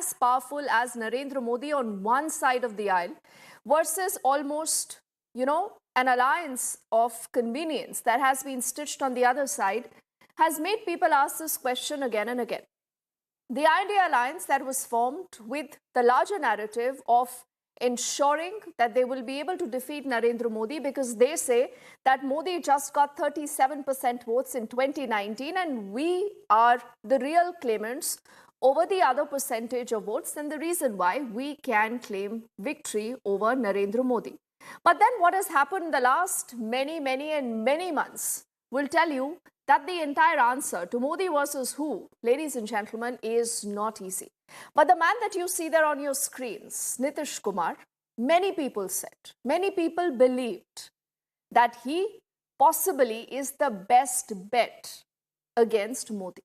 as powerful as Narendra Modi on one side of the aisle versus almost, an alliance of convenience that has been stitched on the other side has made people ask this question again and again. The INDI alliance that was formed with the larger narrative of ensuring that they will be able to defeat Narendra Modi because they say that Modi just got 37% votes in 2019 and we are the real claimants over the other percentage of votes and the reason why we can claim victory over Narendra Modi. But then what has happened in the last many months will tell you that the entire answer to Modi versus who, ladies and gentlemen, is not easy. But the man that you see there on your screens, Nitish Kumar, many people said, many people believed that he possibly is the best bet against Modi.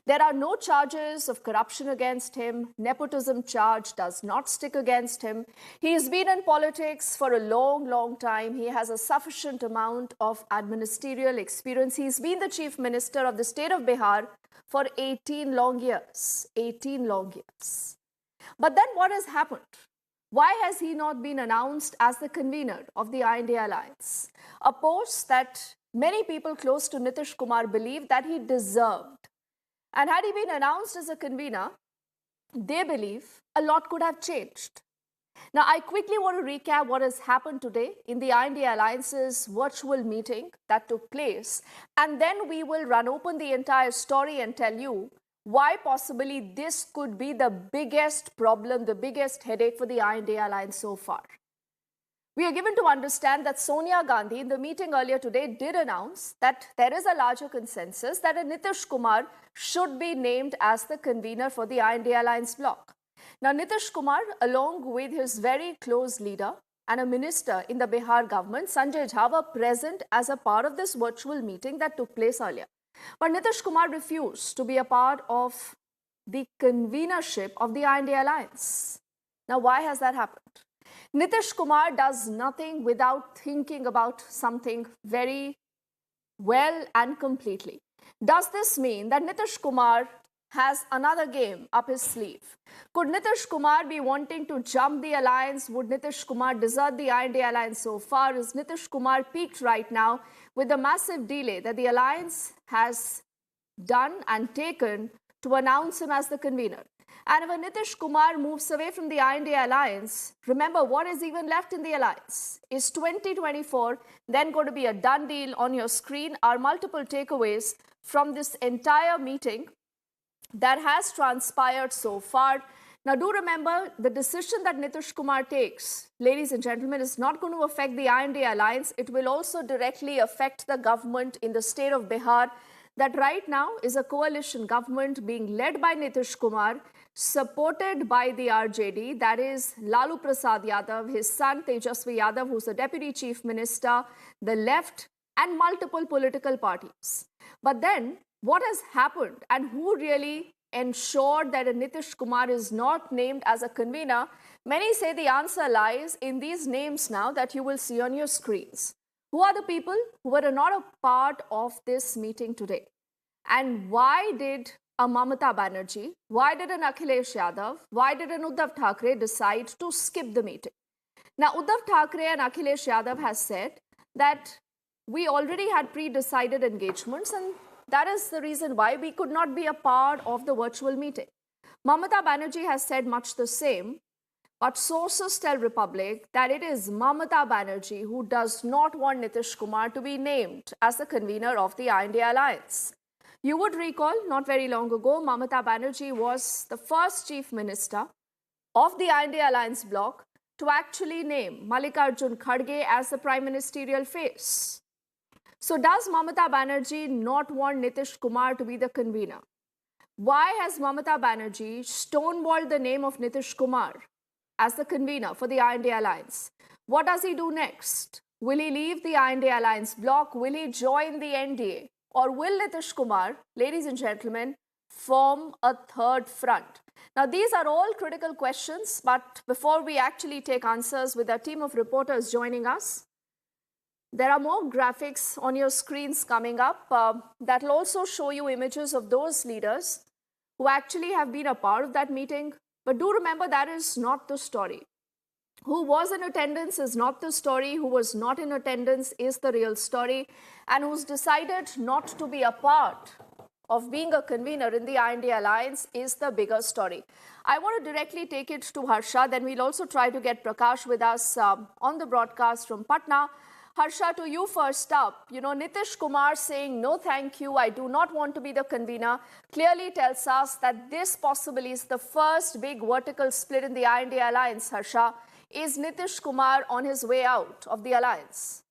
There are no charges of corruption against him. Nepotism charge does not stick against him. He has been in politics for a long time. He has a sufficient amount of administrative experience. He's been the chief minister of the state of Bihar for 18 long years. 18 long years. But then what has happened? Why has he not been announced as the convener of the INDI alliance? A post that many people close to Nitish Kumar believe that he deserved. And had he been announced as a convener, they believe a lot could have changed. Now, I quickly want to recap what has happened today in the INDI Alliance's virtual meeting that took place. And then we will run open the entire story and tell you why possibly this could be the biggest problem, the biggest headache for the INDI Alliance so far. We are given to understand that Sonia Gandhi in the meeting earlier today did announce that there is a larger consensus that a Nitish Kumar should be named as the convener for the INDI Alliance bloc. Now, Nitish Kumar, along with his very close leader and a minister in the Bihar government, Sanjay Jha, were present as a part of this virtual meeting that took place earlier. But Nitish Kumar refused to be a part of the convenership of the INDI Alliance. Now, why has that happened? Nitish Kumar does nothing without thinking about something very well and completely. Does this mean that Nitish Kumar has another game up his sleeve? Could Nitish Kumar be wanting to jump the alliance? Would Nitish Kumar desert the INDI alliance so far? Is Nitish Kumar peaked right now with the massive delay that the alliance has done and taken to announce him as the convener? And if a Nitish Kumar moves away from the INDI alliance, remember what is even left in the alliance? Is 2024 then going to be a done deal? On your screen are multiple takeaways from this entire meeting that has transpired so far. Now, do remember the decision that Nitish Kumar takes, ladies and gentlemen, is not going to affect the INDI alliance. It will also directly affect the government in the state of Bihar that right now is a coalition government being led by Nitish Kumar, supported by the RJD, that is Lalu Prasad Yadav, his son Tejasvi Yadav, who's the deputy chief minister, the left, and multiple political parties. But then what has happened and who really ensured that a Nitish Kumar is not named as a convener? Many say the answer lies in these names now that you will see on your screens. Who are the people who were not a part of this meeting today? And why did a Mamata Banerjee, why did an Akhilesh Yadav, why did an Uddhav Thackeray decide to skip the meeting? Now, Uddhav Thackeray and Akhilesh Yadav has said that we already had pre-decided engagements and that is the reason why we could not be a part of the virtual meeting. Mamata Banerjee has said much the same, but sources tell Republic that it is Mamata Banerjee who does not want Nitish Kumar to be named as the convener of the INDI alliance. You would recall, not very long ago, Mamata Banerjee was the first chief minister of the INDI alliance bloc to actually name Mallikarjun Kharge as the prime ministerial face. So does Mamata Banerjee not want Nitish Kumar to be the convener? Why has Mamata Banerjee stonewalled the name of Nitish Kumar as the convener for the INDI alliance? What does he do next? Will he leave the INDI alliance bloc? Will he join the NDA? Or will Nitish Kumar, ladies and gentlemen, form a third front? Now, these are all critical questions, but before we actually take answers with our team of reporters joining us, there are more graphics on your screens coming up that will also show you images of those leaders who actually have been a part of that meeting, But do remember, that is not the story. Who was in attendance is not the story. Who was not in attendance is the real story. And who's decided not to be a part of being a convener in the INDI alliance is the bigger story. I want to directly take it to Harsha. Then we'll also try to get Prakash with us on the broadcast from Patna. Harsha, to you first up. Nitish Kumar saying, no, thank you, I do not want to be the convener, clearly tells us that this possibly is the first big vertical split in the INDI alliance, Harsha. Is Nitish Kumar on his way out of the alliance?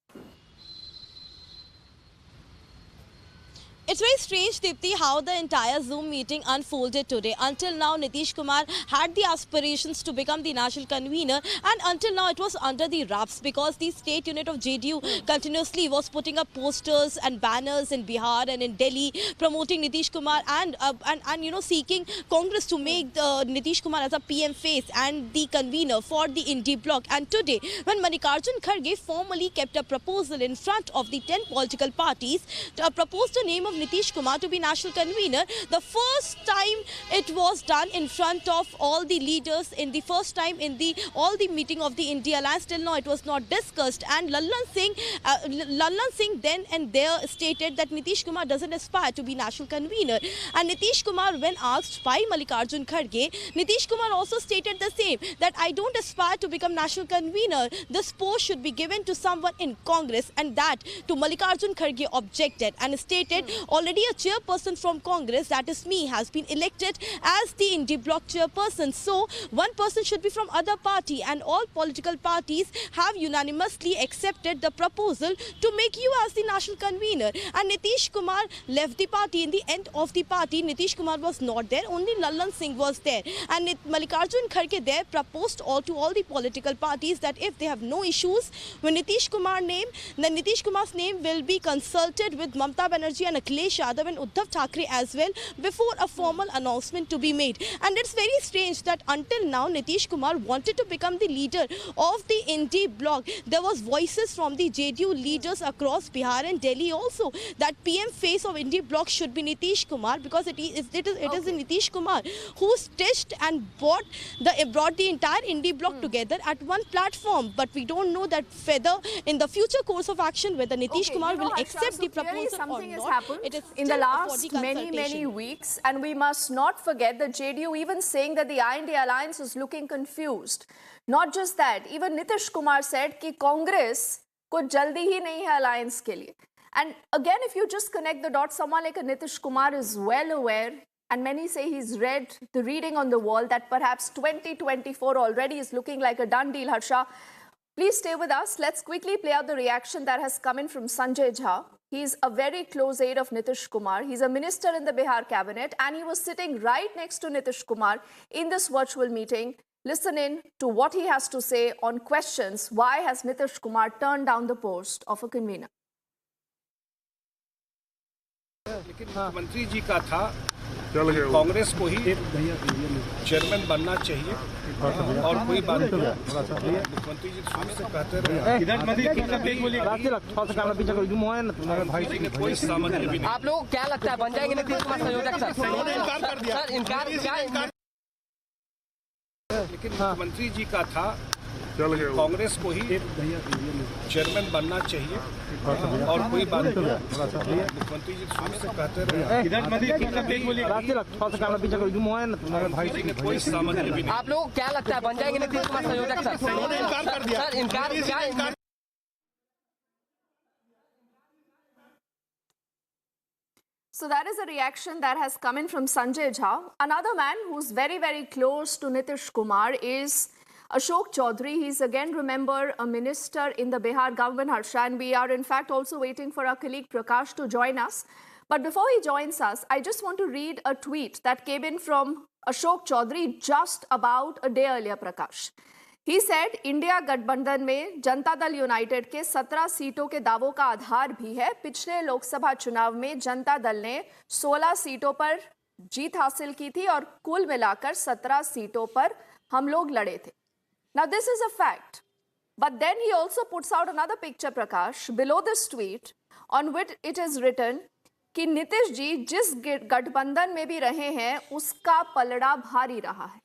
It's very strange, Dipti, how the entire Zoom meeting unfolded today. Until now, Nitish Kumar had the aspirations to become the national convener, and until now it was under the wraps because the state unit of JDU continuously was putting up posters and banners in Bihar and in Delhi promoting Nitish Kumar and seeking Congress to make Nitish Kumar as a PM face and the convener for the INDI bloc. And today, when Mallikarjun Kharge formally kept a proposal in front of the 10 political parties, proposed the name of Nitish Kumar to be national convener, the first time it was done in front of all the leaders, in the first time in all the meeting of the INDI alliance. Till now it was not discussed, and Lallan Singh then and there stated that Nitish Kumar doesn't aspire to be national convener. And Nitish Kumar, when asked by Mallikarjun Kharge, Nitish Kumar also stated the same, that I don't aspire to become national convener. This post should be given to someone in Congress, and that to Mallikarjun Kharge objected and stated already a chairperson from Congress, that is me, has been elected as the INDI bloc chairperson. So one person should be from other party, and all political parties have unanimously accepted the proposal to make you as the national convener. And Nitish Kumar left the party. In the end of the party, Nitish Kumar was not there, only Lallan Singh was there. And Mallikarjun Kharge there proposed to all the political parties that if they have no issues with Nitish Kumar's name, then Nitish Kumar's name will be consulted with Mamata Banerjee and Akhilesh Yadav and Uddhav Thackeray as well before a formal announcement to be made. And it's very strange that until now Nitish Kumar wanted to become the leader of the INDI bloc. There was voices from the JDU leaders across Bihar and Delhi also that PM face of INDI bloc should be Nitish Kumar, because it is Nitish Kumar who stitched and brought the entire INDI bloc together at one platform. But we don't know that whether in the future course of action whether Nitish Kumar will accept the proposal or not. It is in the last many weeks, and we must not forget the JDU even saying that the INDI alliance is looking confused. Not just that, even Nitish Kumar said कि Congress को जल्दी ही नहीं है alliance के लिए. And again, if you just connect the dots, someone like a Nitish Kumar is well aware, and many say he's read the reading on the wall, that perhaps 2024 already is looking like a done deal. Harsha, please stay with us. Let's quickly play out the reaction that has come in from Sanjay Jha. He's a very close aide of Nitish Kumar. He's a minister in the Bihar cabinet, and he was sitting right next to Nitish Kumar in this virtual meeting. Listen in to what he has to say on questions. Why has Nitish Kumar turned down the post of a convener? लेकिन मुख्यमंत्री जी का था कांग्रेस को ही chairman बनना चाहिए और कोई बात नहीं। मुख्यमंत्री जी शुरू से कहते रहे कोई सामंजस्य भी नहीं। आप लोगों को क्या लगता है बन जाएंगे नीतीश कुमार संयोजक? सर इनकार लेकिन मुख्यमंत्री जी का था कांग्रेस को ही चेयरमैन बनना चाहिए और कोई बात नहीं। मुख्यमंत्री जी शुरू से कहते रहे कोई सामंजस्य भी नहीं। आप लोगों को क्या लगता है बन जाएंगे नीतीश कुमार संयोजक? सर इनकार So that is a reaction that has come in from Sanjay Jha. Another man who's very, very close to Nitish Kumar is Ashok Chaudhary. He's again, remember, a minister in the Bihar government, Harsha, and we are in fact also waiting for our colleague Prakash to join us. But before he joins us, I just want to read a tweet that came in from Ashok Chaudhary just about a day earlier, Prakash. He said, India गठबंधन में Janata Dal United के 17 सीटों के दावों का आधार भी है। पिछले लोकसभा चुनाव में जनता दल ने 16 सीटों पर जीत हासिल की थी और कुल मिलाकर 17 सीटों पर हम लोग लड़े थे। Now this is a fact. But then he also puts out another picture, Prakash, below this tweet, on which it is written कि नीतीश जी जिस गठबंधन में भी रहे हैं उसका पलड़ा भारी रहा है।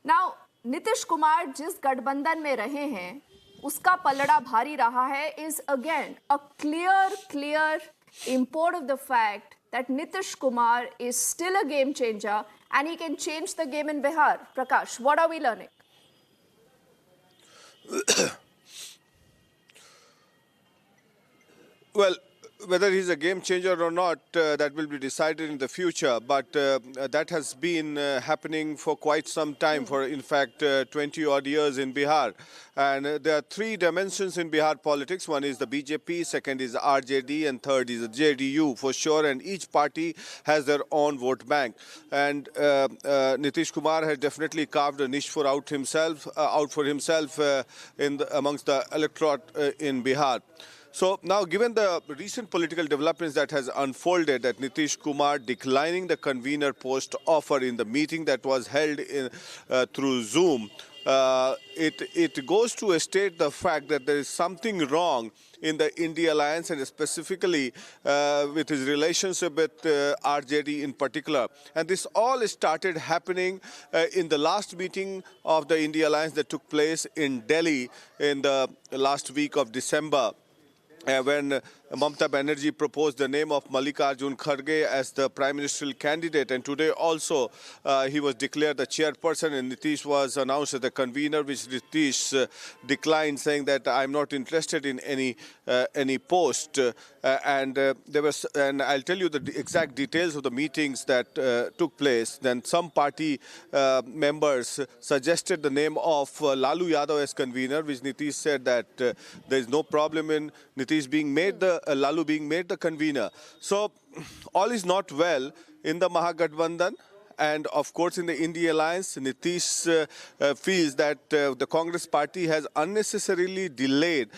Now, Nitish Kumar जिस गठबंधन में रहे हैं, उसका पलड़ा भारी रहा है is again a clear import of the fact that Nitish Kumar is still a game changer and he can change the game in Bihar. Prakash, what are we learning? Well, whether he's a game changer or not, that will be decided in the future. But that has been happening for quite some time, for in fact 20 odd years in Bihar. And there are three dimensions in Bihar politics. One is the BJP, second is RJD, and third is the JDU for sure. And each party has their own vote bank. And Nitish Kumar has definitely carved a niche for out for himself amongst the electorate in Bihar. So now, given the recent political developments that has unfolded, that Nitish Kumar declining the convener post offer in the meeting that was held through Zoom, it goes to state the fact that there is something wrong in the INDI alliance, and specifically with his relationship with RJD in particular. And this all started happening in the last meeting of the INDI alliance that took place in Delhi in the last week of December. When Mamata Banerjee proposed the name of Mallikarjun Kharge as the prime ministerial candidate, and today also he was declared the chairperson and Nitish was announced as the convener, which Nitish declined, saying that I'm not interested in any post. And I'll tell you the exact details of the meetings that took place. Then some party members suggested the name of Lalu Yadav as convener, which Nitish said that there is no problem in Nitish being made Lalu being made the convener. So all is not well in the Mahagathbandhan. And of course, in the INDI alliance, Nitish feels that the Congress party has unnecessarily delayed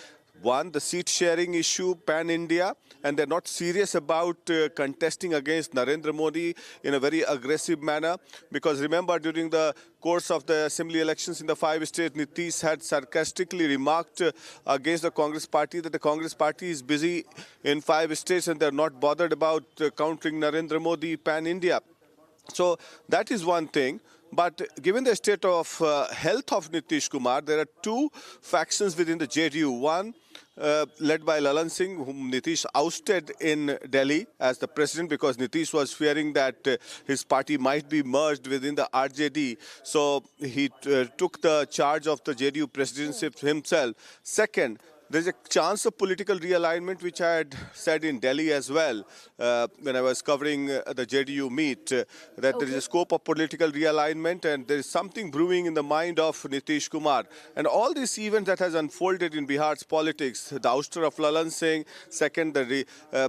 the seat sharing issue pan-India, and they're not serious about contesting against Narendra Modi in a very aggressive manner. Because remember, during the course of the assembly elections in the 5 states, Nitish had sarcastically remarked against the Congress party that the Congress party is busy in 5 states and they're not bothered about countering Narendra Modi pan-India. So that is one thing. But given the state of health of Nitish Kumar, there are two factions within the JDU. One led by Lalan Singh, whom Nitish ousted in Delhi as the president because Nitish was fearing that his party might be merged within the RJD. So he took the charge of the JDU presidency himself. Second, there's a chance of political realignment, which I had said in Delhi as well when I was covering the JDU meet, that there is a scope of political realignment and there is something brewing in the mind of Nitish Kumar. And all these events that has unfolded in Bihar's politics, the ouster of Lalan Singh, second, the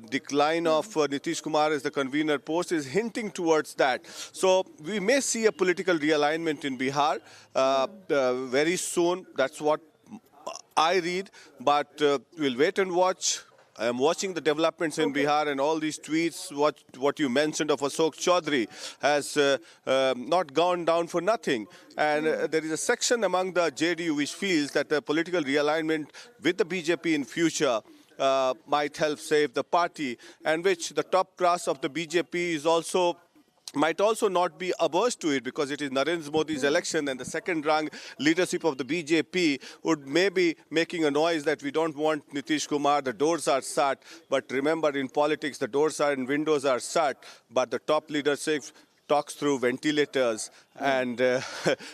decline of Nitish Kumar as the convener post is hinting towards that. So we may see a political realignment in Bihar very soon. That's what I read, but we'll wait and watch. I am watching the developments in Bihar, and all these tweets, what you mentioned of Ashok Chaudhary has not gone down for nothing. And there is a section among the JDU which feels that the political realignment with the BJP in future might help save the party, and which the top brass of the BJP is also might also not be averse to it, because it is Narendra Modi's election, and the second-rung leadership of the BJP would maybe making a noise that we don't want Nitish Kumar, the doors are shut. But remember, in politics, the doors are and windows are shut, but the top leadership talks through ventilators, and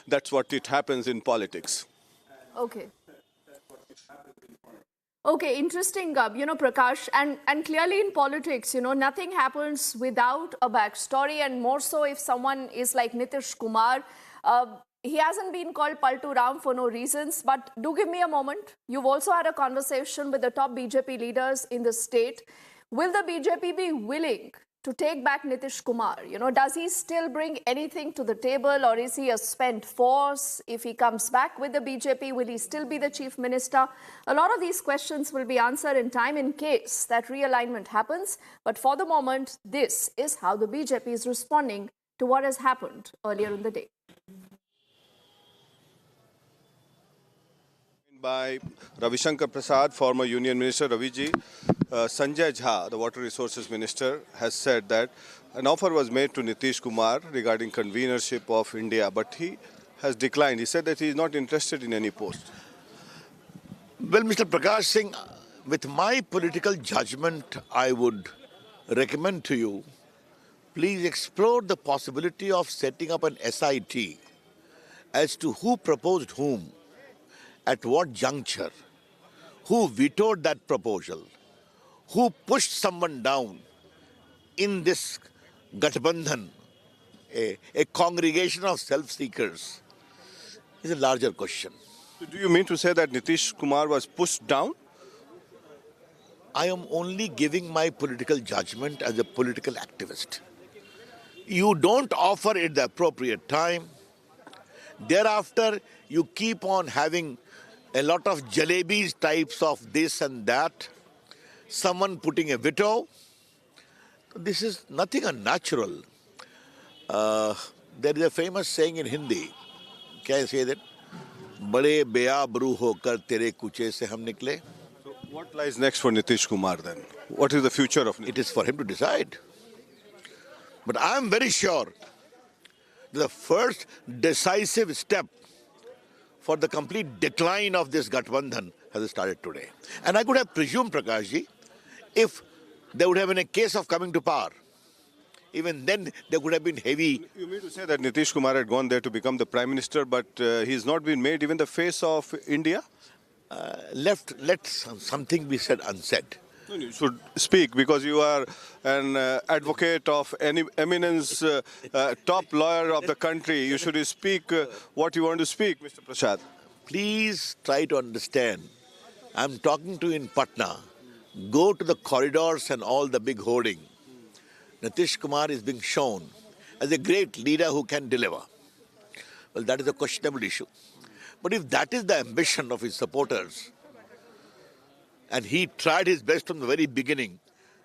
that's what it happens in politics. Okay. Okay, interesting, Prakash, and clearly in politics, nothing happens without a backstory, and more so if someone is like Nitish Kumar. He hasn't been called Paltu Ram for no reasons, but do give me a moment. You've also had a conversation with the top BJP leaders in the state. Will the BJP be willing to take back Nitish Kumar? Does he still bring anything to the table, or is he a spent force? If he comes back with the BJP, will he still be the chief minister? A lot of these questions will be answered in time in case that realignment happens. But for the moment, this is how the BJP is responding to what has happened earlier in the day. By Ravi Shankar Prasad, former Union Minister Raviji, Sanjay Jha, the Water Resources Minister, has said that an offer was made to Nitish Kumar regarding convenership of India, but he has declined. He said that he is not interested in any post. Well, Mr. Prakash Singh, with my political judgment, I would recommend to you, please explore the possibility of setting up an SIT as to who proposed whom, at what juncture, who vetoed that proposal, who pushed someone down in this Gathbandhan, a congregation of self-seekers, is a larger question. So do you mean to say that Nitish Kumar was pushed down? I am only giving my political judgment as a political activist. You don't offer it the appropriate time. Thereafter, you keep on having a lot of jalebis types of this and that. Someone putting a veto. This is nothing unnatural. There is a famous saying in Hindi. Can I say that? बड़े बेआबरू होकर तेरे कुचे से हम निकले. So what lies next for Nitish Kumar then? What is the future of Nitish? It is for him to decide. But I am very sure the first decisive step for the complete decline of this Gathbandhan has started today. And I could have presumed, Prakashji, if there would have been a case of coming to power, even then there could have been heavy... You mean to say that Nitish Kumar had gone there to become the Prime Minister, but he's not been made even the face of India? Let something be said unsaid. No, you should speak because you are an advocate of any eminence, top lawyer of the country. You should speak what you want to speak, Mr. Prasad. Please try to understand. I'm talking to you in Patna. Go to the corridors and all the big hoarding. Nitish Kumar is being shown as a great leader who can deliver. Well, that is a questionable issue. But if that is the ambition of his supporters, and he tried his best from the very beginning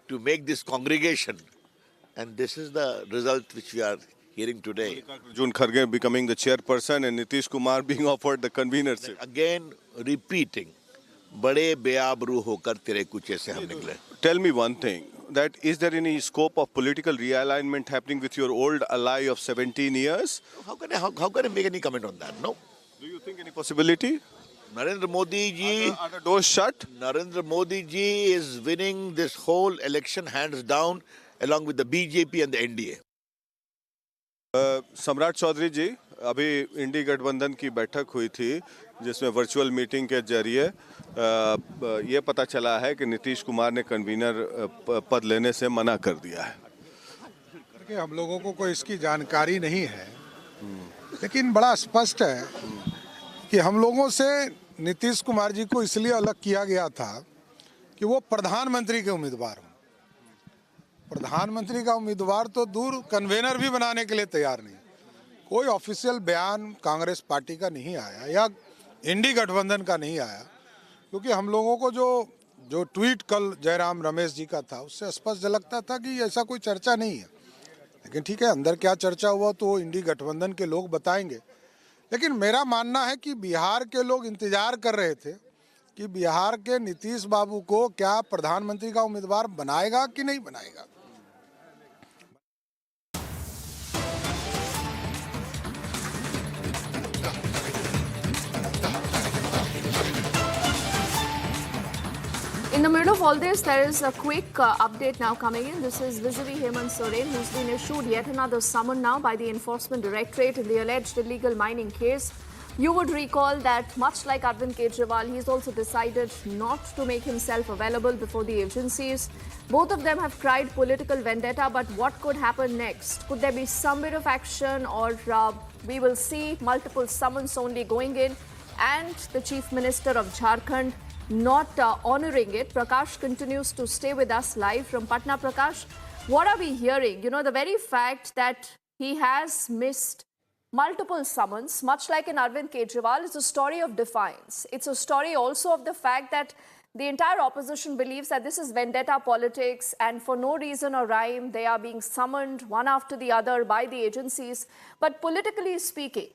to make this congregation, and this is the result which we are hearing today. Jun Kharge becoming the chairperson and Nitish Kumar being offered the convenership. Again, repeating, बड़े बेआबरू होकर तेरे कुचे से हम निकले. Tell me one thing, that is there any scope of political realignment happening with your old ally of 17 years? How can I make any comment on that? No. Do you think any possibility? Narendra Modi ji... Are the doors shut? Narendra Modi ji is winning this whole election hands down along with the BJP and the NDA. सम्राट चौधरी जी, अभी इंडी गठबंधन की बैठक हुई थी जिसमें virtual meeting के जरिए ये पता चला है कि नीतीश कुमार ने कन्वीनर पद लेने से मना कर दिया है. हम लोगों को कोई इसकी जानकारी नहीं है, लेकिन बड़ा स्पष्ट है कि हम लोगों से नीतीश कुमार जी को इसलिए अलग किया गया था कि वो प्रधानमंत्री के उम्मीदवार हों. प्रधानमंत्री का उम्मीदवार तो दूर, कन्वेनर भी बनाने के लिए तैयार नहीं. कोई ऑफिशियल बयान कांग्रेस पार्टी का नहीं आया या इंडी गठबंधन का नहीं आया, क्योंकि हम लोगों को जो ट्वीट कल जयराम रमेश जी का था उससे स्पष्ट झलकता था कि ऐसा कोई चर्चा नहीं है. लेकिन ठीक है, अंदर क्या चर्चा हुआ तो इंडी गठबंधन के लोग बताएंगे. लेकिन मेरा मानना है कि बिहार के लोग इंतजार कर रहे थे कि बिहार के नीतीश बाबू को क्या प्रधानमंत्री का उम्मीदवार बनाएगा कि नहीं बनाएगा. In the middle of all this, there is a quick update now coming in. This is vis-a-vis Hemant Soren, who's been issued yet another summon now by the Enforcement Directorate in the alleged illegal mining case. You would recall that much like Arvind Kejriwal, he's also decided not to make himself available before the agencies. Both of them have cried political vendetta, but what could happen next? Could there be some bit of action, or we will see multiple summons only going in and the Chief Minister of Jharkhand not honoring it? Prakash continues to stay with us live from Patna. Prakash, what are we hearing? You know, the very fact that he has missed multiple summons, much like in Arvind Kejriwal, is a story of defiance. It's a story also of the fact that the entire opposition believes that this is vendetta politics, and for no reason or rhyme, they are being summoned one after the other by the agencies. But politically speaking,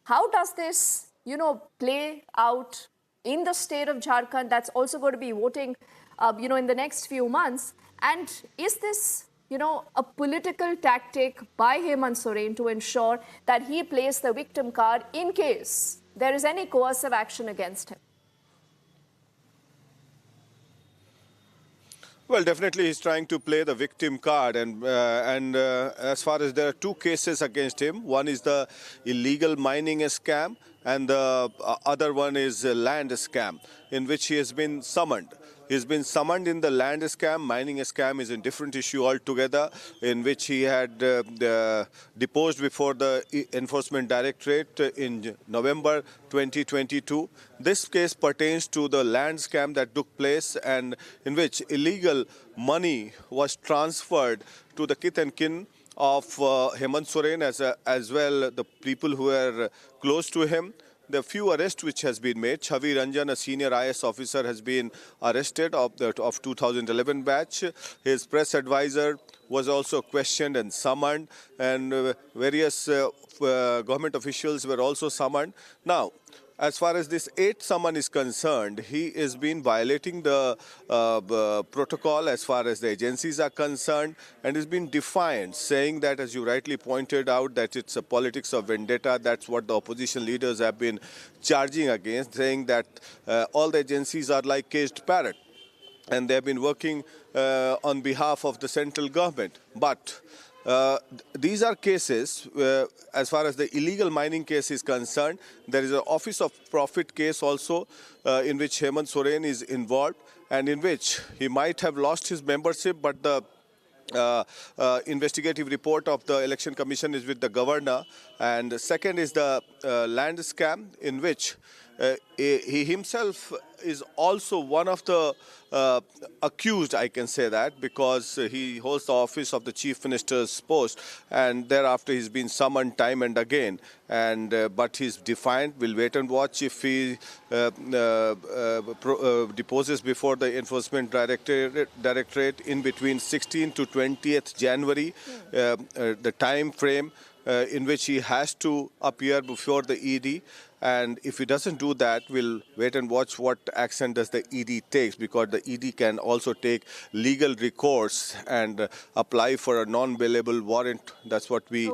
how does this, play out in the state of Jharkhand that's also going to be voting, in the next few months? And is this a political tactic by Hemant Soren to ensure that he plays the victim card in case there is any coercive action against him? Well, definitely he's trying to play the victim card, and as far as there are two cases against him, one is the illegal mining scam, and the other one is a land scam, in which he has been summoned. He's been summoned in the land scam. Mining scam is a different issue altogether, in which he had deposed before the Enforcement Directorate in November 2022. This case pertains to the land scam that took place, and in which illegal money was transferred to the kith and kin of Hemant Soren, as well the people who were close to him. The few arrests which has been made, Haveri Ranjan, a senior IS officer, has been arrested of 2011 batch. His press advisor was also questioned and summoned, and various government officials were also summoned. Now, as far as this 8th summon is concerned, he has been violating the protocol as far as the agencies are concerned, and has been defiant, saying that, as you rightly pointed out, that it's a politics of vendetta. That's what the opposition leaders have been charging against, saying that all the agencies are like caged parrot, and they have been working on behalf of the central government. But these are cases, as far as the illegal mining case is concerned, there is an Office of Profit case also in which Hemant Soren is involved, and in which he might have lost his membership, but the investigative report of the Election Commission is with the governor. And the second is the land scam, in which he himself is also one of the accused, I can say that, because he holds the office of the Chief Minister's post, and thereafter he's been summoned time and again. And but he's defiant. We'll wait and watch if he deposes before the Enforcement Directorate in between 16th to 20th January, the time frame in which he has to appear before the ED. And if he doesn't do that, we'll wait and watch what action does the ED takes, because the ED can also take legal recourse and apply for a non-bailable warrant. That's what we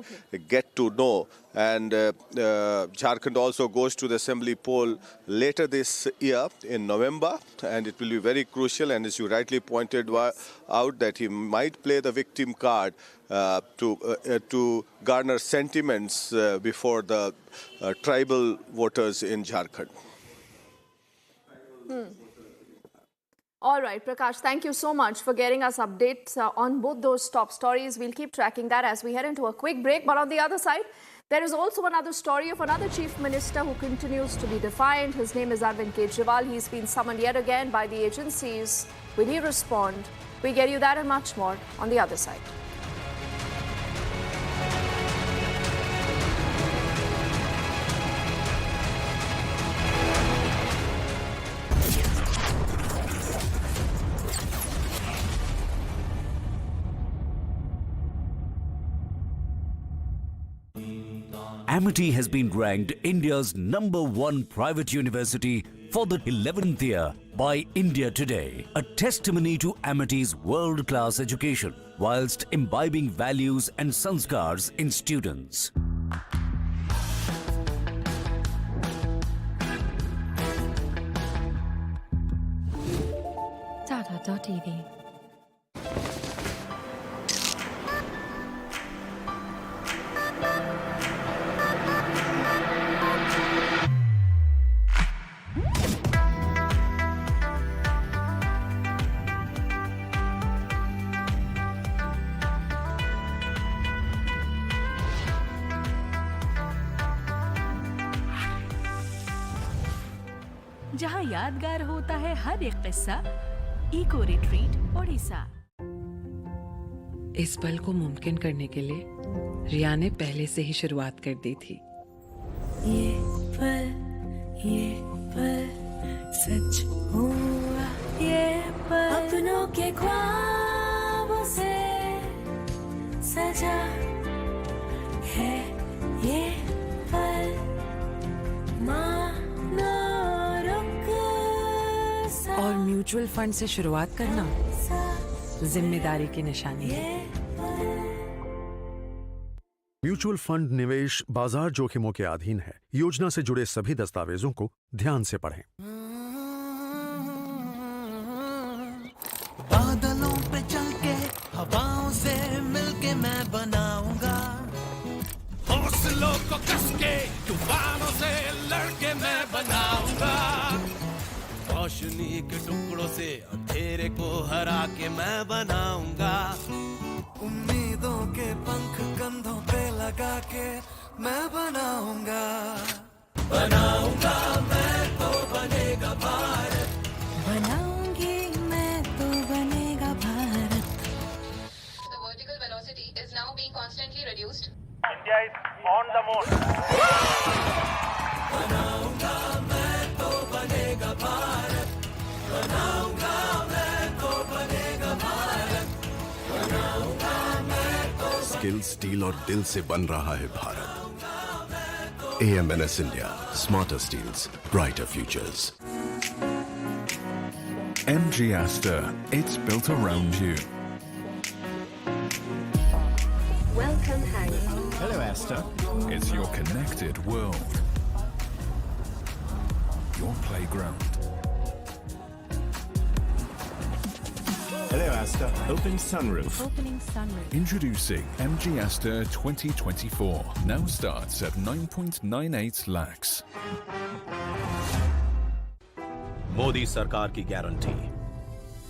get to know. And Jharkhand also goes to the assembly poll later this year in November, and it will be very crucial. And as you rightly pointed out, that he might play the victim card to garner sentiments before the tribal voters in Jharkhand. All right, Prakash, thank you so much for getting us updates on both those top stories. We'll keep tracking that as we head into a quick break. But on the other side, there is also another story of another chief minister who continues to be defiant. His name is Arvind Kejriwal. He's been summoned yet again by the agencies. Will he respond? We get you that and much more on the other side. Amity has been ranked India's #1 private university for the 11th year by India Today, a testimony to Amity's world-class education whilst imbibing values and sanskars in students. Tata.tv जहां यादगार होता है हर एक किस्सा, eco retreat Odisha. इस पल को मुमकिन करने के लिए रिया ने पहले से ही शुरुआत कर दी थी। ये पल सच हुआ, ये पल अपनों के ख्वाबों से सजा है, ये पल मानो और म्यूचुअल फंड से शुरुआत करना जिम्मेदारी की निशानी है। म्यूचुअल फंड निवेश बाजार जोखिमों के अधीन है। योजना से जुड़े सभी दस्तावेजों को ध्यान से पढ़ें। बादलों पे चल के हवाओं से मिलके मैं बनाऊंगा, हौसलों को कस के तूफानों से लड़के मैं बनाऊंगा, रोशनी के टुकड़ों से अंधेरे को हरा के मैं बनाऊंगा, उम्मीदों के पंख कंधों पे लगा के मैं बनाऊंगा, बनाऊंगा मैं तो बनेगा भारत, बनाऊंगी मैं तो बनेगा Bharat. The vertical velocity is now being constantly reduced. India is on the moon. बनाऊंगा मैं तो बनेगा भारत, बनाऊंगा मैं तो बनेगा भारत, बनाऊंगा मैं तो। स्किल, स्टील और दिल से बन रहा है Bharat. AMNS India, smarter steels, brighter futures. MG Aster, it's built around you. Welcome, Harry. Hello, Aster. It's your connected world. Your playground. Hello, Aster. Open sunroof. Opening sunroof. Introducing MG Aster 2024. Now starts at 9.98 lakhs. Modi सरकार की guarantee,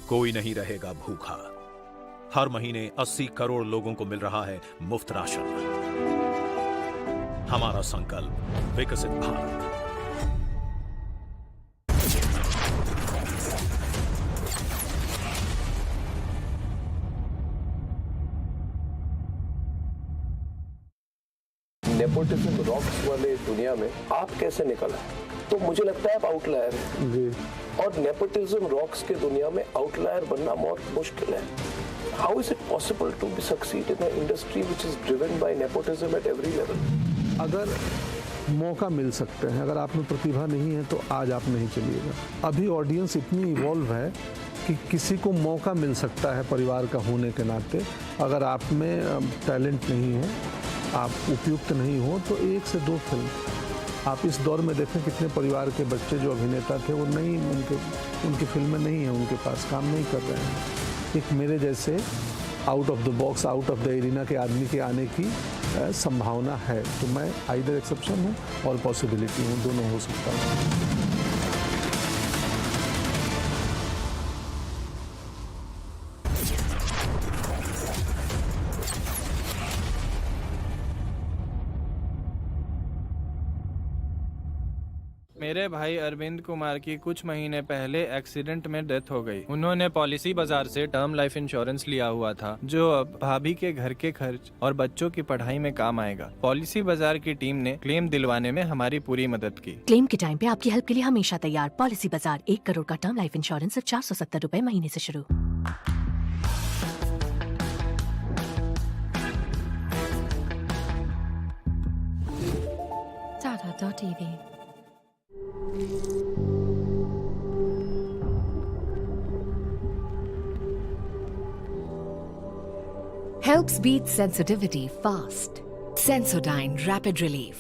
कोई नहीं रहेगा भूखा। हर महीने 80 करोड़ लोगों को मिल रहा है मुफ्त राशन। हमारा संकल्प विकसित भारत। नेपोटिज्म रॉक्स वाले दुनिया में आप कैसे निकला? तो मुझे लगता है आप आउटलायर हैं जी। और नेपोटिज्म रॉक्स के दुनिया में आउटलायर बनना बहुत मुश्किल है। How is it possible to be succeed in an industry which is driven by nepotism at every level? अगर मौका मिल सकते हैं, अगर आप में प्रतिभा नहीं है तो आज आप नहीं चलिएगा। अभी ऑडियंस इतनी इवॉल्व है कि किसी को मौका मिल सकता है परिवार का होने के नाते। अगर आप में टैलेंट नहीं है, आप उपयुक्त नहीं हो, तो 1 से 2 फिल्म आप इस दौर में देखें। कितने परिवार के बच्चे जो अभिनेता थे वो नहीं, उनकी फिल्में नहीं हैं, उनके पास काम नहीं कर रहे हैं। एक मेरे जैसे out of the box, out of the arena के आदमी के आने की संभावना है। तो मैं आइदर एक्सेप्शन हूँ और पॉसिबिलिटी हूँ, दोनों हो सकता हूँ। मेरे भाई अरविंद कुमार की कुछ महीने पहले एक्सीडेंट में डेथ हो गई। उन्होंने पॉलिसी बाजार से टर्म लाइफ इंश्योरेंस लिया हुआ था, जो अब भाभी के घर के खर्च और बच्चों की पढ़ाई में काम आएगा। पॉलिसी बाजार की टीम ने क्लेम दिलवाने में हमारी पूरी मदद की। क्लेम के टाइम पे आपकी हेल्प के लिए हमेशा तैयार। पॉलिसी बाजार, 1 करोड़ का टर्म लाइफ इंश्योरेंस सिर्फ 470 रुपए महीने से शुरू। Tata.tv helps beat sensitivity fast. Sensodyne Rapid Relief.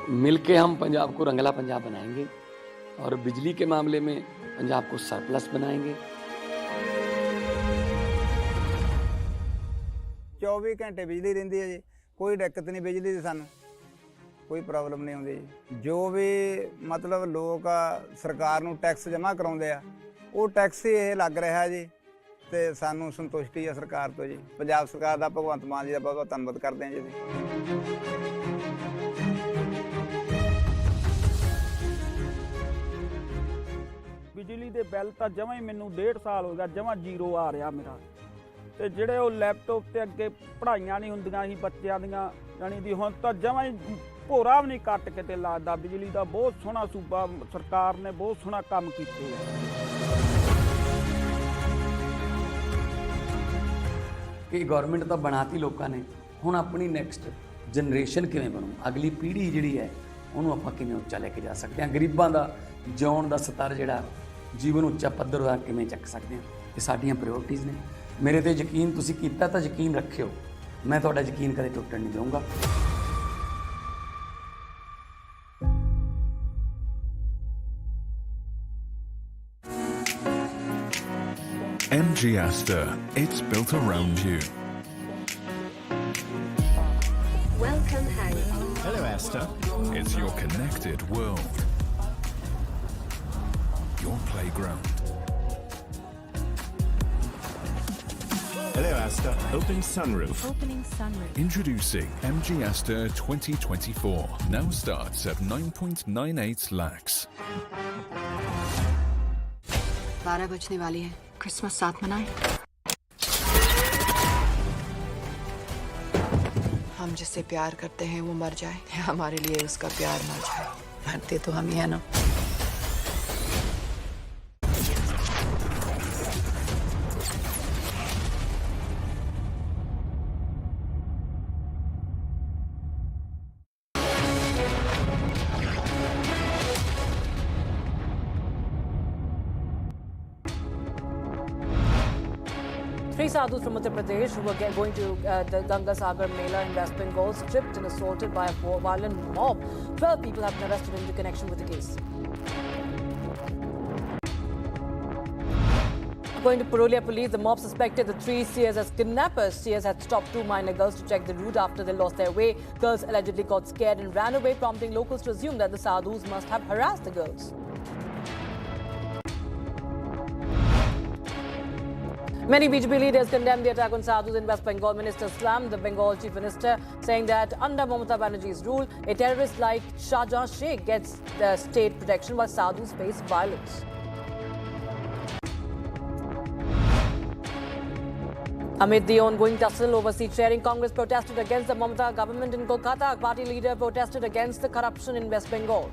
मिलके हम पंजाब को रंगला पंजाब बनाएंगे और बिजली के मामले में पंजाब को सरप्लस बनाएंगे। 24 घंटे बिजली रहिंदी है जी, कोई दिक्कत नहीं बिजली की, सानू कोई प्रॉब्लम नहीं आउंदी जी। जो भी मतलब लोग सरकार नूं टैक्स जमा कराउंदे आ, वो टैक्स ही ये लग रहा है जी, ते सानू संतुष्टि है सरकार तो जी। पंजाब सरकार दा भगवंत मान जी का बहुत बहुत धन्नवाद करते हैं जी। बिजली के बिल तो जमा ही मैनू 1.5 साल हो गया, जमा 0 आ रहा मेरा। तो जोड़े वो लैपटॉप से अगे पढ़ाइयां नहीं होंदियां ही बच्चों दियां, जानी दी हुण तो जमा ही भोरा भी नहीं कट के लगता। बिजली का बहुत सोहना सूबा सरकार ने बहुत सोहना काम कीते है। कि गवर्नमेंट तो बनाती लोगों ने, हुण अपनी नैक्सट जनरेशन किवें बनू, अगली पीढ़ी जिहड़ी है ਉਹਨੂੰ ਆਪਾਂ ਕਿਵੇਂ ਉੱਚਾ ਲੈ ਕੇ ਜਾ ਸਕਦੇ ਹਾਂ, ਗਰੀਬਾਂ ਦਾ ਜਿਉਣ ਦਾ ਸਤਰ ਜਿਹੜਾ ਜੀਵਨ ਉੱਚਾ ਪੱਧਰ ਦਾ ਕਿਵੇਂ ਚੱਕ ਸਕਦੇ ਹਾਂ, ਇਹ ਸਾਡੀਆਂ ਪ੍ਰਾਇੋਰਟੀਜ਼ ਨੇ। ਮੇਰੇ ਤੇ ਯਕੀਨ ਤੁਸੀਂ ਕੀਤਾ ਤਾਂ ਯਕੀਨ ਰੱਖਿਓ, ਮੈਂ ਤੁਹਾਡਾ ਯਕੀਨ ਕਦੇ ਟੁੱਟਣ ਨਹੀਂ ਦਊਂਗਾ। MG Aster, it's built around you. Welcome, Hank. Hello, Asta. It's your connected world. Your playground. Hello, Asta. Open sunroof. Opening sunroof. Introducing MG Aster 2024. Now starts at 9.98 lakhs. 12 बजने वाली है, क्रिसमस साथ मनाएं। हम जिससे प्यार करते हैं वो मर जाए या हमारे लिए उसका प्यार मर जाए, मरते तो हम ही है ना। Three sadhus from Uttar Pradesh who were going to the Ganga Sagar Mela in West Bengal stripped and assaulted by a violent mob. 12 people have been arrested in connection with the case. According to Purulia police, the mob suspected the three seers as kidnappers. Seers had stopped two minor girls to check the route after they lost their way. Girls allegedly got scared and ran away, prompting locals to assume that the sadhus must have harassed the girls. Many BJP leaders condemned the attack on sadhus in West Bengal. Minister slammed the Bengal chief minister, saying that under Mamata Banerjee's rule, a terrorist like Shahjahan Sheikh gets the state protection while sadhus face violence. Amid the ongoing tussle over seat sharing, Congress protested against the Mamata government in Kolkata. Party leader protested against the corruption in West Bengal.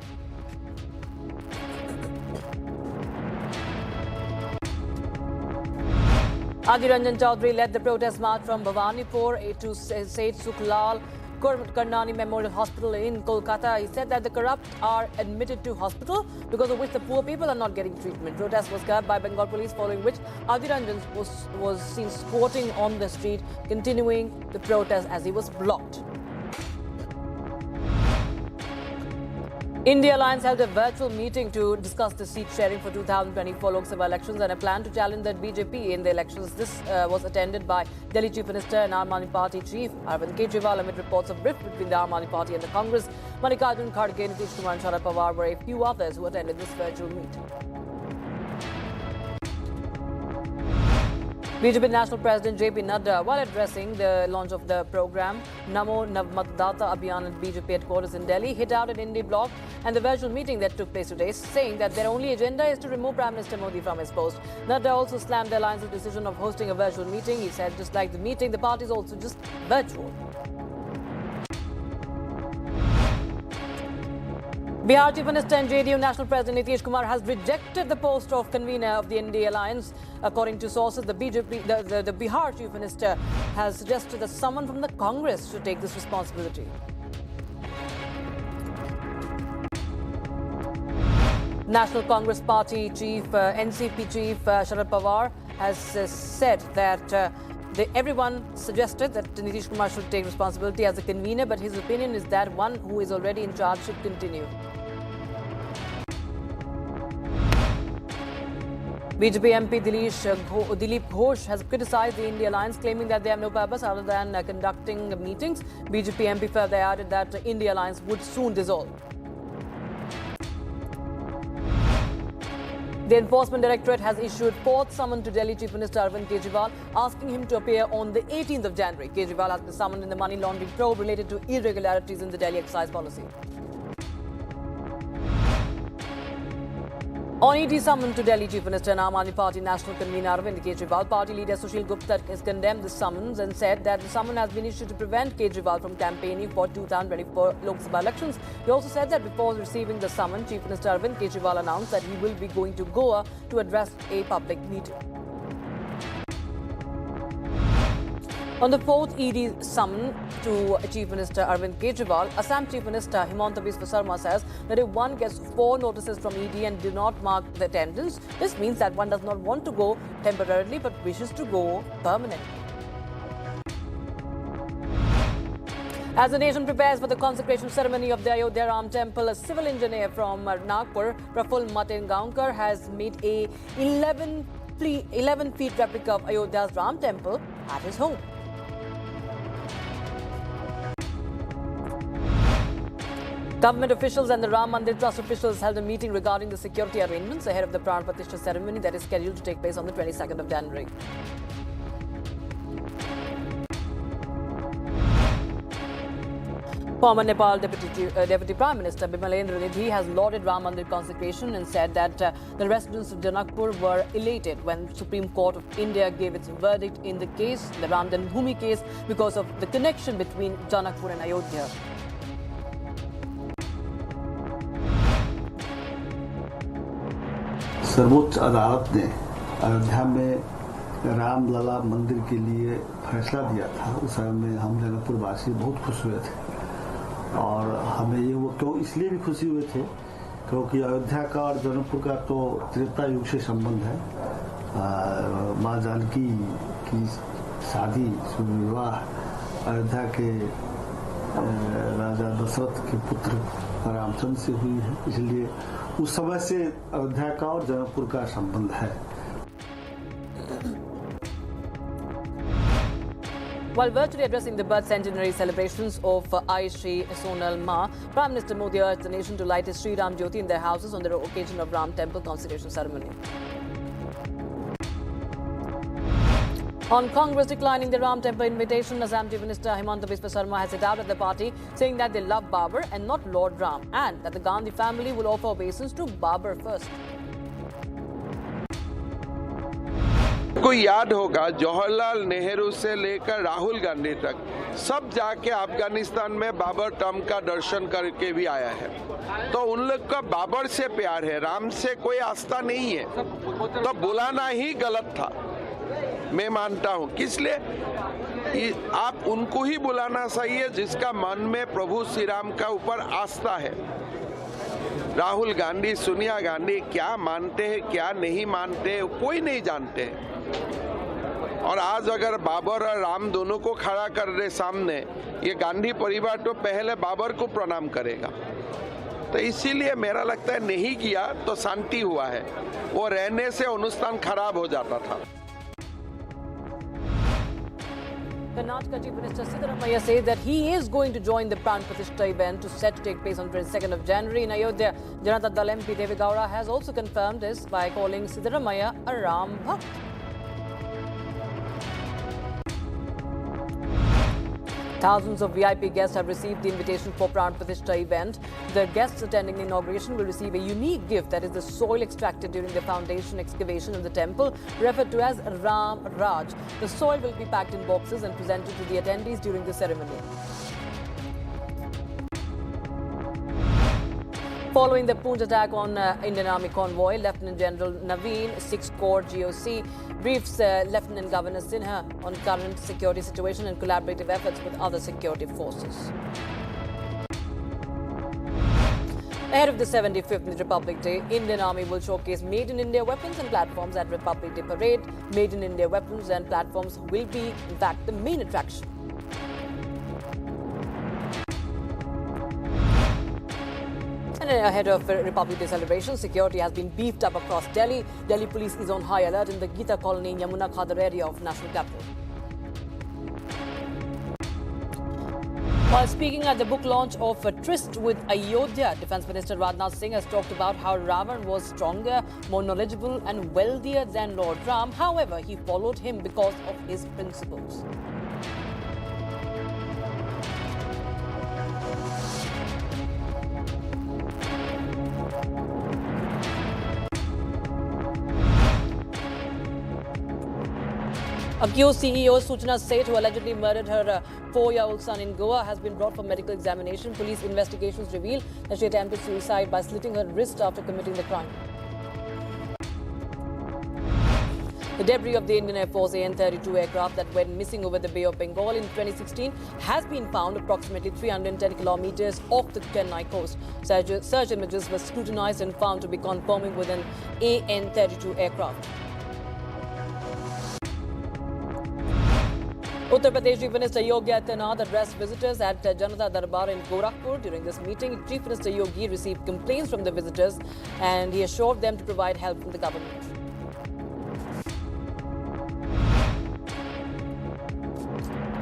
Adhir Ranjan Chaudhary led the protest march from Bhawanipur to Said Sukhlal Karnani Memorial Hospital in Kolkata. He said that the corrupt are admitted to hospital, because of which the poor people are not getting treatment. Protest was curbed by Bengal police, following which Adhir Ranjan was seen squatting on the street, continuing the protest as he was blocked. India Alliance held a virtual meeting to discuss the seat sharing for 2024 Lok Sabha elections and a plan to challenge the BJP in the elections. This was attended by Delhi Chief Minister and Aam Aadmi Party Chief Arvind Kejriwal amid reports of rift between the Aam Aadmi Party and the Congress. Mallikarjun Kharge, Nitish Kumar and Sharad Pawar were a few others who attended this virtual meeting. BJP National President JP Nadda, while addressing the launch of the program Namo Matdata Abhiyan at BJP headquarters in Delhi, hit out an INDI bloc and the virtual meeting that took place today, saying that their only agenda is to remove Prime Minister Modi from his post. Nadda also slammed the alliance's decision of hosting a virtual meeting. He said, just like the meeting, the party is also just virtual. Bihar Chief Minister and JDU National President Nitish Kumar has rejected the post of convener of the INDI alliance. According to sources, the Bihar Chief Minister has suggested that someone from the Congress should take this responsibility. National Congress Party Chief, NCP Chief Sharad Pawar has said that everyone suggested that Nitish Kumar should take responsibility as a convener, but his opinion is that one who is already in charge should continue. BJP MP Dilip Ghosh has criticized the INDI alliance, claiming that they have no purpose other than conducting meetings. BJP MP further added that the INDI alliance would soon dissolve. The Enforcement Directorate has issued fourth summon to Delhi Chief Minister Arvind Kejriwal, asking him to appear on the 18th of January. Kejriwal has been summoned in the money laundering probe related to irregularities in the Delhi excise policy. On ED summon to Delhi Chief Minister and Aam Aadmi Party National Convener Arvind Kejriwal, party leader Sushil Gupta has condemned the summons and said that the summon has been issued to prevent Kejriwal from campaigning for 2024 Lok Sabha elections. He also said that before receiving the summon, Chief Minister Arvind Kejriwal announced that he will be going to Goa to address a public meeting. On the fourth ED summon to Chief Minister Arvind Kejriwal, Assam Chief Minister Himanta Biswa Sarma says that if one gets 4 notices from ED and do not mark the attendance, this means that one does not want to go temporarily but wishes to go permanently. As the nation prepares for the consecration ceremony of the Ayodhya Ram Temple, a civil engineer from Nagpur, Praful Matengaonkar, has made a 11-feet replica of Ayodhya's Ram Temple at his home. Government officials and the Ram Mandir Trust officials held a meeting regarding the security arrangements ahead of the Pran Pratishtha ceremony that is scheduled to take place on the 22nd of January. Former Nepal Deputy Prime Minister Bimalendra Nidhi has lauded Ram Mandir consecration and said that the residents of Janakpur were elated when Supreme Court of India gave its verdict in the case, the Ram Janmabhoomi case, because of the connection between Janakpur and Ayodhya. सर्वोच्च अदालत ने अयोध्या में रामलला मंदिर के लिए फैसला दिया था। उस समय में हम जनकपुर वासी बहुत खुश हुए थे और हमें ये वो क्यों इसलिए भी खुशी हुए थे क्योंकि अयोध्या का और जनकपुर का तो त्रेता युग से संबंध है। माँ जानकी की शादी विवाह अयोध्या के राजा दशरथ के पुत्र रामचंद्र से हुई है, इसलिए उस समय से अयोध्या का और जनकपुर का संबंध है। While virtually addressing the birth centenary celebrations of Ai Shri Sonal Ma, Prime Minister Modi urged the nation to light a Sri Ram Jyoti in their houses on the occasion of Ram Temple consecration ceremony. On Congress declining the Ram Temple invitation, Assam Chief Minister Himanta Biswa Sarma has hit out at the party, saying that they love Babur and not Lord Ram, and that the Gandhi family will offer obeisance to Babur first. को याद होगा जवाहरलाल नेहरू से लेकर राहुल गांधी तक सब जाके अफगानिस्तान में Babar Tom का दर्शन करके भी आया है। तो उन लोग का बाबर से प्यार है, राम से कोई आस्था नहीं है, तो बुलाना ही गलत था। मैं मानता हूं, किस लिए आप उनको ही बुलाना सही है जिसका मन में प्रभु श्री राम का ऊपर आस्था है। राहुल गांधी, सोनिया गांधी क्या मानते हैं क्या नहीं मानते हैं कोई नहीं जानते हैं। और आज अगर बाबर और राम दोनों को खड़ा कर दे सामने, ये गांधी परिवार तो पहले बाबर को प्रणाम करेगा। तो इसीलिए मेरा लगता है नहीं किया तो शांति हुआ है, वो रहने से अनुष्ठान खराब हो जाता था। Karnataka Chief Minister Siddaramaiah says that he is going to join the Pran Pratishtha event set to take place on 22nd of January in Ayodhya. Janata Dal MP Deve Gowda has also confirmed this by calling Siddaramaiah a Ram Bhakt. Thousands of VIP guests have received the invitation for Pran Pratishtha event. The guests attending the inauguration will receive a unique gift, that is the soil extracted during the foundation excavation of the temple, referred to as Ram Raj. The soil will be packed in boxes and presented to the attendees during the ceremony. Following the Poonch attack on Indian Army convoy, Lieutenant General Naveen, 6th Corps GOC, briefs Lieutenant Governor Sinha on current security situation and collaborative efforts with other security forces. Ahead of the 75th Republic Day, Indian Army will showcase Made in India weapons and platforms at Republic Day Parade. Made in India weapons and platforms will be, in fact, the main attraction. And ahead of Republic Day celebration, security has been beefed up across Delhi. Delhi police is on high alert in the Gita colony in Yamuna Khadar area of National Capital. While speaking at the book launch of Tryst with Ayodhya, Defence Minister Rajnath Singh has talked about how Ravan was stronger, more knowledgeable and wealthier than Lord Ram. However, he followed him because of his principles. Accused CEO Suchna Seth, who allegedly murdered her 4-year-old son in Goa, has been brought for medical examination. Police investigations reveal that she attempted suicide by slitting her wrist after committing the crime. The debris of the Indian Air Force AN-32 aircraft that went missing over the Bay of Bengal in 2016 has been found approximately 310 kilometers off the Chennai coast. Search images were scrutinized and found to be conforming with an AN-32 aircraft. Uttar Pradesh Chief Minister Yogi Adityanath addressed visitors at Janata Darbar in Gorakhpur. During this meeting, Chief Minister Yogi received complaints from the visitors and he assured them to provide help from the government.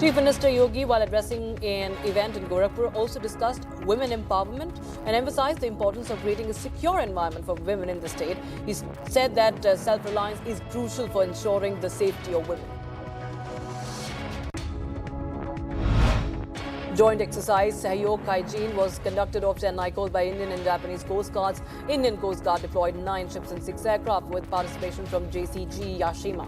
Chief Minister Yogi, while addressing an event in Gorakhpur, also discussed women empowerment and emphasized the importance of creating a secure environment for women in the state. He said that self-reliance is crucial for ensuring the safety of women. Joint exercise Sahyog Hygiene was conducted off Chennai coast by Indian and Japanese Coast Guards. Indian Coast Guard deployed 9 ships and 6 aircraft with participation from JCG Yashima.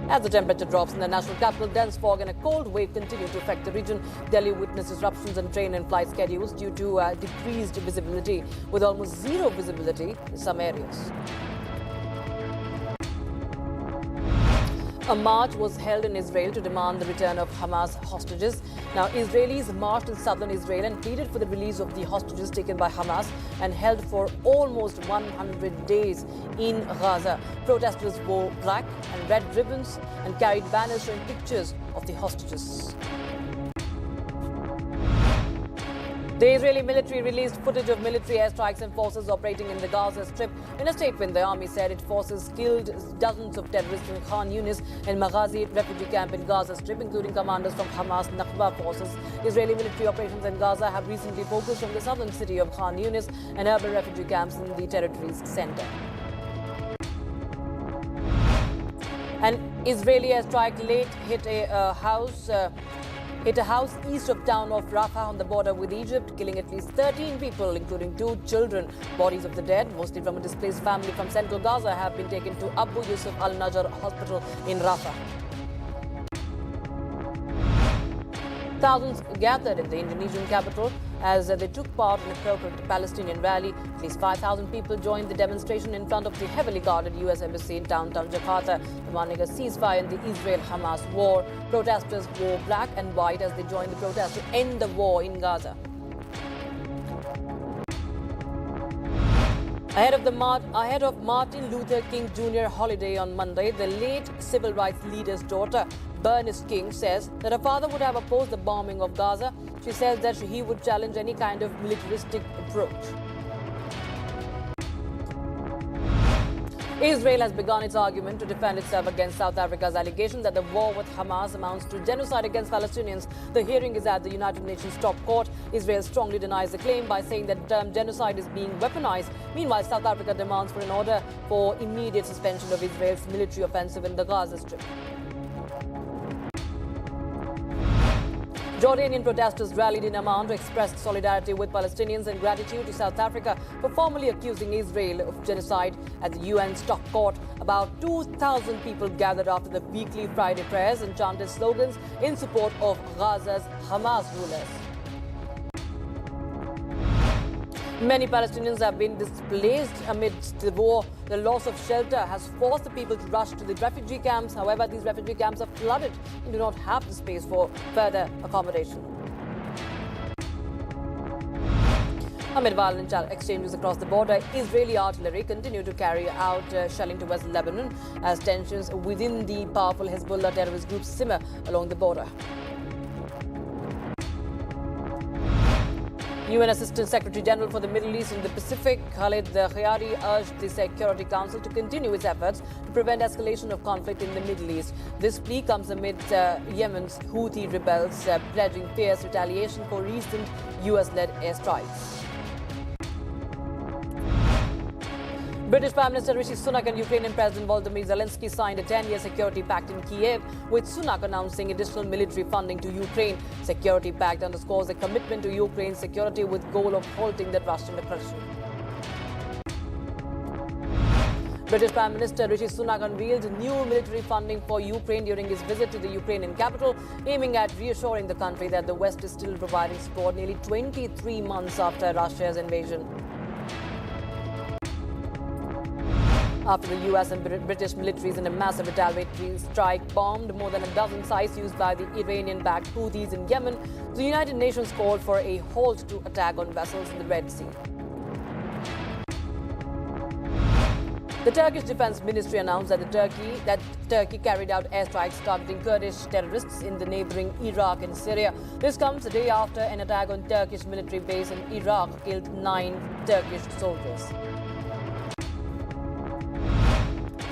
As the temperature drops in the national capital, dense fog and a cold wave continue to affect the region. Delhi witnessed disruptions in train and flight schedules due to decreased visibility, with almost zero visibility in some areas. A march was held in Israel to demand the return of Hamas hostages. Now, Israelis marched in southern Israel and pleaded for the release of the hostages taken by Hamas and held for almost 100 days in Gaza. Protesters wore black and red ribbons and carried banners showing pictures of the hostages. The Israeli military released footage of military airstrikes and forces operating in the Gaza Strip. In a statement, the army said its forces killed dozens of terrorists in Khan Yunis and Maghazi refugee camp in Gaza Strip, including commanders from Hamas Nakba forces. Israeli military operations in Gaza have recently focused on the southern city of Khan Yunis and urban refugee camps in the territory's center. An Israeli airstrike late hit a house east of town of Rafah on the border with Egypt, killing at least 13 people, including 2 children. Bodies of the dead, mostly from a displaced family from central Gaza, have been taken to Abu Yusuf al-Najjar hospital in Rafah. Thousands gathered in the Indonesian capital as they took part in a pro-Palestinian rally. At least 5,000 people joined the demonstration in front of the heavily guarded U.S. Embassy in downtown Jakarta, demanding a ceasefire in the Israel-Hamas war. Protesters wore black and white as they joined the protest to end the war in Gaza. Ahead of Martin Luther King Jr. holiday on Monday, the late civil rights leader's daughter, Bernice King, says that her father would have opposed the bombing of Gaza. She says that he would challenge any kind of militaristic approach. Israel has begun its argument to defend itself against South Africa's allegation that the war with Hamas amounts to genocide against Palestinians. The hearing is at the United Nations top court. Israel strongly denies the claim by saying that the term genocide is being weaponized. Meanwhile, South Africa demands for an order for immediate suspension of Israel's military offensive in the Gaza Strip. Jordanian protesters rallied in Amman to express solidarity with Palestinians and gratitude to South Africa for formally accusing Israel of genocide. At the UN's top court, about 2,000 people gathered after the weekly Friday prayers and chanted slogans in support of Gaza's Hamas rulers. Many Palestinians have been displaced amidst the war. The loss of shelter has forced the people to rush to the refugee camps. However, these refugee camps are flooded and do not have the space for further accommodation. Amid violent exchanges across the border, Israeli artillery continue to carry out shelling to West Lebanon as tensions within the powerful Hezbollah terrorist group simmer along the border. UN Assistant Secretary General for the Middle East and the Pacific, Khalid Khayari, urged the Security Council to continue its efforts to prevent escalation of conflict in the Middle East. This plea comes amid Yemen's Houthi rebels pledging fierce retaliation for recent US-led airstrikes. British Prime Minister Rishi Sunak and Ukrainian President Volodymyr Zelensky signed a 10-year security pact in Kiev, with Sunak announcing additional military funding to Ukraine. Security pact underscores a commitment to Ukraine's security with goal of halting the Russian aggression. British Prime Minister Rishi Sunak unveiled new military funding for Ukraine during his visit to the Ukrainian capital, aiming at reassuring the country that the West is still providing support nearly 23 months after Russia's invasion. after the US and British militaries in a massive retaliatory strike bombed more than a dozen sites used by the Iranian-backed Houthis in Yemen. The United Nations called for a halt to attack on vessels in the Red Sea. The Turkish Defense Ministry announced that Turkey carried out airstrikes targeting Kurdish terrorists in the neighboring Iraq and Syria. This comes a day after an attack on Turkish military base in Iraq killed 9 Turkish soldiers.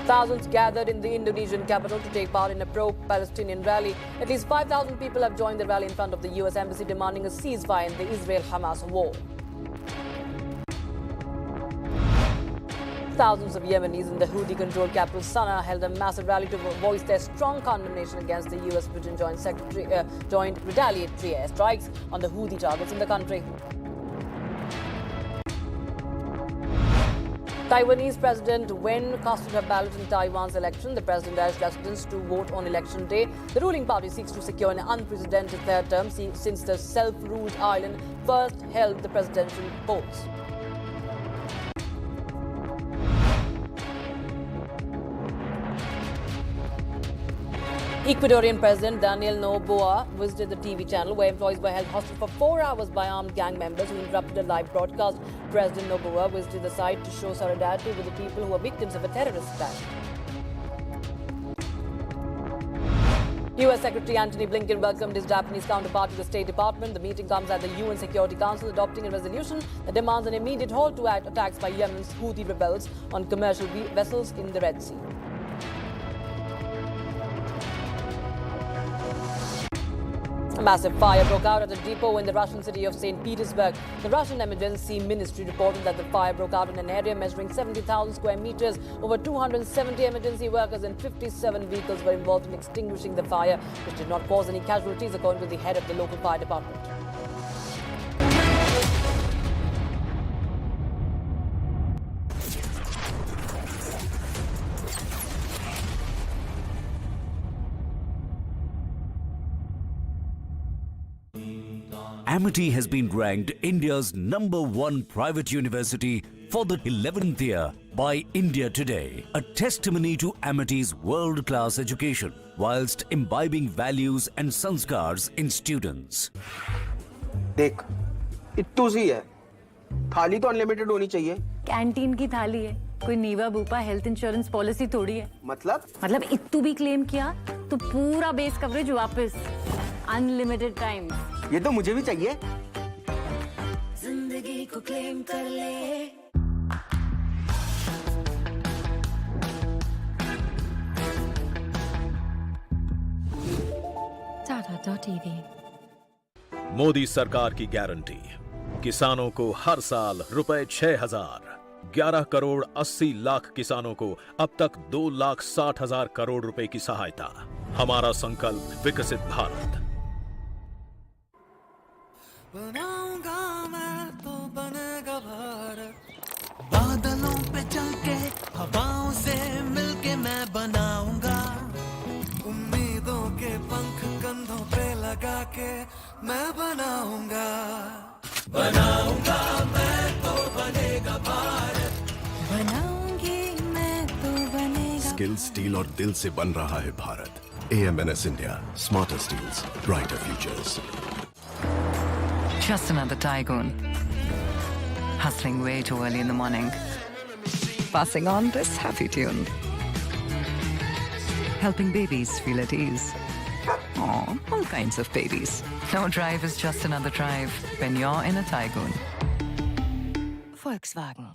Thousands gathered in the Indonesian capital to take part in a pro-Palestinian rally. At least 5,000 people have joined the rally in front of the US Embassy demanding a ceasefire in the Israel-Hamas war. Thousands of Yemenis in the Houthi-controlled capital Sana'a held a massive rally to voice their strong condemnation against the US-Britain joint retaliatory airstrikes on the Houthi targets in the country. Taiwanese President Wen casted her ballot in Taiwan's election. The president urged residents to vote on election day. The ruling party seeks to secure an unprecedented third term since the self-ruled island first held the presidential polls. Ecuadorian President Daniel Noboa visited the TV channel where employees were held hostage for 4 hours by armed gang members who interrupted a live broadcast. President Noboa visited the site to show solidarity with the people who were victims of a terrorist attack. US Secretary Antony Blinken welcomed his Japanese counterpart to the State Department. The meeting comes as the UN Security Council adopting a resolution that demands an immediate halt to attacks by Yemen's Houthi rebels on commercial vessels in the Red Sea. A massive fire broke out at a depot in the Russian city of St. Petersburg. The Russian Emergency Ministry reported that the fire broke out in an area measuring 70,000 square meters. Over 270 emergency workers and 57 vehicles were involved in extinguishing the fire, which did not cause any casualties, according to the head of the local fire department. Amity has been ranked India's #1 private university for the 11th year by India Today, a testimony to Amity's world-class education whilst imbibing values and sanskars in students. देख, इत्तू सी है, थाली तो unlimited होनी चाहिए। Canteen की थाली है, कोई नीवा बूपा हेल्थ इंश्योरेंस पॉलिसी थोड़ी है। मतलब इत्तू भी क्लेम किया तो पूरा बेस कवरेज वापस, अनलिमिटेड टाइम। ये तो मुझे भी चाहिए। जिंदगी को क्लेम कर ले। Tata.tv मोदी सरकार की गारंटी, किसानों को हर साल रुपए 6,000, 11 करोड़ 80 लाख किसानों को अब तक 2,60,000 करोड़ रुपए की सहायता। हमारा संकल्प विकसित भारत। बनाऊंगा मैं तो बनेगा भारत, बादलों पे चल के हवाओं से मिलके मैं बनाऊंगा, उम्मीदों के पंख कंधों पे लगा के मैं बनाऊंगा, बनाऊंगा मैं तो बनेगा भारत, बनाऊंगी मैं तो बनेगा। स्किल, स्टील और दिल से बन रहा है Bharat. AMNS India, smarter steels, brighter futures. Just another tycoon. Hustling way too early in the morning. Passing on this happy tune. Helping babies feel at ease. Aw, all kinds of babies. No drive is just another drive when you're in a tycoon. Volkswagen.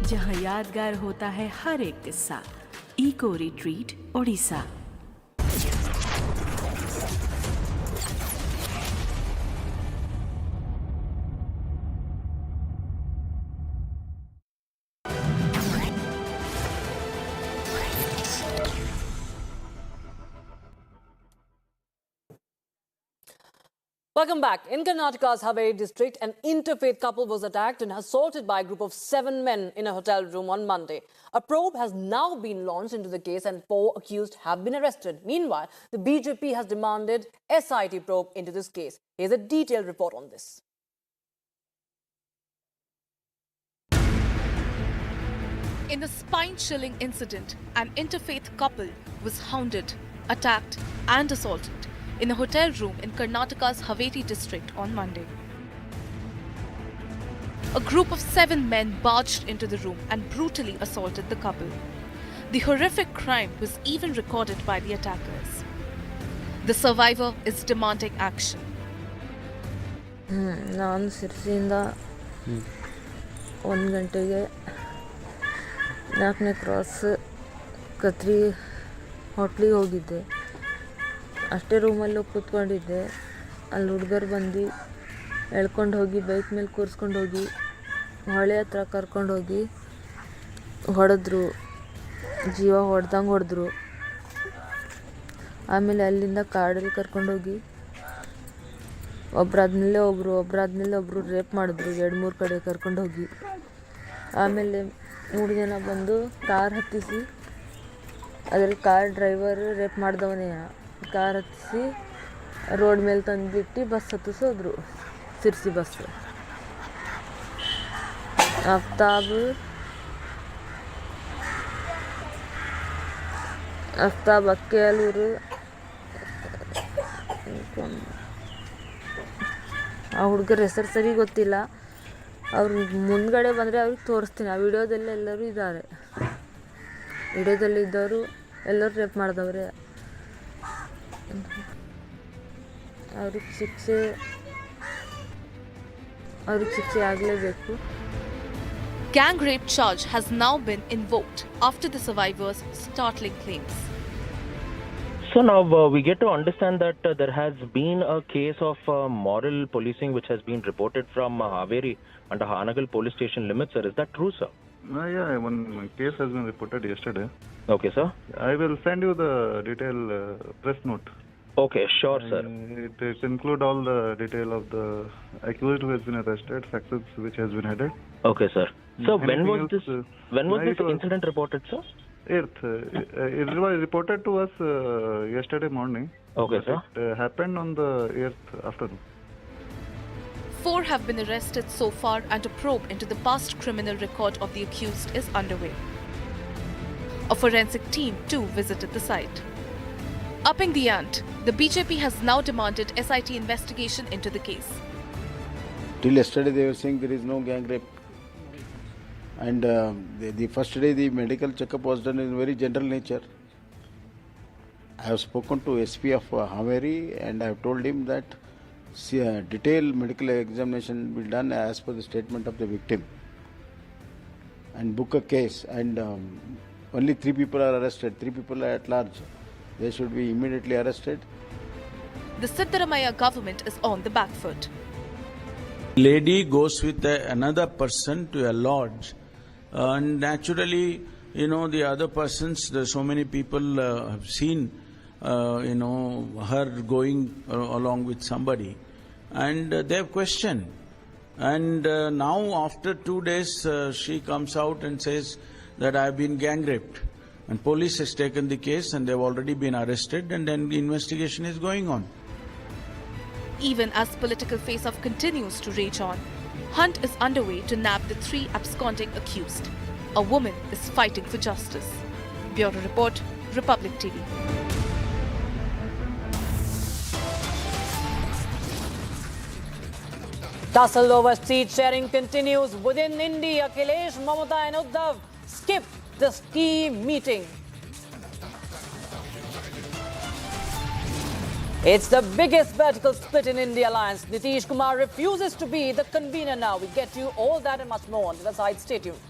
जहां यादगार होता है हर एक किस्सा। Eco retreat Odisha. Welcome back. In Karnataka's Haveri district, an interfaith couple was attacked and assaulted by a group of 7 men in a hotel room on Monday. A probe has now been launched into the case and 4 accused have been arrested. Meanwhile, the BJP has demanded SIT probe into this case. Here's a detailed report on this. In the spine-chilling incident, an interfaith couple was hounded, attacked and assaulted in a hotel room in Karnataka's Haveri district on Monday. A group of 7 men barged into the room and brutally assaulted the couple. The horrific crime was even recorded by the attackers. The survivor is demanding action. ನಾನು ಸಿರ್ಸಿಯಿಂದ 1 ಗಂಟೆಗೆ 4ನೇ cross ಕತ್ರಿ ಹೋಟ್ಲಿಗೆ ಹೋಗಿದ್ದೆ. ಅಷ್ಟೇ ರೂಮಲ್ಲಿ ಹೋಗಿ ಕೂತ್ಕೊಂಡಿದ್ದೆ. ಅಲ್ಲಿ ಹುಡುಗರು ಬಂದು ಎಳ್ಕೊಂಡು ಹೋಗಿ ಬೈಕ್ ಮೇಲೆ ಕೂರಿಸ್ಕೊಂಡು ಹೋಗಿ ಹೊಳೆ ಹತ್ರ ಕರ್ಕೊಂಡೋಗಿ ಹೊಡೆದ್ರು, ಜೀವ ಹೊಡೆದ್ರು. ಆಮೇಲೆ ಅಲ್ಲಿಂದ ಕಾಡಲ್ಲಿ ಕರ್ಕೊಂಡೋಗಿ ಒಬ್ಬರಾದ್ಮೇಲೆ ಒಬ್ಬರು ರೇಪ್ ಮಾಡಿದ್ರು, 2-3 ಕಡೆ ಕರ್ಕೊಂಡೋಗಿ. ಆಮೇಲೆ 3 ಜನ ಬಂದು ಕಾರ್ ಹತ್ತಿಸಿ, ಅದರಲ್ಲಿ ಕಾರ್ ಡ್ರೈವರ್ ರೇಪ್ ಮಾಡಿದವನೇ, ಕಾರ್ ಹತ್ತಿಸಿ ರೋಡ್ ಮೇಲೆ ತಂದುಬಿಟ್ಟು ಬಸ್ ಹತ್ತಿಸೋದ್ರು, ಸಿರ್ಸಿ ಬಸ್. ಅಫ್ತಾಬ್ ಅಕ್ಕೆಯಲ್ಲೂರು, ಆ ಹುಡುಗರ ಹೆಸರು ಸರಿ ಗೊತ್ತಿಲ್ಲ. ಅವ್ರು ಮುಂದ್ಗಡೆ ಬಂದರೆ ಅವ್ರಿಗೆ ತೋರಿಸ್ತೀನಿ. ಆ ವಿಡಿಯೋದಲ್ಲಿ ಎಲ್ಲರೂ ಇದ್ದಾರೆ. ವಿಡಿಯೋದಲ್ಲಿ ಇದ್ದವರು ಎಲ್ಲರೂ ರೇಪ್ ಮಾಡಿದವ್ರೆ. ಅವ್ರಿಗೆ ಶಿಕ್ಷೆ ಆಗಲೇಬೇಕು. Gang rape charge has now been invoked after the survivors' startling claims. So now we get to understand that there has been a case of moral policing which has been reported from Haveri under Hanagal police station limits, sir. Is that true, sir? Yeah, one case has been reported yesterday. Okay, sir. I will send you the detailed press note. Okay, sure, sir. It include all the detail of the accused who has been arrested, success which has been headed. Okay, sir. So when was this incident reported, sir? 8th. It was reported to us yesterday morning. Okay, sir. It happened on the 8th afternoon. 4 have been arrested so far and a probe into the past criminal record of the accused is underway. A forensic team too visited the site. Upping the ante, the BJP has now demanded SIT investigation into the case. Till yesterday they were saying there is no gang rape. And the first day the medical checkup was done in very general nature. I have spoken to SP of Haveri and I have told him that detailed medical examination will be done as per the statement of the victim and book a case, and only 3 people are arrested, 3 people are at large. They should be immediately arrested. The Siddaramaiah government is on the back foot. Lady goes with another person to a lodge, and naturally, the other persons, so many people have seen, her going along with somebody, and they have questioned. And now, after 2 days, she comes out and says that I have been gang raped. And police has taken the case and they've already been arrested, and then the investigation is going on. Even as political face-off continues to rage on, hunt is underway to nab the 3 absconding accused. A woman is fighting for justice. Bureau Report, Republic TV. Tussle over seat sharing continues within INDI. Akhilesh, Mamata and Uddhav skipped the ski meeting. It's the biggest vertical split in India alliance. Nitish Kumar refuses to be the convener now. We get you all that and much more on the side. Stay tuned.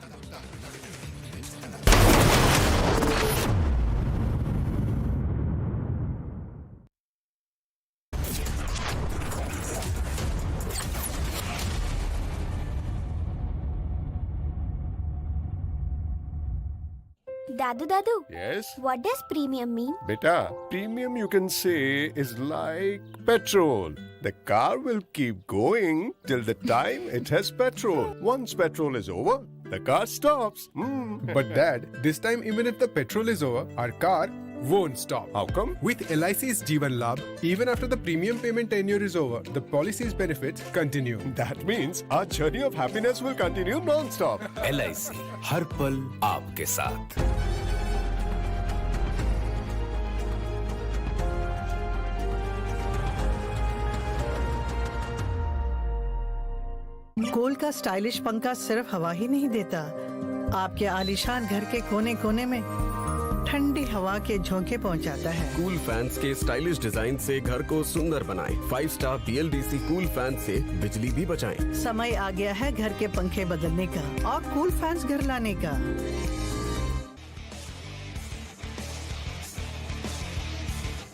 Dadu, Yes? what does premium mean? Beta, premium you can say is like petrol. The car will keep going till the time it has petrol. Once petrol is over, the car stops. But Dad, this time even if the petrol is over, our car won't stop. How come? With LIC's Jeevan Labh, even after the premium payment tenure is over, the policy's benefits continue. That means our journey of happiness will continue non-stop. LIC हर पल आपके साथ। Gold का stylish पंखा सिर्फ हवा ही नहीं देता, आपके आलीशान घर के कोने कोने में ठंडी हवा के झोंके पहुंचाता है। कूल फैंस के स्टाइलिश डिजाइन से घर को सुंदर बनाएं। 5 स्टार BLDC कूल फैन से बिजली भी बचाएं। समय आ गया है घर के पंखे बदलने का और कूल फैंस घर लाने का।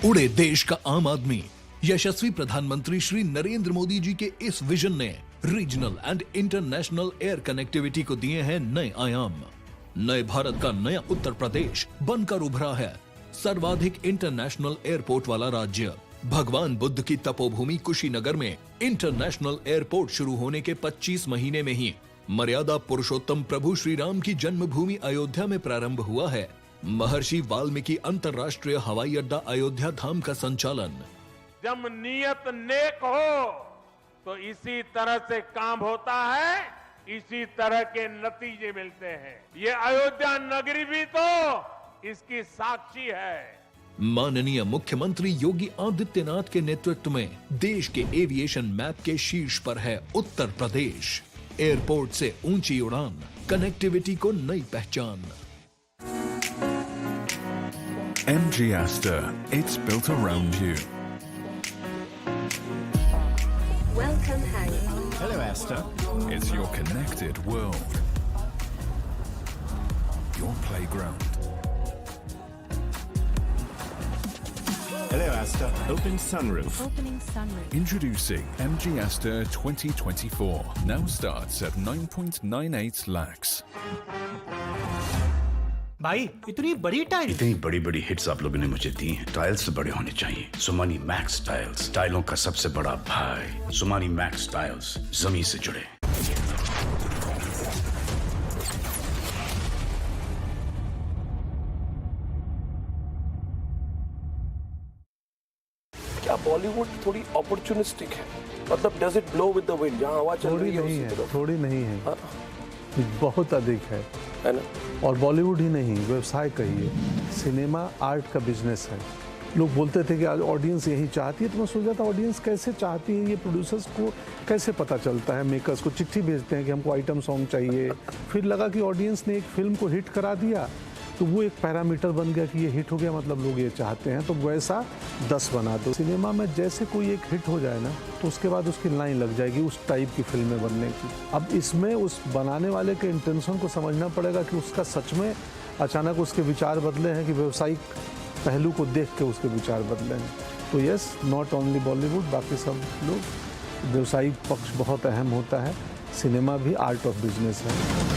उड़े देश का आम आदमी। यशस्वी प्रधानमंत्री श्री नरेंद्र मोदी जी के इस विजन ने regional and international air connectivity को दिए हैं नए आयाम। नए भारत का नया उत्तर प्रदेश बनकर उभरा है सर्वाधिक इंटरनेशनल एयरपोर्ट वाला राज्य। भगवान बुद्ध की तपोभूमि कुशीनगर में इंटरनेशनल एयरपोर्ट शुरू होने के 25 महीने में ही मर्यादा पुरुषोत्तम प्रभु श्री राम की जन्मभूमि अयोध्या में प्रारंभ हुआ है। महर्षि वाल्मीकि अंतर्राष्ट्रीय हवाई अड्डा अयोध्या धाम का संचालन। जब नियत नेक हो तो इसी तरह से काम होता है, इसी तरह के नतीजे मिलते हैं। ये अयोध्या नगरी भी तो इसकी साक्षी है। माननीय मुख्यमंत्री योगी आदित्यनाथ के नेतृत्व में देश के एविएशन मैप के शीर्ष पर है उत्तर प्रदेश। एयरपोर्ट से ऊंची उड़ान, कनेक्टिविटी को नई पहचान। MG Aster, it's built around you. Welcome, Harry. Hello, Aster. It's your connected world. Your playground. Hello, Aster. Open sunroof. Opening sunroof. Introducing MG Aster 2024. Now starts at 9.98 lakhs. भाई इतनी बड़ी tile, इतनी बड़ी बड़ी hits आप लोगों ने मुझे दी हैं। टाइल्स से बड़े होने चाहिए। सुमानी मैक्स टाइल्स, टाइलों का सबसे बड़ा भाई। सुमानी मैक्स टाइल्स, जमीन से जुड़े। क्या बॉलीवुड थोड़ी अपॉर्चुनिस्टिक है? मतलब does it blow with the wind? जहां हवा चल रही है उसी तरफ। थोड़ी नहीं है, बहुत अधिक है ना। और बॉलीवुड ही नहीं, व्यवसाय कहिए, सिनेमा आर्ट का बिजनेस है। लोग बोलते थे कि आज ऑडियंस यही चाहती है, तो मैं सोच रहा था ऑडियंस कैसे चाहती है, ये प्रोड्यूसर्स को कैसे पता चलता है। मेकर्स को चिट्ठी भेजते हैं कि हमको आइटम सॉन्ग चाहिए। फिर लगा कि ऑडियंस ने एक फिल्म को हिट करा दिया, तो वो एक पैरामीटर बन गया कि ये हिट हो गया, मतलब लोग ये चाहते हैं, तो वैसा 10 बना दो। सिनेमा में जैसे कोई एक हिट हो जाए ना, तो उसके बाद उसकी लाइन लग जाएगी उस टाइप की फिल्में बनने की। अब इसमें उस बनाने वाले के इंटेंशन को समझना पड़ेगा कि उसका सच में अचानक उसके विचार बदले हैं कि व्यावसायिक पहलू को देख के उसके विचार बदले हैं। तो यस, नॉट ओनली बॉलीवुड, बाकी सब लोग, व्यावसायिक पक्ष बहुत अहम होता है। सिनेमा भी आर्ट ऑफ बिजनेस है।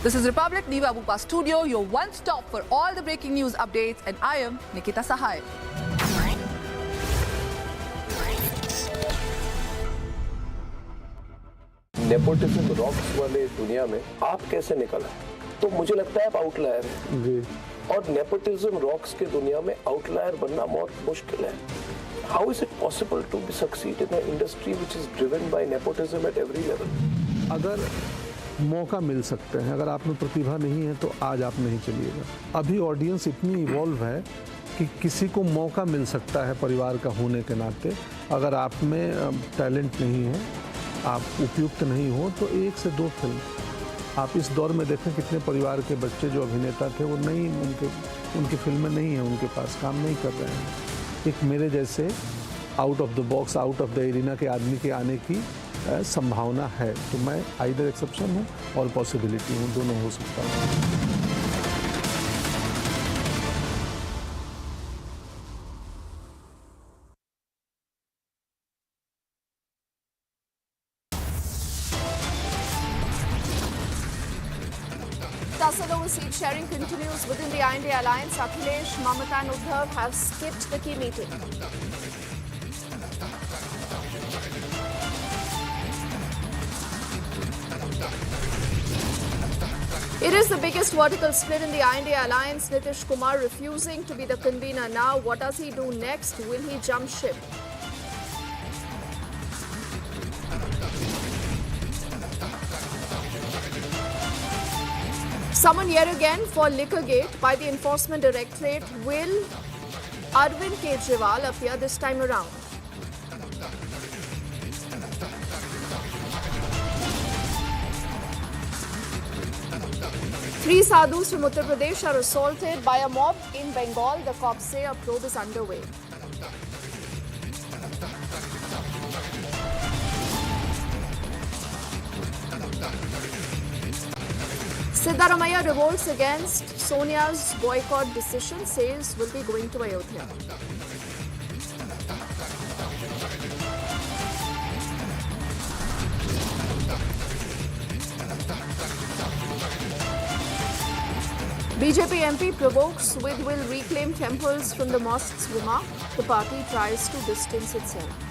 This is Republic Diva Bupa Studio, your one stop for all the breaking news updates, and I am Nikita Sahai. Nepotism rocks वाले दुनिया में आप कैसे निकला? तो मुझे लगता है आप आउटलायर हैं। और नेपोटिज्म रॉक्स के दुनिया में आउटलायर बनना बहुत मुश्किल है। How is it possible to succeed in an industry which is driven by nepotism at every level? अगर मौका मिल सकते हैं, अगर आप में प्रतिभा नहीं है तो आज आप नहीं चलिएगा। अभी ऑडियंस इतनी इवॉल्व है कि किसी को मौका मिल सकता है परिवार का होने के नाते। अगर आप में टैलेंट नहीं है, आप उपयुक्त नहीं हो, तो 1 से 2 फिल्म आप इस दौर में देखें। कितने परिवार के बच्चे जो अभिनेता थे वो नहीं, उनकी फिल्में नहीं है, उनके पास काम नहीं कर रहे हैं। एक मेरे जैसे out of the box, out of the arena के आदमी के आने की संभावना है। तो मैं आइदर एक्सेप्शन हूँ और पॉसिबिलिटी हूँ, दोनों हो सकता है। Sadhu, seat sharing continues within the INDI alliance. Akhilesh, Mamata and Uddhav have skipped the key meeting. It is the biggest vertical split in the INDI alliance. Nitish Kumar refusing to be the convener now. What does he do next? Will he jump ship? Summoned yet again for Liquorgate by the Enforcement Directorate. Will Arvind Kejriwal appear this time around? Three sadhus from Uttar Pradesh are assaulted by a mob in Bengal. The cops say a probe is underway. Siddaramaiah revolts against Sonia's boycott decision, says will be going to Ayodhya. BJP MP provokes with will reclaim temples from the mosque's remark. The party tries to distance itself.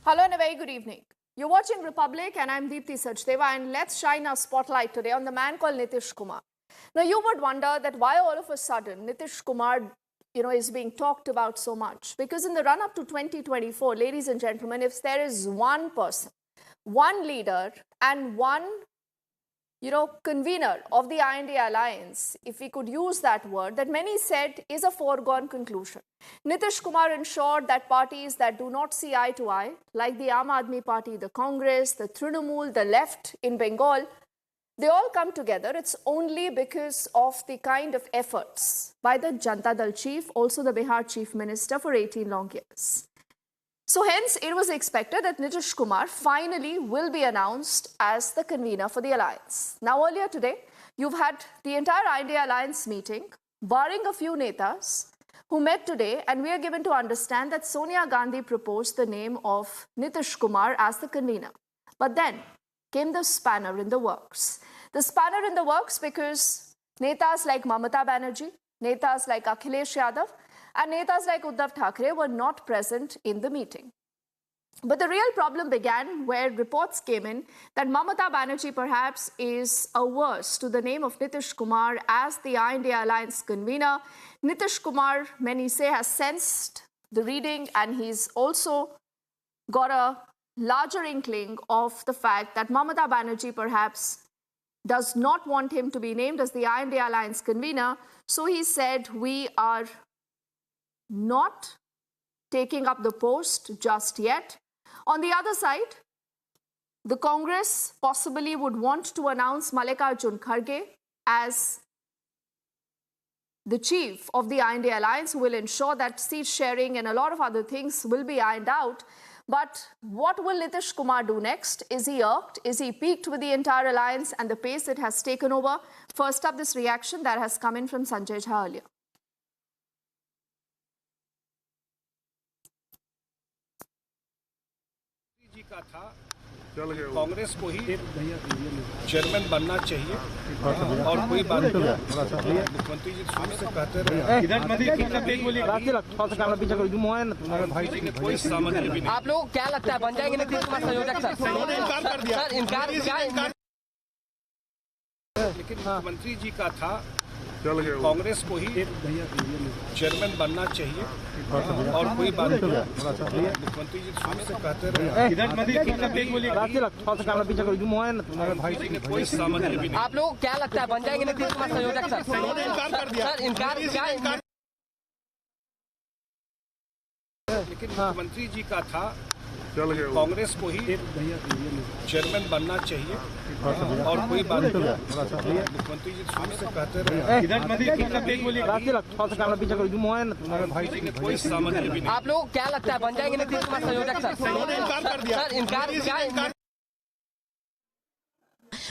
Hello and a very good evening. You're watching Republic and I'm Deepthi Sachdeva, and let's shine our spotlight today on the man called Nitish Kumar. Now you would wonder that why all of a sudden Nitish Kumar, is being talked about so much. Because in the run-up to 2024, ladies and gentlemen, if there is one person, one leader and one convener of the INDI alliance, if we could use that word, that many said is a foregone conclusion. Nitish Kumar ensured that parties that do not see eye to eye, like the Aam Aadmi Party, the Congress, the Trinamool, the left in Bengal, they all come together. It's only because of the kind of efforts by the Janata Dal chief, also the Bihar chief minister for 18 long years. So hence, it was expected that Nitish Kumar finally will be announced as the convener for the alliance. Now, earlier today, you've had the entire INDI alliance meeting, barring a few netas who met today, and we are given to understand that Sonia Gandhi proposed the name of Nitish Kumar as the convener. But then came the spanner in the works. The spanner in the works because netas like Mamata Banerjee, netas like Akhilesh Yadav, and netas like Uddhav Thackeray were not present in the meeting. But the real problem began where reports came in that Mamata Banerjee perhaps is averse to the name of Nitish Kumar as the INDI alliance convener. Nitish Kumar, many say, has sensed the reading, and he's also got a larger inkling of the fact that Mamata Banerjee perhaps does not want him to be named as the INDI alliance convener. So he said, we are not taking up the post just yet. On the other side, the Congress possibly would want to announce Mallikarjun Kharge as the chief of the INDI alliance, who will ensure that seat sharing and a lot of other things will be ironed out. But what will Nitish Kumar do next? Is he irked? Is he piqued with the entire alliance and the pace it has taken over? First up, this reaction that has come in from Sanjay Jha earlier. का था कांग्रेस को ही chairman बनना चाहिए और कोई बात नहीं। मुख्यमंत्री जी शुरू से कहते रहे कोई सामग्री भी नहीं। आप लोगों को क्या लगता है बन जाएंगे नीतीश कुमार संयोजक सर? लेकिन मुख्यमंत्री जी का था कांग्रेस को ही चेयरमैन बनना चाहिए और कोई बात नहीं। मुख्यमंत्री जी शुरू से कहते रहे कोई सामग्री भी नहीं। आप लोगों को क्या लगता है बन जाएंगे नीतीश कुमार संयोजक सर? सर इनकार लेकिन मुख्यमंत्री जी का था कांग्रेस को ही चेयरमैन बनना चाहिए और कोई बात नहीं। मुख्यमंत्री जी शुरू से कहते रहे कोई सामग्री भी नहीं। आप लोगों को क्या लगता है बन जाएंगे नीतीश कुमार संयोजक सर? सर इनकार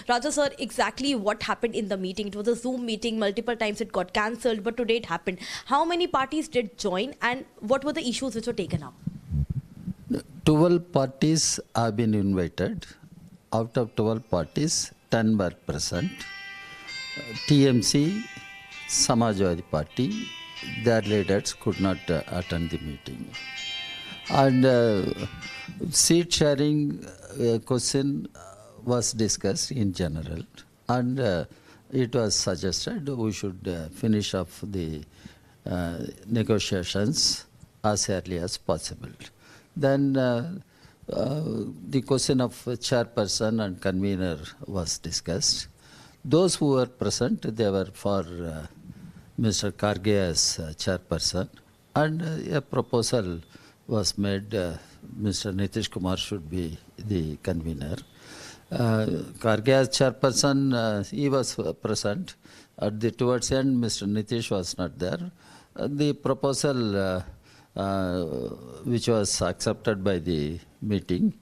Raja sir, exactly what happened in the meeting? It was a Zoom meeting, multiple times it got cancelled, but today it happened. How many parties did join and what were the issues which were taken up? 12 parties have been invited. Out of 12 parties, 10 were present. TMC, Samajwadi Party, their leaders could not attend the meeting. And seat sharing question was discussed in general, and it was suggested we should finish off the negotiations as early as possible. Then the question of chairperson and convener was discussed. Those who were present, they were for Mr. Karge as chairperson, and a proposal was made Mr. Nitish Kumar should be the convener. Karge as chairperson, he was present. At the towards end, Mr. Nitish was not there. The proposal which was accepted by the meeting,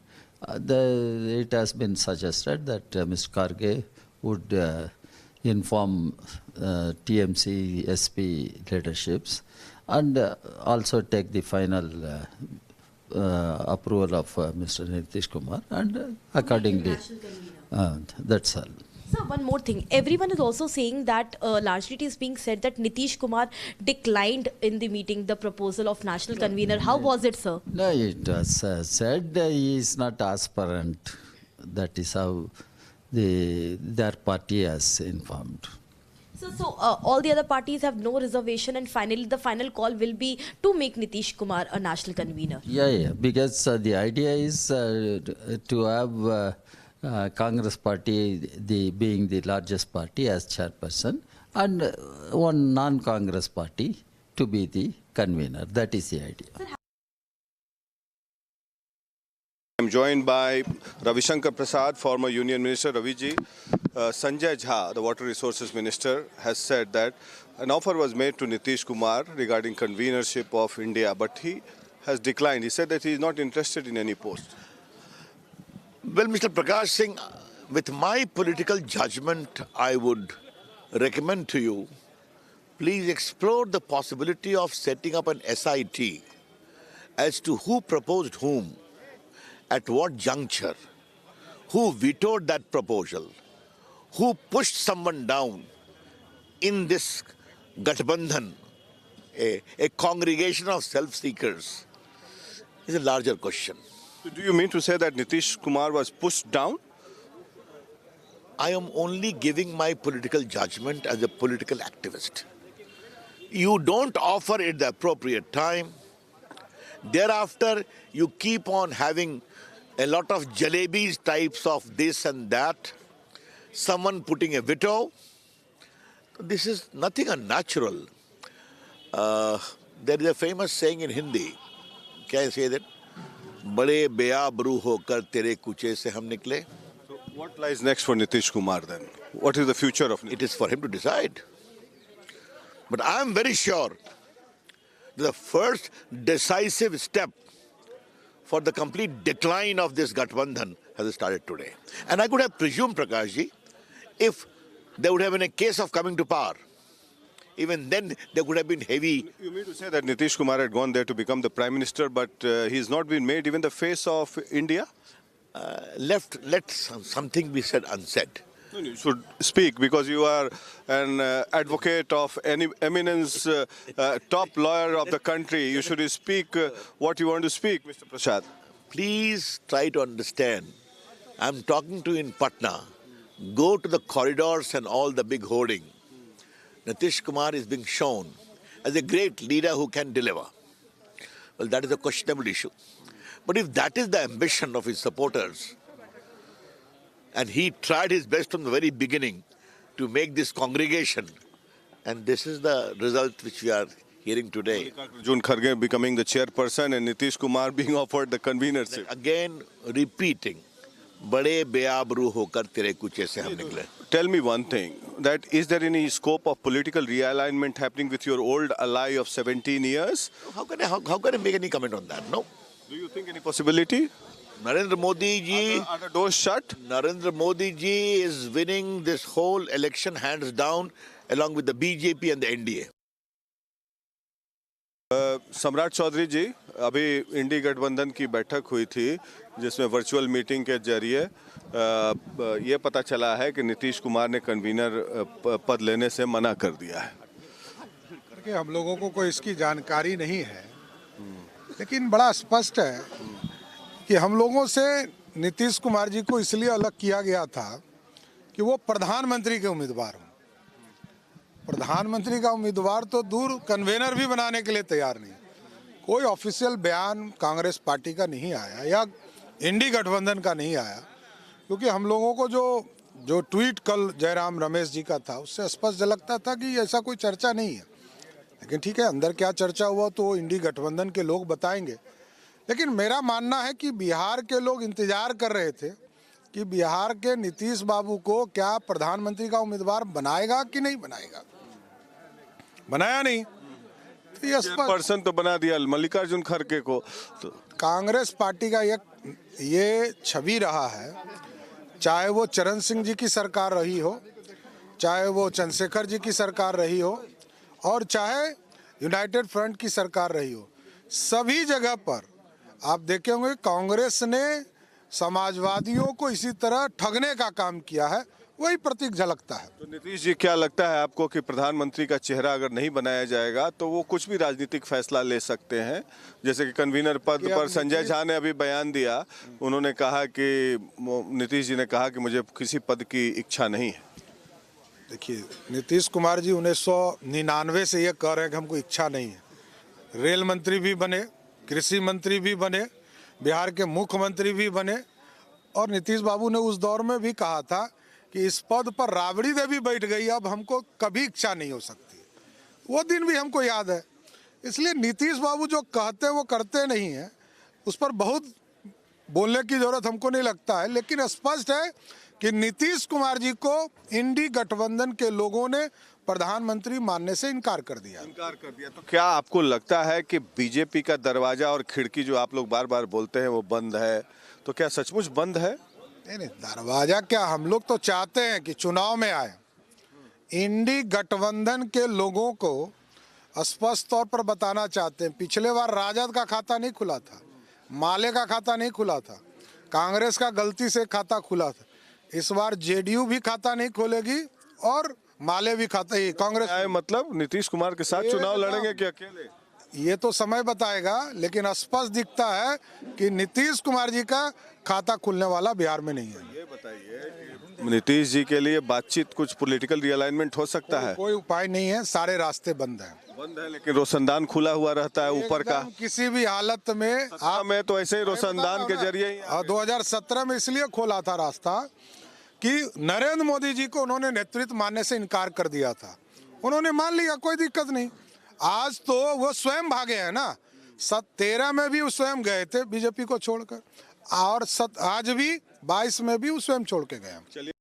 it has been suggested that Mr. Karge would inform TMC, SP leaderships and also take the final approval of Mr. Nitish Kumar, and accordingly, that's all. Sir, one more thing. Everyone is also saying that largely it is being said that Nitish Kumar declined in the meeting the proposal of national convener. How was it, sir? No, it was said he is not aspirant. That is how their party has informed. So all the other parties have no reservation, and finally the final call will be to make Nitish Kumar a national convener. Yeah, because the idea is to have Congress party being the largest party as chairperson, and one non-Congress party to be the convener. That is the idea. I'm joined by Ravi Shankar Prasad, former Union Minister, Raviji. Sanjay Jha, the Water Resources Minister, has said that an offer was made to Nitish Kumar regarding convenership of India, but he has declined. He said that he is not interested in any post. Well, Mr. Prakash Singh, with my political judgment, I would recommend to you, please explore the possibility of setting up an SIT as to who proposed whom, at what juncture, who vetoed that proposal, who pushed someone down in this Gathbandhan, a congregation of self-seekers, is a larger question. So do you mean to say that Nitish Kumar was pushed down? I am only giving my political judgment as a political activist. You don't offer it the appropriate time. Thereafter, you keep on having a lot of jalebis types of this and that. Someone putting a veto. This is nothing unnatural. There is a famous saying in Hindi. Can I say that? बड़े बेआबरू होकर तेरे कुचे से हम निकले. So what lies next for Nitish Kumar then? What is the future of Nitish? It is for him to decide. But I am very sure the first decisive step for the complete decline of this Gathbandhan has started today. And I could have presumed, Prakashji, if there would have been a case of coming to power, even then there could have been heavy... You mean to say that Nitish Kumar had gone there to become the Prime Minister, but he's not been made even the face of India? Let something be said unsaid. No, you should speak because you are an advocate of any eminence, top lawyer of the country. You should speak what you want to speak, Mr. Prasad. Please try to understand. I'm talking to you in Patna. Go to the corridors and all the big hoarding. Nitish Kumar is being shown as a great leader who can deliver. Well, that is a questionable issue. But if that is the ambition of his supporters, and he tried his best from the very beginning to make this congregation, and this is the result which we are hearing today. Arjun Kharge becoming the chairperson and Nitish Kumar being offered the convenership. Again, repeating, बड़े बेआबरू होकर तेरे कुचे से हम निकले. Tell me one thing, that is there any scope of political realignment happening with your old ally of 17 years? How can I make any comment on that? No. Do you think any possibility? Narendra Modi ji, are the doors shut? Narendra Modi ji is winning this whole election hands down along with the BJP and the INDI. सम्राट चौधरी जी, अभी इंडी गठबंधन की बैठक हुई थी जिसमें virtual meeting के जरिए ये पता चला है कि नीतीश कुमार ने कन्वीनर पद लेने से मना कर दिया है. करके हम लोगों को कोई इसकी जानकारी नहीं है, लेकिन बड़ा स्पष्ट है कि हम लोगों से नीतीश कुमार जी को इसलिए अलग किया गया था कि वो प्रधानमंत्री के उम्मीदवार हों. प्रधानमंत्री का उम्मीदवार तो दूर, कन्वेनर भी बनाने के लिए तैयार नहीं. कोई ऑफिशियल बयान कांग्रेस पार्टी का नहीं आया या इंडी गठबंधन का नहीं आया, क्योंकि हम लोगों को जो ट्वीट कल जयराम रमेश जी का था उससे स्पष्ट झलकता था कि ऐसा कोई चर्चा नहीं है. लेकिन ठीक है, अंदर क्या चर्चा हुआ तो इंडी गठबंधन के लोग बताएंगे. लेकिन मेरा मानना है कि बिहार के लोग इंतजार कर रहे थे कि बिहार के नीतीश बाबू को क्या प्रधानमंत्री का उम्मीदवार बनाएगा कि नहीं बनाएगा. बनाया नहीं तो ये पर्सन तो बना दिया मल्लिकार्जुन खड़गे को. तो कांग्रेस पार्टी का ये छवि रहा है, चाहे वो चरण सिंह जी की सरकार रही हो, चाहे वो चंद्रशेखर जी की सरकार रही हो, और चाहे यूनाइटेड फ्रंट की सरकार रही हो. सभी जगह पर आप देखे होंगे कांग्रेस ने समाजवादियों को इसी तरह ठगने का काम किया है. वही प्रतीक झलकता है. तो नीतीश जी, क्या लगता है आपको कि प्रधानमंत्री का चेहरा अगर नहीं बनाया जाएगा तो वो कुछ भी राजनीतिक फैसला ले सकते हैं? जैसे कि कन्वीनर पद पर संजय झा ने अभी बयान दिया, उन्होंने कहा कि नीतीश जी ने कहा कि मुझे किसी पद की इच्छा नहीं है. देखिए, नीतीश कुमार जी 1999 से ये कह रहे हैं कि हमको इच्छा नहीं है. रेल मंत्री भी बने, कृषि मंत्री भी बने, बिहार के मुख्यमंत्री भी बने, और नीतीश बाबू ने उस दौर में भी कहा था कि इस पद पर राबड़ी देवी बैठ गई, अब हमको कभी इच्छा नहीं हो सकती. वो दिन भी हमको याद है. इसलिए नीतीश बाबू जो कहते हैं वो करते नहीं हैं, उस पर बहुत बोलने की जरूरत हमको नहीं लगता है. लेकिन स्पष्ट है कि नीतीश कुमार जी को इंडी गठबंधन के लोगों ने प्रधानमंत्री मानने से इनकार कर दिया. तो क्या आपको लगता है कि बीजेपी का दरवाजा और खिड़की जो आप लोग बार बार बोलते हैं वो बंद है, तो क्या सचमुच बंद है? नहीं, दरवाजा क्या, हम लोग तो चाहते हैं कि चुनाव में आए. इंडी गठबंधन के लोगों को स्पष्ट तौर पर बताना चाहते हैं. पिछले बार राजद का खाता नहीं खुला था, माले का खाता नहीं खुला था, कांग्रेस का गलती से खाता खुला था. इस बार जेडीयू भी खाता नहीं खोलेगी और माले भी खाता ही. कांग्रेस मतलब नीतीश कुमार के साथ चुनाव लड़ेंगे कि अकेले? ये तो समय बताएगा, लेकिन स्पष्ट दिखता है कि नीतीश कुमार जी का खाता खुलने वाला बिहार में नहीं है. ये बताइए, नीतीश जी के लिए बातचीत, कुछ पॉलिटिकल रिअलाइनमेंट हो सकता है? कोई उपाय नहीं है, सारे रास्ते बंद हैं. बंद है, लेकिन रोशनदान खुला हुआ रहता है ऊपर का. किसी भी हालत में मैं तो ऐसे ही रोशनदान के जरिए ही 2017 में इसलिए खोला था रास्ता कि नरेंद्र मोदी जी को उन्होंने नेतृत्व मानने से इनकार कर दिया था. उन्होंने मान लिया, कोई दिक्कत नहीं. आज तो वो स्वयं भागे हैं ना. 13 में भी वो स्वयं गए थे बीजेपी को छोड़कर, और आज भी 22 में भी वो स्वयं छोड़ के गए. चलिए.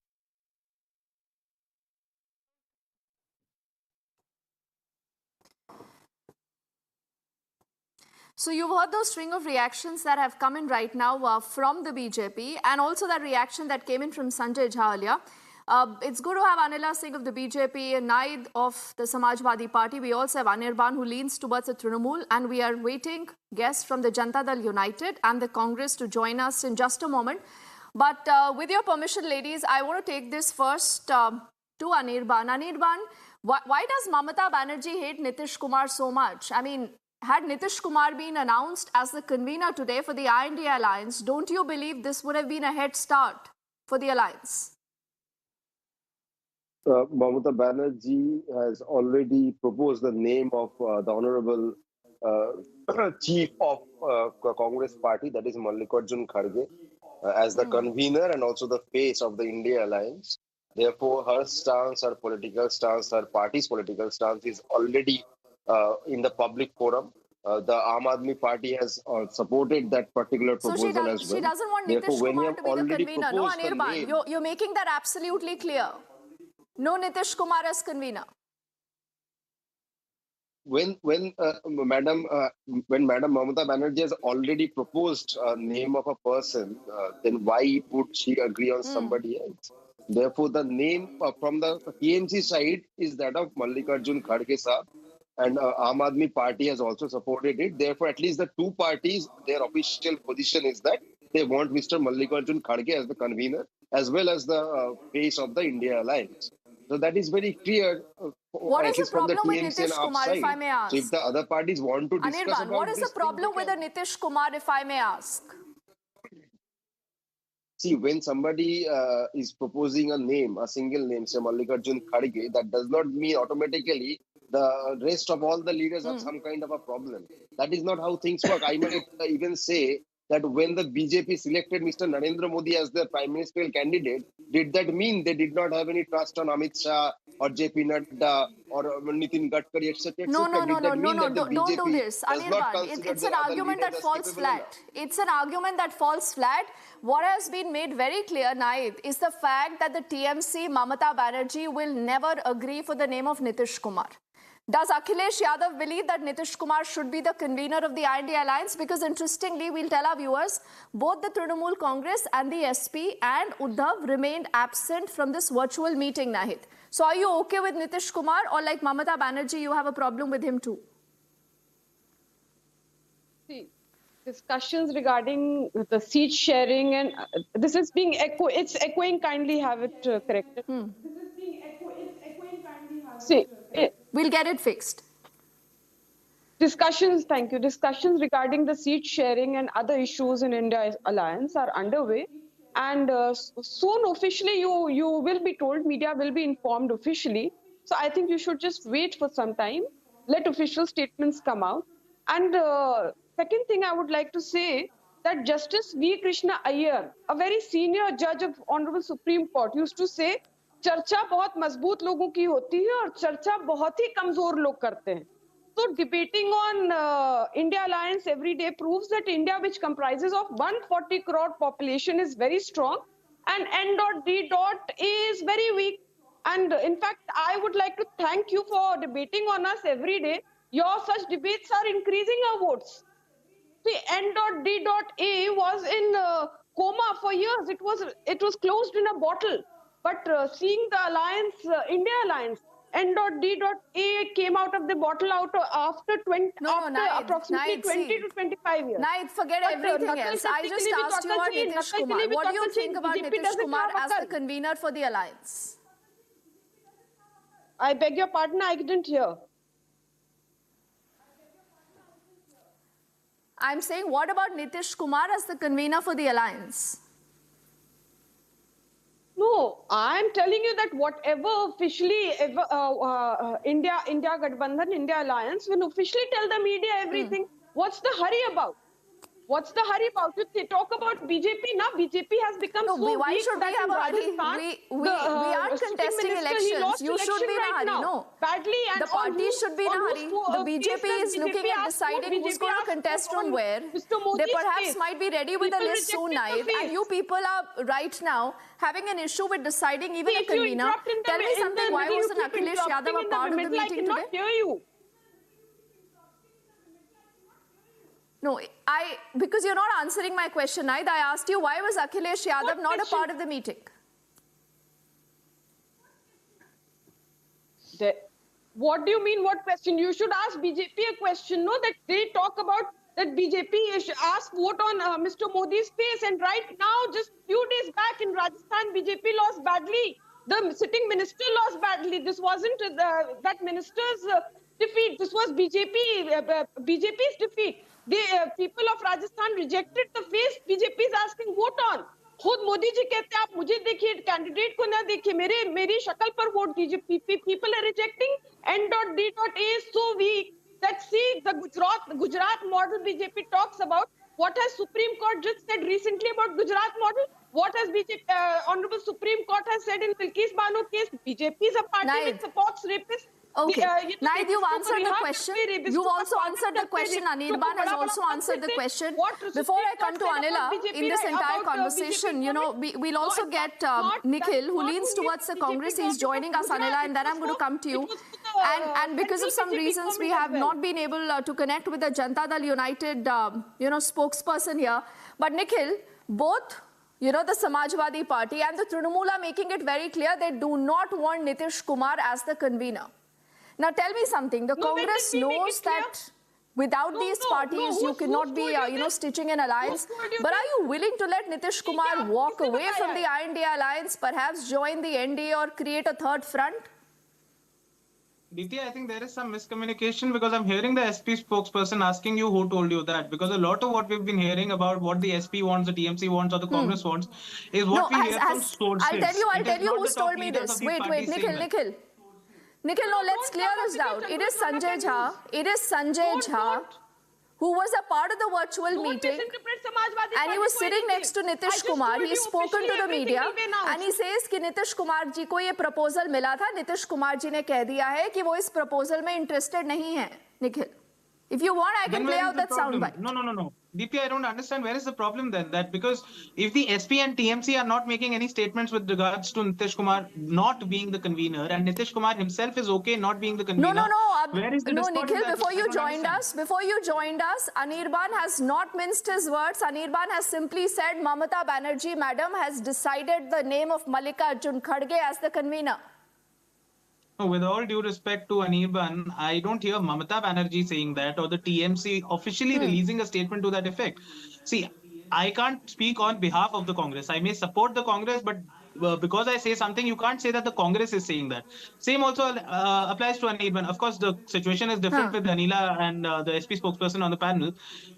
So you've heard those string of reactions that have come in right now from the BJP, and also that reaction that came in from Sanjay Jha earlier. It's good to have Anila Singh of the BJP and Naid of the Samajwadi Party. We also have Anirban, who leans towards the Trinamool, and we are waiting guests from the Janata Dal United and the Congress to join us in just a moment. But with your permission, ladies, I want to take this first to Anirban. Anirban, why does Mamata Banerjee hate Nitish Kumar so much? I mean, had Nitish Kumar been announced as the convener today for the INDI alliance, don't you believe this would have been a head start for the alliance? Mamata Banerjee has already proposed the name of the Honorable Chief of Congress Party, that is Mallikarjun Kharge, as the convener and also the face of the India Alliance. Therefore, her stance, her political stance, her party's political stance is already in the public forum. The Aam Aadmi Party has supported that particular So proposal as well. she doesn't want Therefore, Nitish when you Kumar have to be the already convener, no, proposed the Anirban? name, You're making that absolutely clear. No Nitish Kumar as convener. when Madam Mamata Banerjee has already proposed a name of a person, then why would she agree on somebody else? Therefore, the name from the TMC side is that of Mallikarjun Kharge Saab, and Aam Aadmi Party has also supported it. Therefore, at least the two parties, their official position is that they want Mr. Mallikarjun Kharge as the convener, as well as the face of the India Alliance. So that is very clear, What at is the least from the problem with TMC and Nitish AAP Kumar, if I side. may So if ask? the other parties want to discuss Anirban, about what is the this thing, problem with the Nitish Kumar, if I may ask? see, when somebody is proposing a name, a single name, say Mallikarjun Kharge, that does not mean automatically the rest of all the leaders have some kind of a problem. That is not how things work. I might even say that when the BJP selected Mr. Narendra Modi as their prime ministerial candidate, did that mean they did not have any trust on Amit Shah or JP Nadda or Nitin Gadkari, etc., No, etc.? Did that mean that the don't do BJP this. does not Anirban, consider it's the an other argument leaders that as falls capable enough? flat. It's an argument that falls flat. What has been made very clear, Naid, is the fact that the TMC, Mamata Banerjee, will never agree for the name of Nitish Kumar. Does Akhilesh Yadav believe that Nitish Kumar should be the convener of the INDI alliance? Because interestingly, we'll tell our viewers, both the Trinamool Congress and the SP and Uddhav remained absent from this virtual meeting, Nahid. So are you okay with Nitish Kumar, or like Mamata Banerjee, you have a problem with him too? See, discussions regarding the seat sharing and this is being it's echoing, kindly have it corrected. See, we'll get it fixed. Discussions, thank you. Discussions regarding the seat sharing and other issues in India alliance are underway, and soon officially you will be told, media will be informed officially. So I think you should just wait for some time, let official statements come out. And second thing I would like to say that Justice V. Krishna Iyer, a very senior judge of Honorable Supreme Court, used to say, चर्चा बहुत मजबूत लोगों की होती है और चर्चा बहुत ही कमजोर लोग करते हैं. So debating on India Alliance every day proves that India, which comprises of 140 crore population, is very strong, and N.D.A is very weak. And in fact, I would like to thank you for debating on us every day. Your such debates are increasing our votes. See, N.D.A was in coma for years. It was closed in a bottle. But seeing the alliance, India Alliance, N.D.A came out of the bottle after approximately 20 to 25 years. Naid, forget everything else. I just asked you about Nitish Kumar. What do you think about Nitish Kumar as the convener for the alliance? I beg your pardon, I didn't hear. I'm saying, what about Nitish Kumar as the convener for the alliance? No, I'm telling you that whatever officially India Gadbandhan, India Alliance will officially tell the media everything. What's the hurry about? What's the hurry about? They talk about BJP now. BJP has become so weak. Why should we have a hurry? We aren't contesting elections. You should be in a hurry. No. Badly, and the party should be in a hurry. The BJP is looking at deciding who's going to contest from where. They perhaps might be ready with a list soon, Naid. And you people are right now having an issue with deciding even a convener. Tell me something. Why wasn't Akhilesh Yadav a part of the meeting today? I cannot hear you. No, because you're not answering my question, Naid. I asked you, why was Akhilesh Yadav not a part of the meeting? What do you mean, what question? You should ask BJP a question, no? That they talk about that BJP asked vote on Mr. Modi's face, and right now, just few days back in Rajasthan, BJP lost badly. The sitting minister lost badly. This wasn't that minister's defeat. This was BJP's defeat. The people of Rajasthan rejected the face BJP is asking vote on. खुद मोदी जी कहते हैं आप मुझे देखिए, candidate को ना देखिए, मेरी शक्ल पर वोट दीजिए. People are rejecting N.D.A is so weak that see the Gujarat model BJP talks about. What has Supreme Court just said recently about Gujarat model? What has BJP Honorable Supreme Court has said in Bilkis Bano case? BJP is a party which supports rapists. Okay. Naid, you've answered the question. You've also answered the question. Anirban has also answered the question. Before I come to Anila, in this entire conversation, you know, we'll also get Nikhil, who leans towards the Congress. He's joining us, Anila, and then I'm going to come to you. And because of some reasons, we have not been able to connect with the Janata Dal United, you know, spokesperson here. But Nikhil, both, you know, the Samajwadi Party and the Trinamool are making it very clear they do not want Nitish Kumar as the convener. Now tell me something, the Congress knows that without these parties you cannot be, you know, stitching an alliance. But are you willing to let Nitish Kumar walk away from the INDI alliance, perhaps join the NDA or create a third front? Diti, I think there is some miscommunication because I'm hearing the SP spokesperson asking you who told you that, because a lot of what we've been hearing about what the SP wants, the TMC wants, or the Congress wants is what we hear from sources. I'll tell you who's told me this. Wait, Nikhil, no, let's clear this doubt. It is Sanjay Jha, who was a part of the virtual meeting, and he was sitting next to Nitish Kumar. He's spoken to the media, and he says कि Nitish Kumar जी को ये proposal मिला था. Nitish Kumar जी ने कह दिया है कि वो इस proposal में interested नहीं है. Nikhil, if you want, I can play out that soundbite. No. DP, I don't understand where is the problem then. That because if the SP and TMC are not making any statements with regards to Nitish Kumar not being the convener, and Nitish Kumar himself is okay not being the convener. No. Where is the Nikhil, before you joined us, Anirban has not minced his words. Anirban has simply said Mamata Banerjee, madam, has decided the name of Mallikarjun Kharge as the convener. No, with all due respect to Anirban, I don't hear Mamata Banerjee saying that or the TMC officially releasing a statement to that effect. See, I can't speak on behalf of the Congress. I may support the Congress, but because I say something, you can't say that the Congress is saying that. Same also applies to Anirban. Of course, the situation is different with Anila and the SP spokesperson on the panel.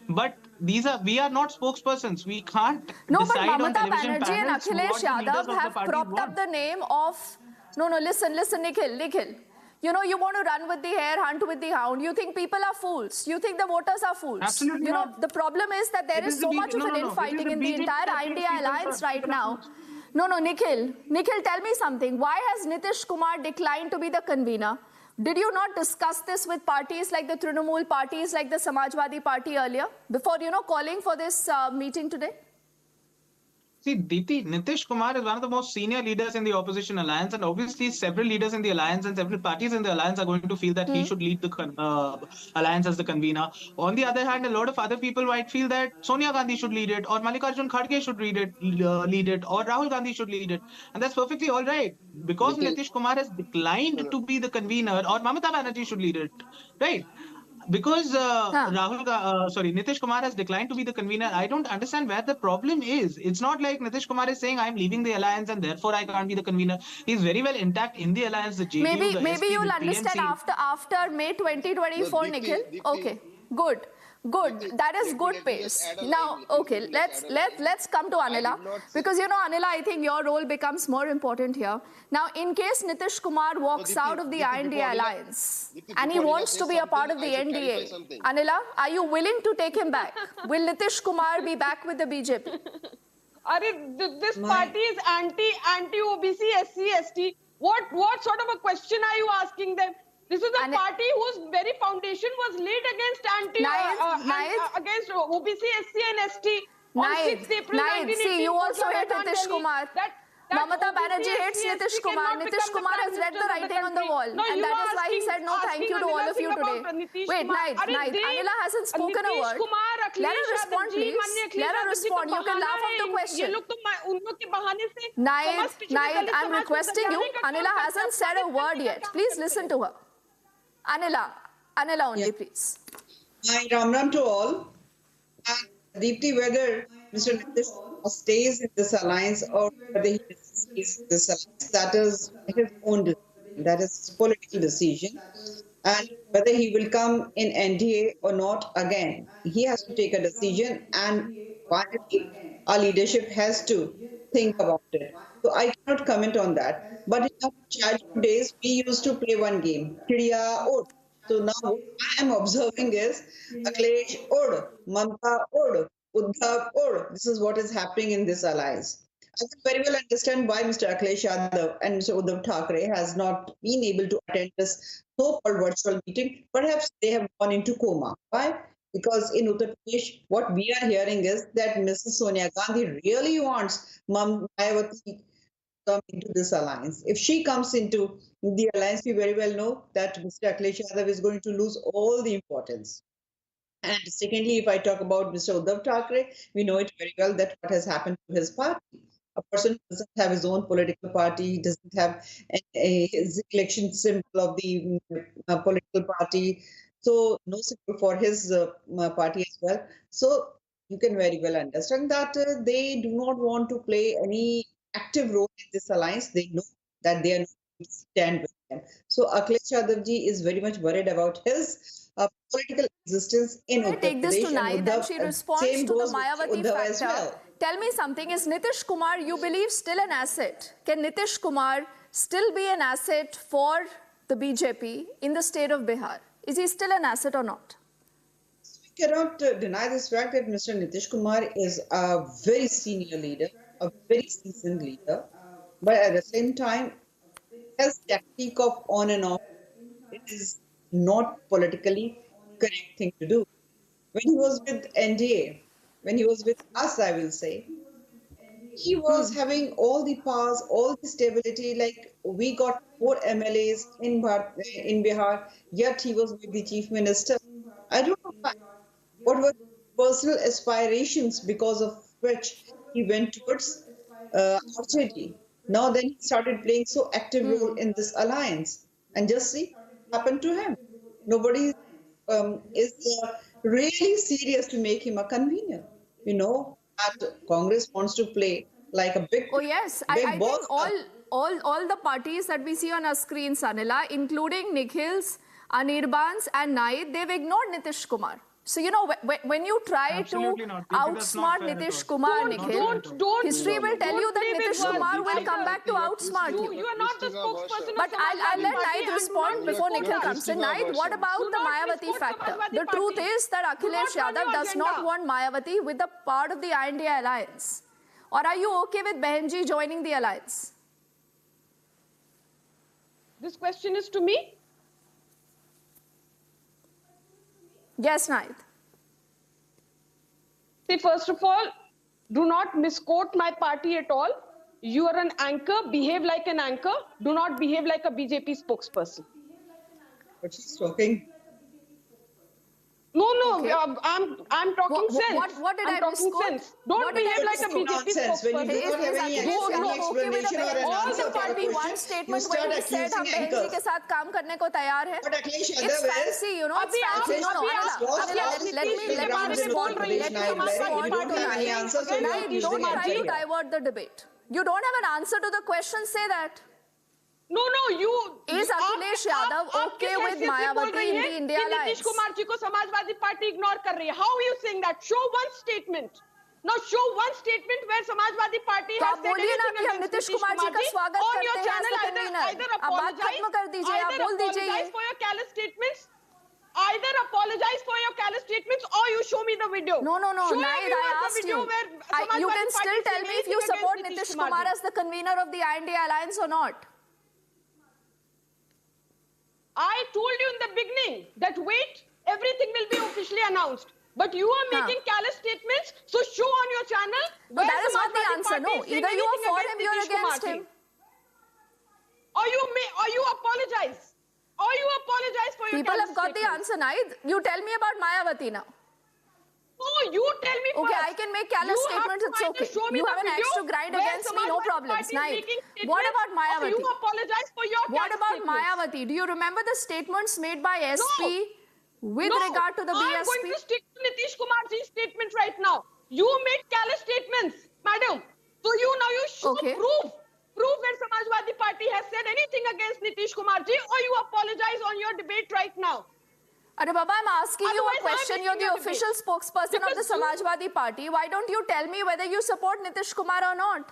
But we are not spokespersons. We can't decide on television Banerjee and panels Akhilesh what the leaders Yadav of the have parties propped want. up the name of... No, listen, Nikhil. You know, you want to run with the hare, hunt with the hound. You think people are fools. You think the voters are fools. Absolutely You know, not. the problem is that there is so much of an infighting in the entire INDI alliance right now. No, Nikhil, tell me something. Why has Nitish Kumar declined to be the convener? Did you not discuss this with parties like the Trinamool, parties like the Samajwadi Party earlier, before, you know, calling for this meeting today? See, Diti, Nitish Kumar is one of the most senior leaders in the opposition alliance, and obviously several leaders in the alliance and several parties in the alliance are going to feel that he should lead the alliance as the convener. On the other hand, a lot of other people might feel that Sonia Gandhi should lead it, or Mallikarjun Kharge should lead it, or Rahul Gandhi should lead it. And that's perfectly all right. Because Nitish Kumar has declined to be the convener, or Mamata Banerjee should lead it, right? Because Nitish Kumar has declined to be the convener, I don't understand where the problem is. It's not like Nitish Kumar is saying I'm leaving the alliance and therefore I can't be the convener. He's very well intact in the alliance, the JDU, Maybe SP, you'll the understand TMC. after May 2024, Nikhil. Okay, good. That is good pace. Now, okay, let's come to Anila, because you know, Anila, I think your role becomes more important here. Now, in case Nitish Kumar walks out of the INDI alliance and he wants to be a part of the NDA, Anila, are you willing to take him back? Will Nitish Kumar be back with the BJP? This party is anti-OBC, SC, ST. What sort of a question are you asking them? This is a party whose very foundation was laid against against OBC, SC and ST on 6th April 1984. See, you also hate Nitish Kumar. Mamata Banerjee hates Nitish Kumar. Nitish Kumar has read the writing on the wall, and that is why he said no thank you to all of you today. Wait, Naid, Anila hasn't spoken a word. Let her respond, please. Let her respond. You can laugh off the question. Naid, I'm requesting you. Anila hasn't said a word yet. Please listen to her. Anila only, please. Hi, Ram to all. Deepti, whether Mr. Nitish stays in this alliance or whether he stays in this alliance, that is his own decision. That is his political decision. And whether he will come in NDA or not, again, he has to take a decision. And finally, our leadership has to think about it. So I cannot comment on that. But in our childhood days, we used to play one game, Chidiya Ud. So now what I am observing is Akhilesh Ud, Mamta Ud, Uddhav Ud. This is what is happening in this alliance. I can very well understand why Mr. Akhilesh Yadav and Mr. Uddhav Thackeray has not been able to attend this so-called virtual meeting. Perhaps they have gone into coma. Why? Because in Uttar Pradesh, what we are hearing is that Mrs. Sonia Gandhi really wants Mayawati to come into this alliance. If she comes into the alliance, we very well know that Mr. Akhilesh Yadav is going to lose all the importance. And secondly, if I talk about Mr. Uddhav Thackeray, we know it very well that what has happened to his party. A person who doesn't have his own political party, doesn't have his election symbol of the political party, so no symbol for his party as well. So you can very well understand that they do not want to play any active role in this alliance. They know that they are not going to stand with them. So Akhilesh Yadav ji is very much worried about his political existence in Uttar Pradesh. Take this to Naid and she responds to the Mayawati as factor. well. Tell me something, is Nitish Kumar, you believe, still an asset? Can Nitish Kumar still be an asset for the BJP in the state of Bihar? Is he still an asset or not? We cannot deny this fact that Mr. Nitish Kumar is a very senior leader, a very seasoned leader, but at the same time, his tactic of on and off, it is not politically correct thing to do. When he was with NDA, when he was with us, I will say, he was having all the powers, all the stability. Like we got 4 MLAs in Bihar, yet he was with the chief minister. I don't know why. What were personal aspirations because of which he went towards RJD. Now then he started playing so active role in this alliance. And just see what happened to him. Nobody is really serious to make him a convener. You know that Congress wants to play like a big. Oh yes, I think all the parties that we see on our screen, Sanila, including Nikhil's, Anirban's and Naid, they've ignored Nitish Kumar. So, you know, when you try to outsmart Nitish Kumar, Nikhil, history will tell you that Nitish Kumar will come back to outsmart you. You are not the spokesperson. But I'll let Naid respond before Nikhil comes in. Naid, what about the Mayawati factor? The truth is that Akhilesh Yadav does not want Mayawati with the part of the INDI alliance. Or are you okay with Behenji joining the alliance? This question is to me. Yes, Naid. See, first of all, do not misquote my party at all. You are an anchor. Behave like an anchor. Do not behave like a BJP spokesperson. But she's talking. No, Okay. I'm talking sense. What did I'm I talking misquote? sense. Don't behave like a BJP spokesperson. When you don't have any explanation or an all answer the for a party one question, statement you when start he said हम accusing बहनजी anchors. के साथ काम करने को तैयार हैं. But Akhilesh It's Yadav fancy, you know. It's fancy. No, You don't have any answers, so you're Naid, accusing don't try to anchors. divert the debate. You don't have an answer to the question. Say that. No, you. Is Akhilesh Yadav okay with Mayawati in the India alliance? Nitish Kumar ji को Samajwadi party ignore कर रही है. How are you saying that? Show one statement. Now show one statement where Samajwadi party तो has आप said बोलिए ना anything कि हम against नीतीश Nitish कुमार जी का स्वागत on करते your हैं channel. as the convener. Either अब बात apologize, खत्म कर दीजिए, आप बोल दीजिए ये. for your careless statements. Either apologize for your careless statements or you show me the video. No, Show your Naid, I viewers the asked video you. where You can Samajwadi still Party tell is me if saying you anything support against Nitish Kumar Kumar ji. as the convener of the INDI alliance or not. I told you in the beginning that wait, everything will be officially announced. But you are making careless statements, so show on your channel. But that is not the answer. No, either you are for him, you are against him. Or you apologize. Or you apologize for your People careless have got the statements. answer, Naid. You tell me about Mayawati now. No, you tell me Okay, first. I can make careless You have statements, to it's either okay. show me You the have an axe video to grind where against me, no Samajwadi problems. Party is Naid. making What statements, about or Mayawati? you apologize for your What careless about statements. Mayawati? Do you remember the statements made by SP with regard to the I'm BSP? going to stick to Nitish Kumarji's statement right now. You made careless statements, madam. So you show proof where Samajwadi Party has said anything against Nitish Kumarji, or you apologize on your debate right asking you a question. You're the official spokesperson of the Samajwadi Party. Why don't you tell me whether you support Nitish Kumar or not?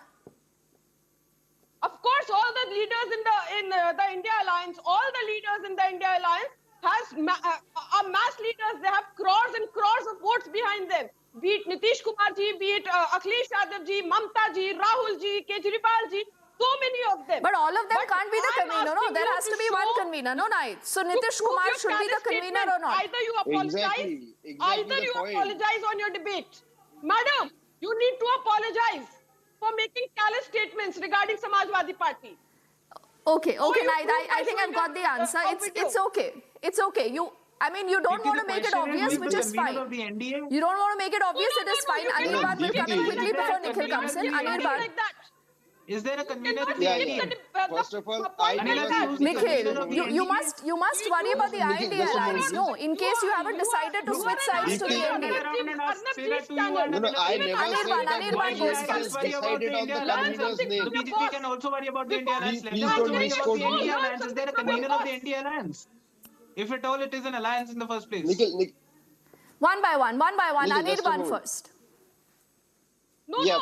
Of course, all the leaders in the India Alliance, all the leaders in the India Alliance are mass leaders. They have crores and crores of votes behind them. Be it Nitish Kumar ji, be it Akhilesh Yadav ji, Mamta ji, Rahul ji, Kejriwal ji, so many of them. But all of them can't be the convener, no? There has to be one convener, no, Naid. So Nitish Kumar should be the convener or not? Either you apologize, either you apologize on your debate. Madam, you need to apologize for making callous statements regarding Samajwadi Party. Okay, Naid, I think I've got the answer. It's okay. It's okay. You don't want to make it obvious, which is fine. You don't want to make it obvious, it is fine. Anirban will come in quickly before Nikhil comes in. Anirban. Is there a convener? First of all, Nikhil, you must worry about the INDI alliance. No, in case you haven't decided to switch sides to the NDA. No, I never said that Anirban goes first. decided on the convener's name. The BJP can also worry about the India Alliance. Please don't misquote me. Is there a convener of the India Alliance? If at all it is an alliance in the first place. One by one. Anirban first.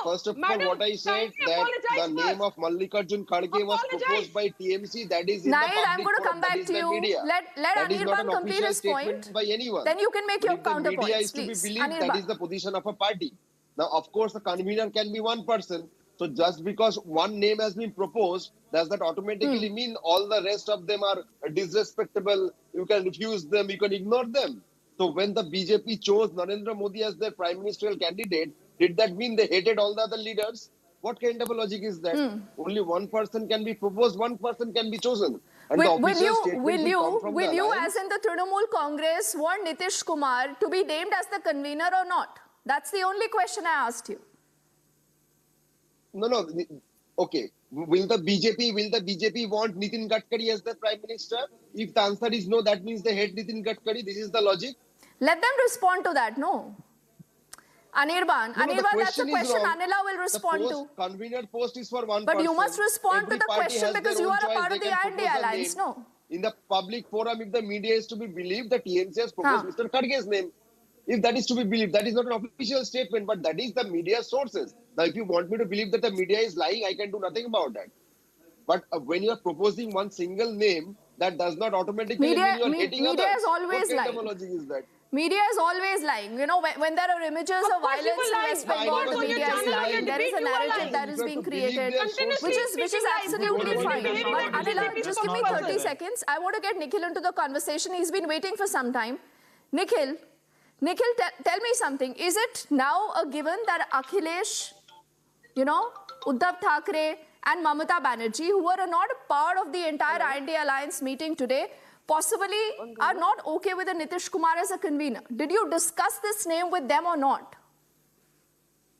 First of all, what I said that the name of Mallikarjun Kharge was proposed by TMC. That is in the public I'm going to come back to you. Let Anirban complete his point. By anyone. Then you can make your counterpoints. The media is to be believed. That is the position of a party. Now, of course, the convener can be one person. So just because one name has been proposed, does that automatically mean all the rest of them are disrespectable? You can refuse them, you can ignore them. So when the BJP chose Narendra Modi as their prime ministerial candidate, did that mean they hated all the other leaders? What kind of a logic is that? Only one person can be proposed, one person can be chosen. And will you, as in the Trinamool Congress, want Nitish Kumar to be named as the convener or not? That's the only question I asked you. No. Okay. Will the BJP want Nitin Gadkari as the prime minister? If the answer is no, that means they hate Nitin Gadkari. This is the logic. Let them respond to that. No. Anirban, that's a question Anila will respond to. Convener post is for one but person. You must respond to the question because you are a part of the INDI alliance, no? In the public forum, if the media is to be believed, the TMC has proposed Mr. Kharge's name. If that is to be believed, that is not an official statement, but that is the media sources. Now, if you want me to believe that the media is lying, I can do nothing about that. But when you are proposing one single name, that does not automatically mean you are hating others. Media is always lying. What kind of a logic is that? Media is always lying. You know, when there are images of violence in West Bengal, the media is lying. There is a narrative that is being created, which is absolutely fine. But Anila, just give me 30 seconds. I want to get Nikhil into the conversation. He's been waiting for some time. Nikhil, tell me something. Is it now a given that Akhilesh, Uddhav Thackeray and Mamata Banerjee, who were not a part of the entire INDI alliance meeting today, possibly are not okay with the Nitish Kumar as a convener? Did you discuss this name with them or not?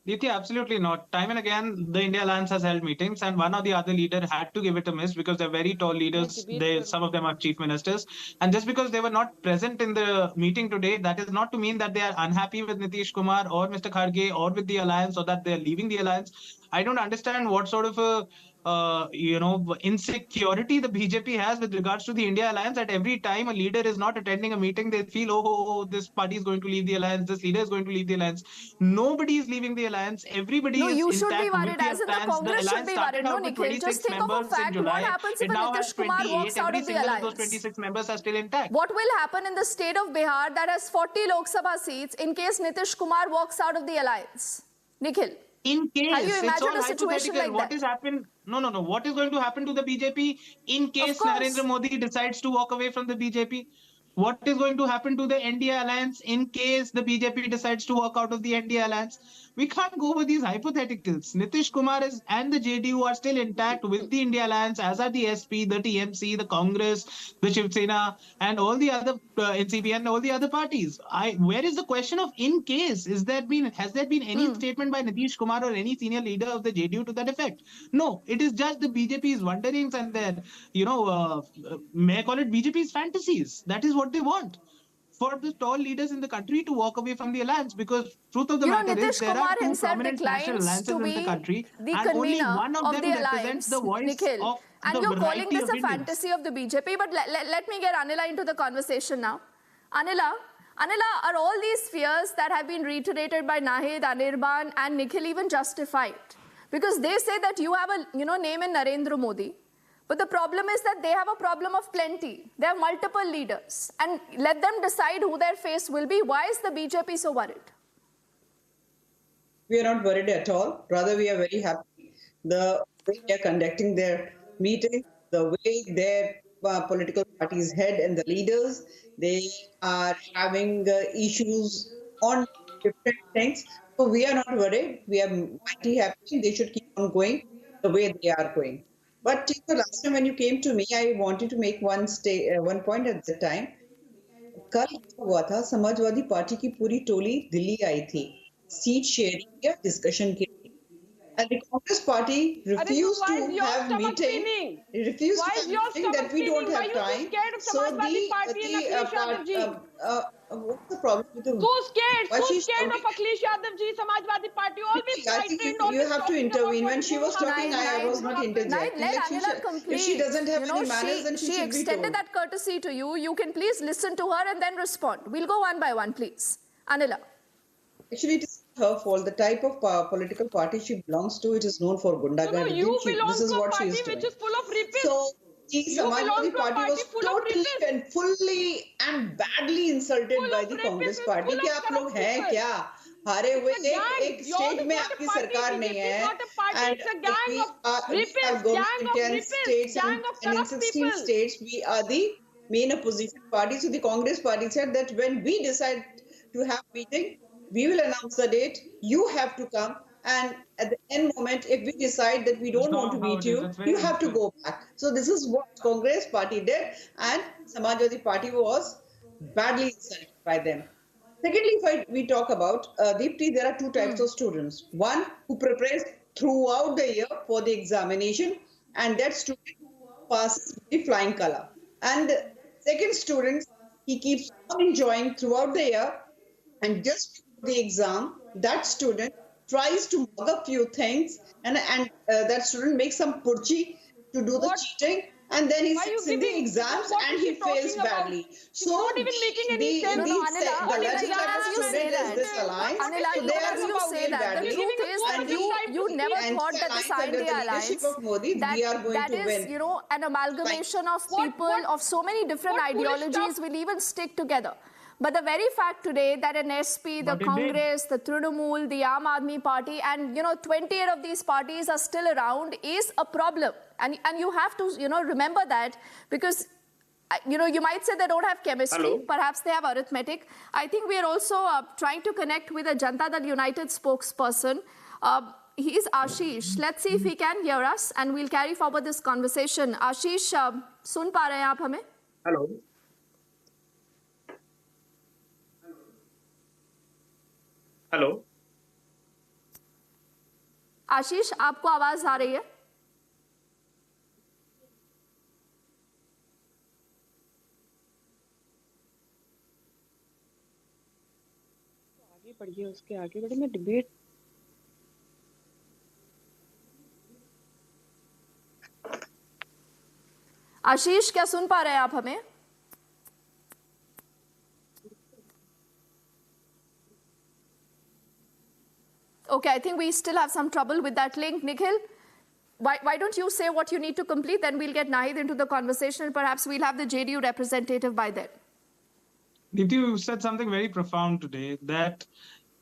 Diti, absolutely not. Time and again, the India Alliance has held meetings and one or the other leader had to give it a miss because they're very tall leaders. Some of them are chief ministers. And just because they were not present in the meeting today, that is not to mean that they are unhappy with Nitish Kumar or Mr. Kharge or with the alliance or that they're leaving the alliance. I don't understand what sort of a insecurity the BJP has with regards to the India alliance. At every time a leader is not attending a meeting, they feel, oh, this party is going to leave the alliance, this leader is going to leave the alliance. Nobody is leaving the alliance. Everybody is you should intact be worried. As in the Congress should be worried. No, Nikhil, just think of a fact. What happens if Nitish Kumar walks out of the alliance? Those 26 members are still intact. What will happen in the state of Bihar that has 40 Lok Sabha seats in case Nitish Kumar walks out of the alliance? Nikhil. In case, have you imagined a situation like what is happening? No. What is going to happen to the BJP in case Narendra Modi decides to walk away from the BJP? What is going to happen to the NDA alliance in case the BJP decides to walk out of the NDA alliance? We can't go over these hypotheticals. Nitish Kumar and the JDU are still intact with the India alliance, as are the SP, the TMC, the Congress, the Shiv Sena, and all the other NCP and all the other parties. Where is the question of in case? Has there been any statement by Nitish Kumar or any senior leader of the JDU to that effect? No, it is just the BJP's wonderings and their, may I call it BJP's fantasies. That is what they want. For the tall leaders in the country to walk away from the alliance, because truth of the matter is there are two prominent national alliances in the country and only one of them represents the voice Nikhil, of and the you're calling this a Indians. fantasy of the BJP, but let me get Anila into the conversation now. Anila, Anila, are all these fears that have been reiterated by Nahid, Anirban and Nikhil even justified? Because they say that you have a name in Narendra Modi. But the problem is that they have a problem of plenty. They have multiple leaders. And let them decide who their face will be. Why is the BJP so worried? We are not worried at all. Rather, we are very happy. The way they are conducting their meeting, the way their political parties head and the leaders, they are having issues on different things. So we are not worried. We are mighty happy. They should keep on going the way they are going. But the last time when you came to me, I wanted to make one point at the time. कल क्या हुआ था, Samajwadi party की पूरी टोली दिल्ली आई थी seat sharing या discussion के लिए, and the Congress party refused to have meeting. Refused to have meeting that we don't have time. So what's the problem with the? So scared of Akhilesh Yadav ji, Samajwadi Party, always frightened. You have to intervene. When she was talking, I was not interjecting. If she doesn't have any manners, then she should be told. She extended that courtesy to you. You can please listen to her and then respond. We'll go one by one, please. Anila. Actually, it is her fault. The type of political party she belongs to, it is known for gundagardi. No, you belong to a party which is full of rapists. So, the Samajwadi Party was totally and fully and badly insulted by the Congress Party. क्या आप लोग हैं क्या? हारे हुए एक state में आपकी सरकार नहीं है, and we have government in 10 states and in 16 states we are the main opposition party. So the Congress Party said that when we decide to have meeting, we will announce the date. You have to come, and at the end moment, if we decide that we don't want to meet you, you have to go back. So this is what Congress Party did, and Samajwadi Party was badly insulted by them. Secondly, if we talk about Deepti, there are two types of students. One who prepares throughout the year for the examination, and that student passes with the flying color. And second student, he keeps on enjoying throughout the year, and just the exam, that student tries to mug a few things, and that student makes some purchi to do the cheating, and then he sits in the exams and he fails badly. So not even making any sense. The student is this alliance. Anila, So they are you say that. The truth is that you never thought that this INDI alliance, that is, an amalgamation of people of so many different ideologies will even stick together. But the very fact today that an SP, the Congress, the Trinamool, the Aam Aadmi Party, and 28 of these parties are still around is a problem. And you have to remember that, because you might say they don't have chemistry. Hello? Perhaps they have arithmetic. I think we are also trying to connect with a Janata Dal United spokesperson. He is Ashish. Let's see if he can hear us, and we'll carry forward this conversation. Ashish, सुन पा रहे हैं आप हमें? Hello. Hello आशीष, आपको आवाज आ रही है? आगे बढ़िए, उसके आगे बढ़े। मैं डिबेट आशीष, क्या सुन पा रहे हैं आप हमें? Okay, I think we still have some trouble with that link. Nikhil, why don't you say what you need to complete, then we'll get Nahid into the conversation, and perhaps we'll have the JDU representative by then. Deepti, you said something very profound today, that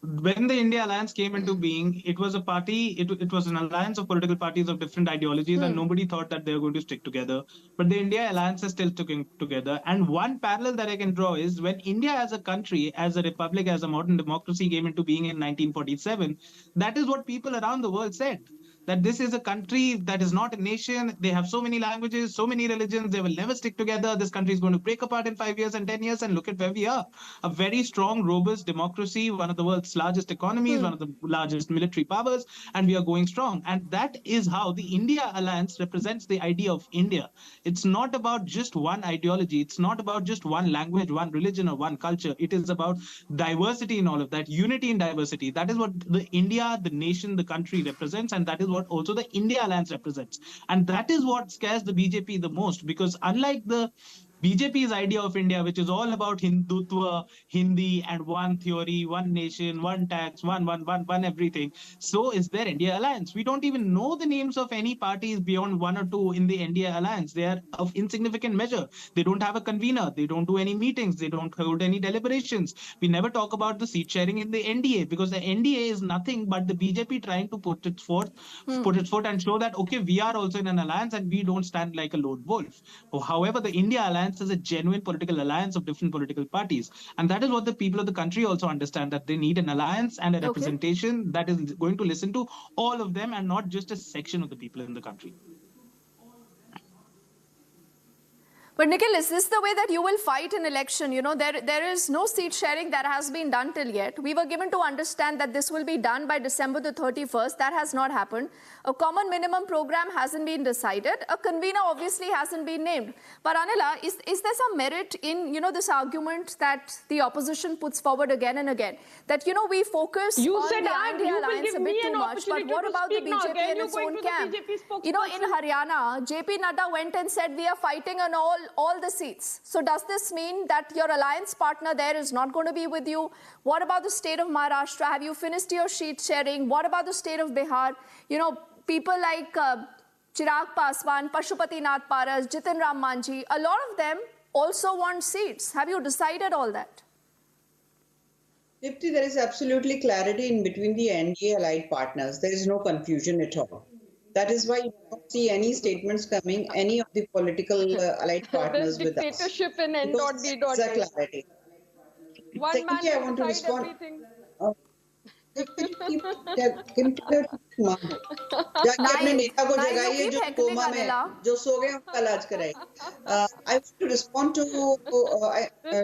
when the India Alliance came into being, it was a party, it was an alliance of political parties of different ideologies, and nobody thought that they were going to stick together. But the India Alliance is still sticking together. And one parallel that I can draw is when India as a country, as a republic, as a modern democracy came into being in 1947, that is what people around the world said. That this is a country that is not a nation. They have so many languages, so many religions. They will never stick together. This country is going to break apart in 5 years and 10 years. And look at where we are. A very strong, robust democracy, one of the world's largest economies, one of the largest military powers, and we are going strong. And that is how the India Alliance represents the idea of India. It's not about just one ideology. It's not about just one language, one religion, or one culture. It is about diversity in all of that, unity in diversity. That is what the India, the nation, the country represents, and that is what also the India Alliance represents. And that is what scares the BJP the most, because unlike the BJP's idea of India, which is all about Hindutva, Hindi, and one theory, one nation, one tax, one everything. So is their India alliance. We don't even know the names of any parties beyond one or two in the India alliance. They are of insignificant measure. They don't have a convener. They don't do any meetings. They don't hold any deliberations. We never talk about the seat sharing in the NDA, because the NDA is nothing but the BJP trying to put its foot and show that, okay, we are also in an alliance and we don't stand like a lone wolf. However, the India alliance is a genuine political alliance of different political parties. And that is what the people of the country also understand, that they need an alliance and a representation that is going to listen to all of them and not just a section of the people in the country. But Nikhil, is this the way that you will fight an election? You know, there is no seat sharing that has been done till yet. We were given to understand that this will be done by December the 31st. That has not happened. A common minimum program hasn't been decided. A convener obviously hasn't been named. But Anila, is there some merit in, you know, this argument that the opposition puts forward again and again? That, you know, we focus on the INDI alliance a bit too much. But what about the BJP and its own camp? You know, in Haryana, JP Nadda went and said, we are fighting on all the seats. So does this mean that your alliance partner there is not going to be with you? What about the state of Maharashtra? Have you finished your sheet sharing? What about the state of Bihar? You know, people like Chirag Paswan, Pashupati Nath Paras, Jitin Ram Manjhi, a lot of them also want seats. Have you decided all that? Dipti, there is absolutely clarity in between the NDA allied partners. There is no confusion at all. That is why you don't see any statements coming, any of the political allied partners with us. Dictatorship in N.D. clarity. One Secondly, I man want to decide respond. everything. जाके अपने नेता को जगाइए जो coma में जो सो गए उनका इलाज कराइए. I want to respond to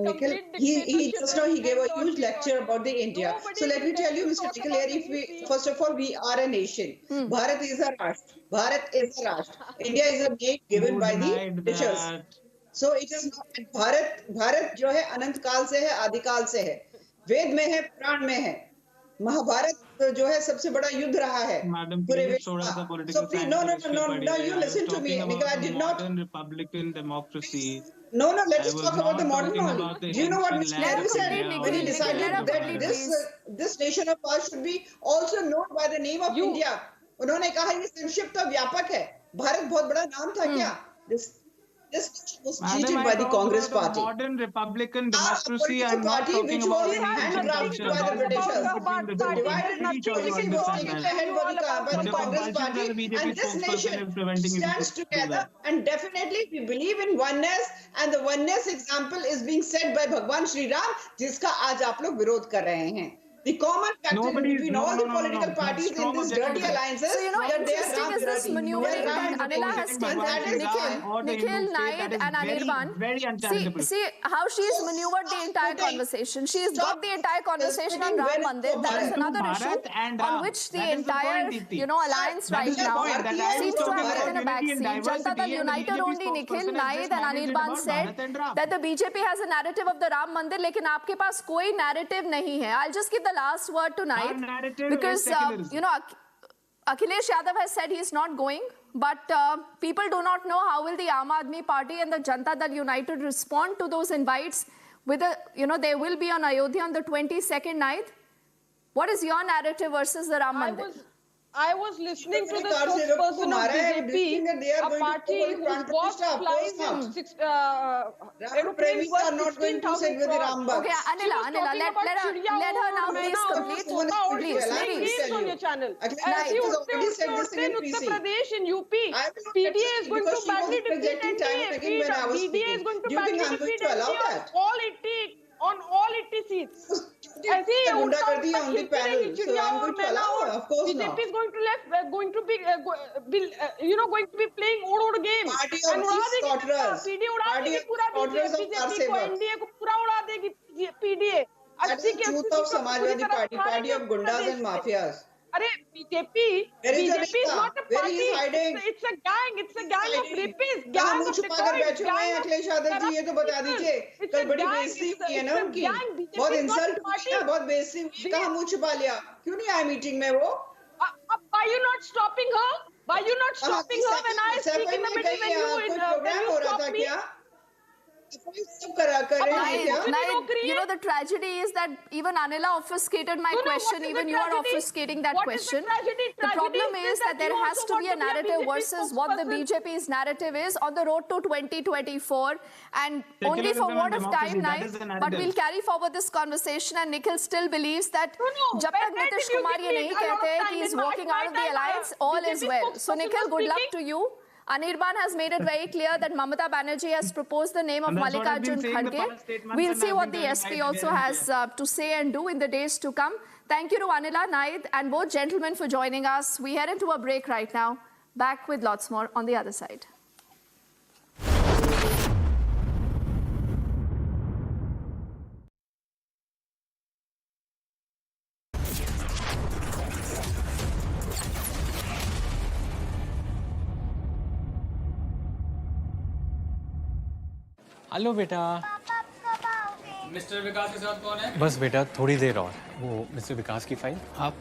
Nikhil. He just now he gave a huge lecture about the India. So let me tell you, Mr. Nikhil, if we first of all we are a nation. Bharat is a Rashtra. Bharat is a Rashtra. India is a name given by the Britishers. So it is not Bharat जो है अनंत काल से है, आदिकाल से है, वेद में है, पुराण में है. महाभारत जो है सबसे बड़ा युद्ध रहा है पूरे विश्व का. So please, no, you listen to me, Nikhil. I did not. Republican democracy. No, let's talk about the modern only. Do you know what Mr. Nehru said when he decided that this nation of ours should be also known by the name of India? उन्होंने कहा ये संक्षिप्त और व्यापक है. भारत बहुत बड़ा नाम था क्या? This was cheated by the Congress party. Modern Republican democracy. I'm not talking about the handcrafted by the Britishers. The divided democracy was taken ahead by the Congress party, and this nation stands together. And definitely, we believe in oneness, and the oneness example is being set by Bhagwan Shri Ram, जिसका आज आप लोग विरोध कर रहे हैं. The common factor between all the political parties in this dirty alliances that they are is this maneuvering that Anila has taken. Nikhil, Naid and Anirban. See how she's maneuvered the entire conversation. She's got the entire conversation on Ram Mandir. That is another issue on which the entire, alliance right now seems to have taken a backseat. Janata Dal United only, Nikhil, Naid and Anirban said that the BJP has a narrative of the Ram Mandir, लेकिन आपके पास कोई narrative नहीं है. I'll just give the last word tonight because Akhilesh Yadav has said he's not going, but people do not know how will the Aam Aadmi Party and the Janata Dal United respond to those invites. With they will be on Ayodhya on the 22nd night. What is your narrative versus the Ram Mandir? I was listening to the spokesperson of BJP, a party whose boss flies in aeroplanes worth 16,000 crores. Okay, Anila, let her now please complete. Please on your channel. ऐसी उड़ते Uttar Pradesh in UP. PDA is going to badly defeat NDA. PDA is going to badly defeat NDA on all 80 seats. ऐसे ही गुंडागर्दी on the panel. So I'm going to allow her. Of course not. BJP is going to be playing old game. Party of these squatters. PD उड़ा देगी पूरा BJP को, NDA को पूरा उड़ा देगी PDA. That is the truth of Samajwadi Party, party of gundas and mafias. अरे BJP is not a party. It's a gang of rapists. कहाँ मुँह छुपा कर बैठे हुए हैं अखिलेश यादव जी, ये तो बता दीजिए. कल बड़ी बेइज्जती हुई है ना उनकी, बहुत इंसल्ट हुई है, बहुत बेइज्जती हुई. कहाँ मुँह छुपा लिया? क्यों नहीं आए मीटिंग में वो? Why you not stopping her? Why you not stopping her when I speak in the middle when you stop me? You know, the tragedy is that even Anila obfuscated my question, even you are obfuscating that question. The problem is that there has to be a narrative versus what the BJP's narrative is on the road to 2024, and only for word of time now. But we'll carry forward this conversation, and Nikhil still believes that जब तक Nitish Kumar ये नहीं कहते हैं कि he's walking out of the alliance, all is well. So Nikhil, good luck to you. Anirban has made it very clear that Mamata Banerjee has proposed the name of Mallikarjun Kharge. We'll see what the SP also has to say and do in the days to come. Thank you to Anila, Naid, and both gentlemen for joining us. We head into a break right now. Back with lots more on the other side. Hello बेटा। Mister विकास के साथ कौन है? बस बेटा थोड़ी देर और। वो मिस्टर विकास की फाइल आप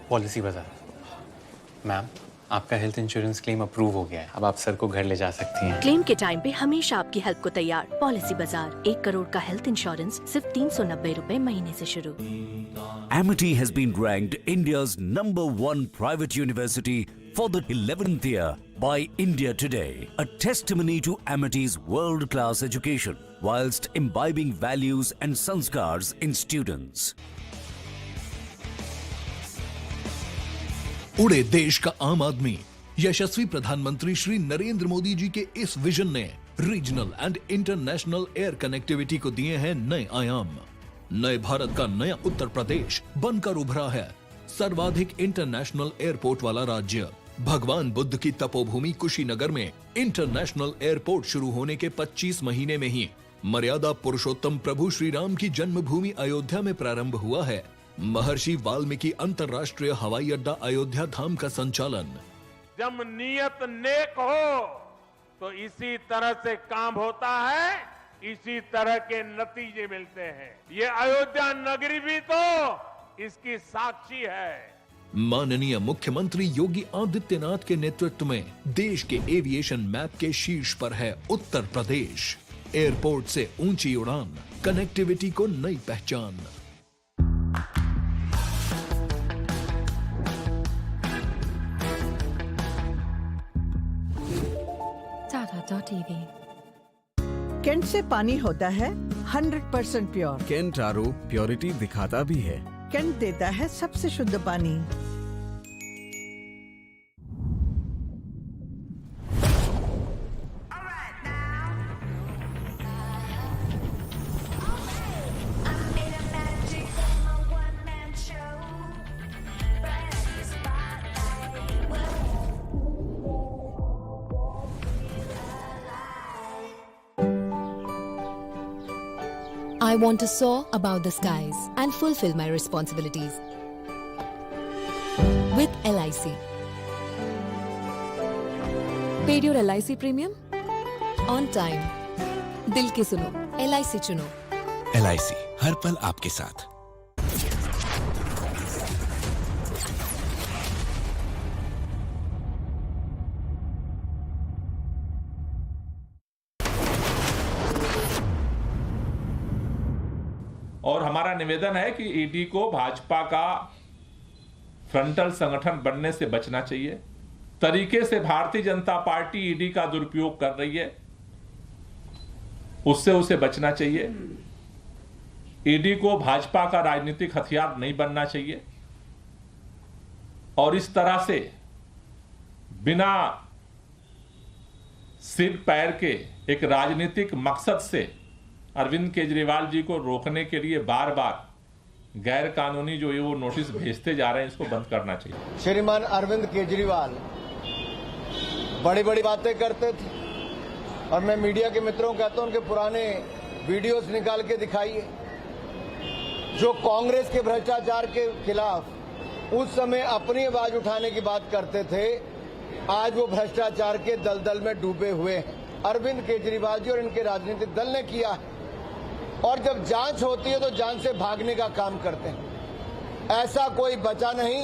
पॉलिसी बाजार। मैम आपका हेल्थ इंश्योरेंस क्लेम अप्रूव हो गया है, अब आप सर को घर ले जा सकती हैं। क्लेम के टाइम पे हमेशा आपकी हेल्प को तैयार। पॉलिसी बाजार, 1 करोड़ का हेल्थ इंश्योरेंस सिर्फ 390 रुपए महीने से शुरू। Amity has been ranked India's #1 private university for the 11th year by India Today, a testimony to Amity's world-class education whilst imbibing values and sanskars in students. उड़े देश का आम आदमी। यशस्वी प्रधानमंत्री श्री नरेंद्र मोदी जी के इस विजन ने regional and international air connectivity को दिए हैं नए आयाम। नए भारत का नया उत्तर प्रदेश बनकर उभरा है सर्वाधिक इंटरनेशनल एयरपोर्ट वाला राज्य। भगवान बुद्ध की तपोभूमि कुशीनगर में इंटरनेशनल एयरपोर्ट शुरू होने के 25 महीने में ही मर्यादा पुरुषोत्तम प्रभु श्री राम की जन्मभूमि अयोध्या में प्रारंभ हुआ है। महर्षि वाल्मीकि अंतर्राष्ट्रीय हवाई अड्डा अयोध्या धाम का संचालन। जब नियत नेक हो तो इसी तरह से काम होता है, इसी तरह के नतीजे मिलते हैं। ये अयोध्या नगरी भी तो इसकी साक्षी है। माननीय मुख्यमंत्री योगी आदित्यनाथ के नेतृत्व में देश के एविएशन मैप के शीर्ष पर है उत्तर प्रदेश। एयरपोर्ट से ऊंची उड़ान, कनेक्टिविटी को नई पहचान। sadhu.tv केंट से पानी होता है 100% प्योर। केंट आरओ प्योरिटी दिखाता भी है। केंट देता है सबसे शुद्ध पानी। I want to soar above the skies and fulfill my responsibilities. With LIC. Paid your LIC premium? On time. दिल की सुनो, LIC चुनो। LIC हर पल आपके साथ। और हमारा निवेदन है कि ईडी को भाजपा का फ्रंटल संगठन बनने से बचना चाहिए। तरीके से भारतीय जनता पार्टी ईडी का दुरुपयोग कर रही है, उससे उसे बचना चाहिए। ईडी को भाजपा का राजनीतिक हथियार नहीं बनना चाहिए और इस तरह से बिना सिर पैर के एक राजनीतिक मकसद से अरविंद केजरीवाल जी को रोकने के लिए बार बार गैर कानूनी जो ये वो नोटिस भेजते जा रहे हैं, इसको बंद करना चाहिए। श्रीमान अरविंद केजरीवाल बड़ी बड़ी बातें करते थे और मैं मीडिया के मित्रों को कहता हूं उनके पुराने वीडियोस निकाल के दिखाइए। जो कांग्रेस के भ्रष्टाचार के खिलाफ उस समय अपनी आवाज उठाने की बात करते थे, आज वो भ्रष्टाचार के दलदल में डूबे हुए हैं। अरविंद केजरीवाल जी और इनके राजनीतिक दल ने किया है और जब जांच होती है तो जांच से भागने का काम करते हैं। ऐसा कोई बचा नहीं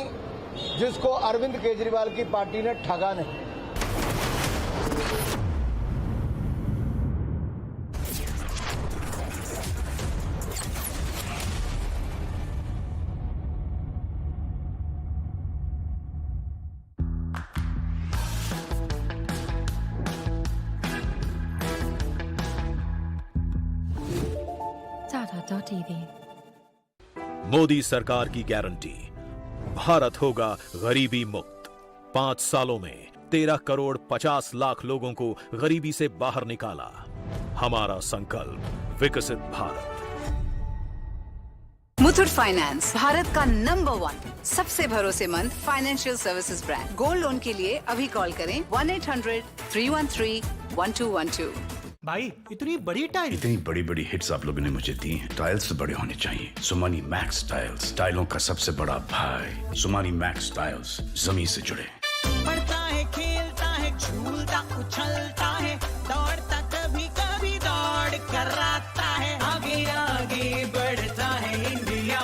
जिसको अरविंद केजरीवाल की पार्टी ने ठगा नहीं। sadhu.tv मोदी सरकार की गारंटी, भारत होगा गरीबी मुक्त। 5 सालों में 13 करोड़ 50 लाख लोगों को गरीबी से बाहर निकाला। हमारा संकल्प विकसित भारत। मुथूट फाइनेंस, भारत का नंबर 1 सबसे भरोसेमंद financial services brand. Gold loan के लिए अभी कॉल करें 1-800-313-1212। भाई इतनी बड़ी टाइल, इतनी बड़ी बड़ी हिट्स आप लोगों ने मुझे दी हैं। टाइल्स तो बड़े होने चाहिए। सुमानी मैक्स टाइल्स, टाइलों का सबसे बड़ा भाई। सुमानी मैक्स टाइल्स, जमीन से जुड़े। पढ़ता है, खेलता है, झूलता उछलता है, दौड़ता कभी कभी दौड़ कराता है, आगे आगे बढ़ता है इंडिया,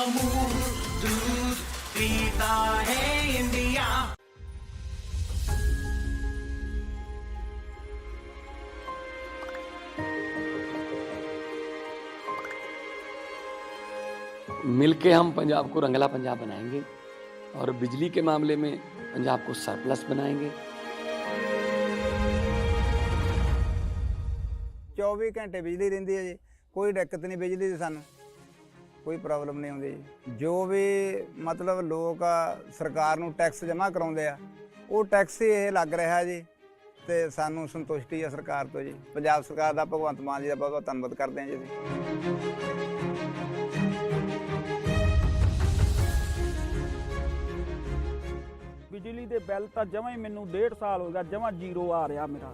अमूल दूध पीता है इंडिया। मिलके हम पंजाब को रंगला पंजाब बनाएंगे और बिजली के मामले में पंजाब को सरप्लस बनाएंगे। 24 घंटे बिजली रहिंदी है जी, कोई दिक्कत नहीं बिजली की, सानू कोई प्रॉब्लम नहीं आउंदी जी। जो भी मतलब लोग सरकार नूं टैक्स जमा कराउंदे आ, वो टैक्स ही ये लग रहा जी, ते सानू संतुष्टि है सरकार तो जी। पंजाब सरकार का भगवंत मान जी का बहुत बहुत धन्नवाद करते हैं जी। बिजली के बिल तो जमा ही मैनू 1.5 साल हो गया, जमा 0 आ रहा मेरा।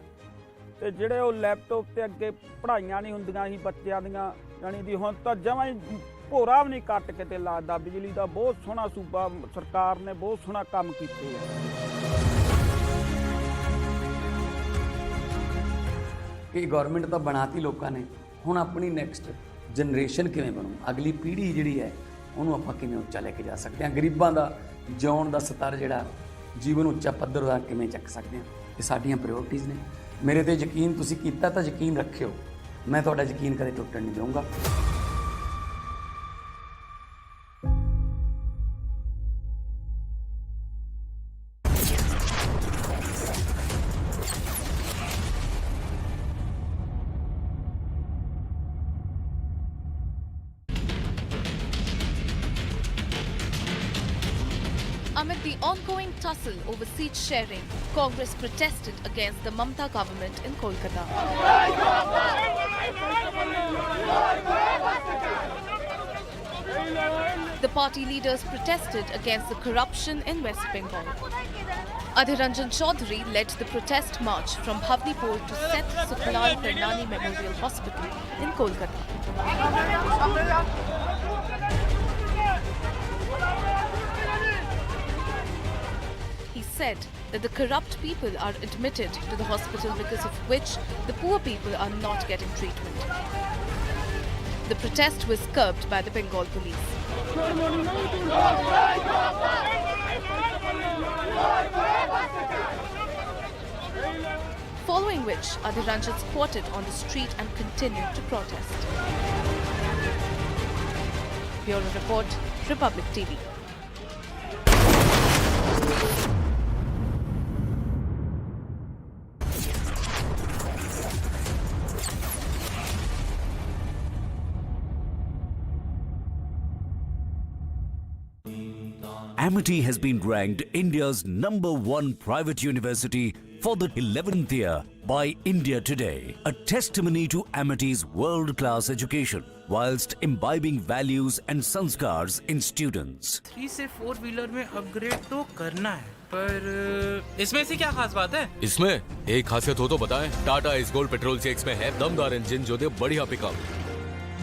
तो जोड़े वो लैपटॉप से अगे पढ़ाइयां नहीं होंदियां सी बच्चों दियां, जानी दी हुण तो जमा ही भोरा भी नहीं कट के ते लगदा। बिजली का बहुत सोहना सूबा सरकार ने बहुत सोहना काम कीते है। ये गवर्नमेंट तो बनाती लोगों ने, हुण अपनी नैक्सट जनरेशन किवें बनू, अगली पीढ़ी जिहड़ी है उन्होंने आपां किवें उच्चा लैके जा सकते हैं, गरीबां दा जिउण दा स्तर जिहड़ा जीवन उच्चा पद्धर दा किवें चक सकते हैं। ये साडियां प्रायोरिटीज़ ने। मेरे ते यकीन तुसीं कीता तां यकीन रखियो, मैं तुहाडा यकीन कदे टुटण नहीं दूंगा। Amid the ongoing tussle over seat sharing, Congress protested against the Mamata government in Kolkata. The party leaders protested against the corruption in West Bengal. Adhir Ranjan Chaudhary led the protest march from Bhavanipur to Seth Sukhlan Karnani Memorial Hospital in Kolkata. He said that the corrupt people are admitted to the hospital because of which the poor people are not getting treatment. The protest was curbed by the Bengal police. Following which, Adhir Ranjan squatted on the street and continued to protest. Bureau Report, Republic TV. Amity has been ranked India's #1 private university for the 11th year by India Today, a testimony to Amity's world-class education, whilst imbibing values and sanskars in students. 3 से 4 wheeler में upgrade तो करना है, पर इसमें से क्या खास बात है? इसमें एक खासियत हो तो बताएं। टाटा इस गोल्ड पेट्रोल CX में है दमदार इंजन जो दे बढ़िया पिकअप,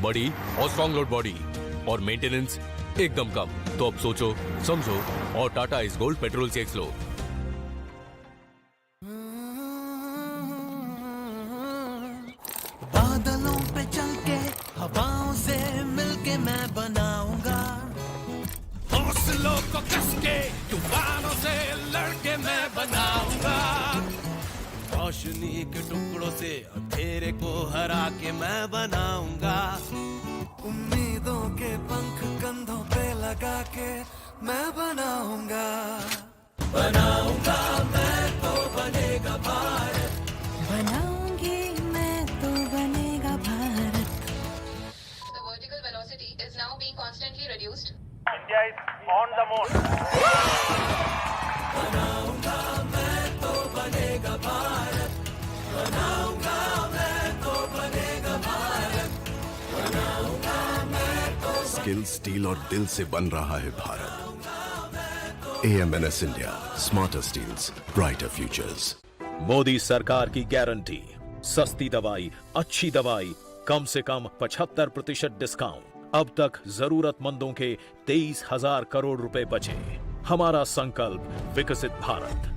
बड़ी और स्ट्रॉन्ग लोड बॉडी और मेंटेनेंस एकदम कम। तो अब सोचो, समझो और टाटा इस गोल्ड पेट्रोल CX लो। बादलों पे चल के हवाओं से मिलके मैं बनाऊंगा, हौसलों को कस के तूफानों से लड़के मैं बनाऊंगा, रोशनी के टुकड़ों से अंधेरे को हरा के मैं बनाऊंगा, उम्मीदों के पंख कंधों पे लगा के मैं बनाऊंगा, बनाऊंगा मैं तो बनेगा भारत, बनाऊंगी मैं तो बनेगा Bharat. The verdict India is on the moon. बनाऊंगा मैं तो बनेगा भारत, बनाऊंगा मैं तो बनेगा भारत, बनाऊंगा मैं तो। स्किल, स्टील और दिल से बन रहा है Bharat. AMNS India, smarter steels, brighter futures. Modi सरकार की गारंटी, सस्ती दवाई, अच्छी दवाई, कम से कम 75% डिस्काउंट। अब तक जरूरतमंदों के 23,000 करोड़ रुपए बचे। हमारा संकल्प विकसित भारत।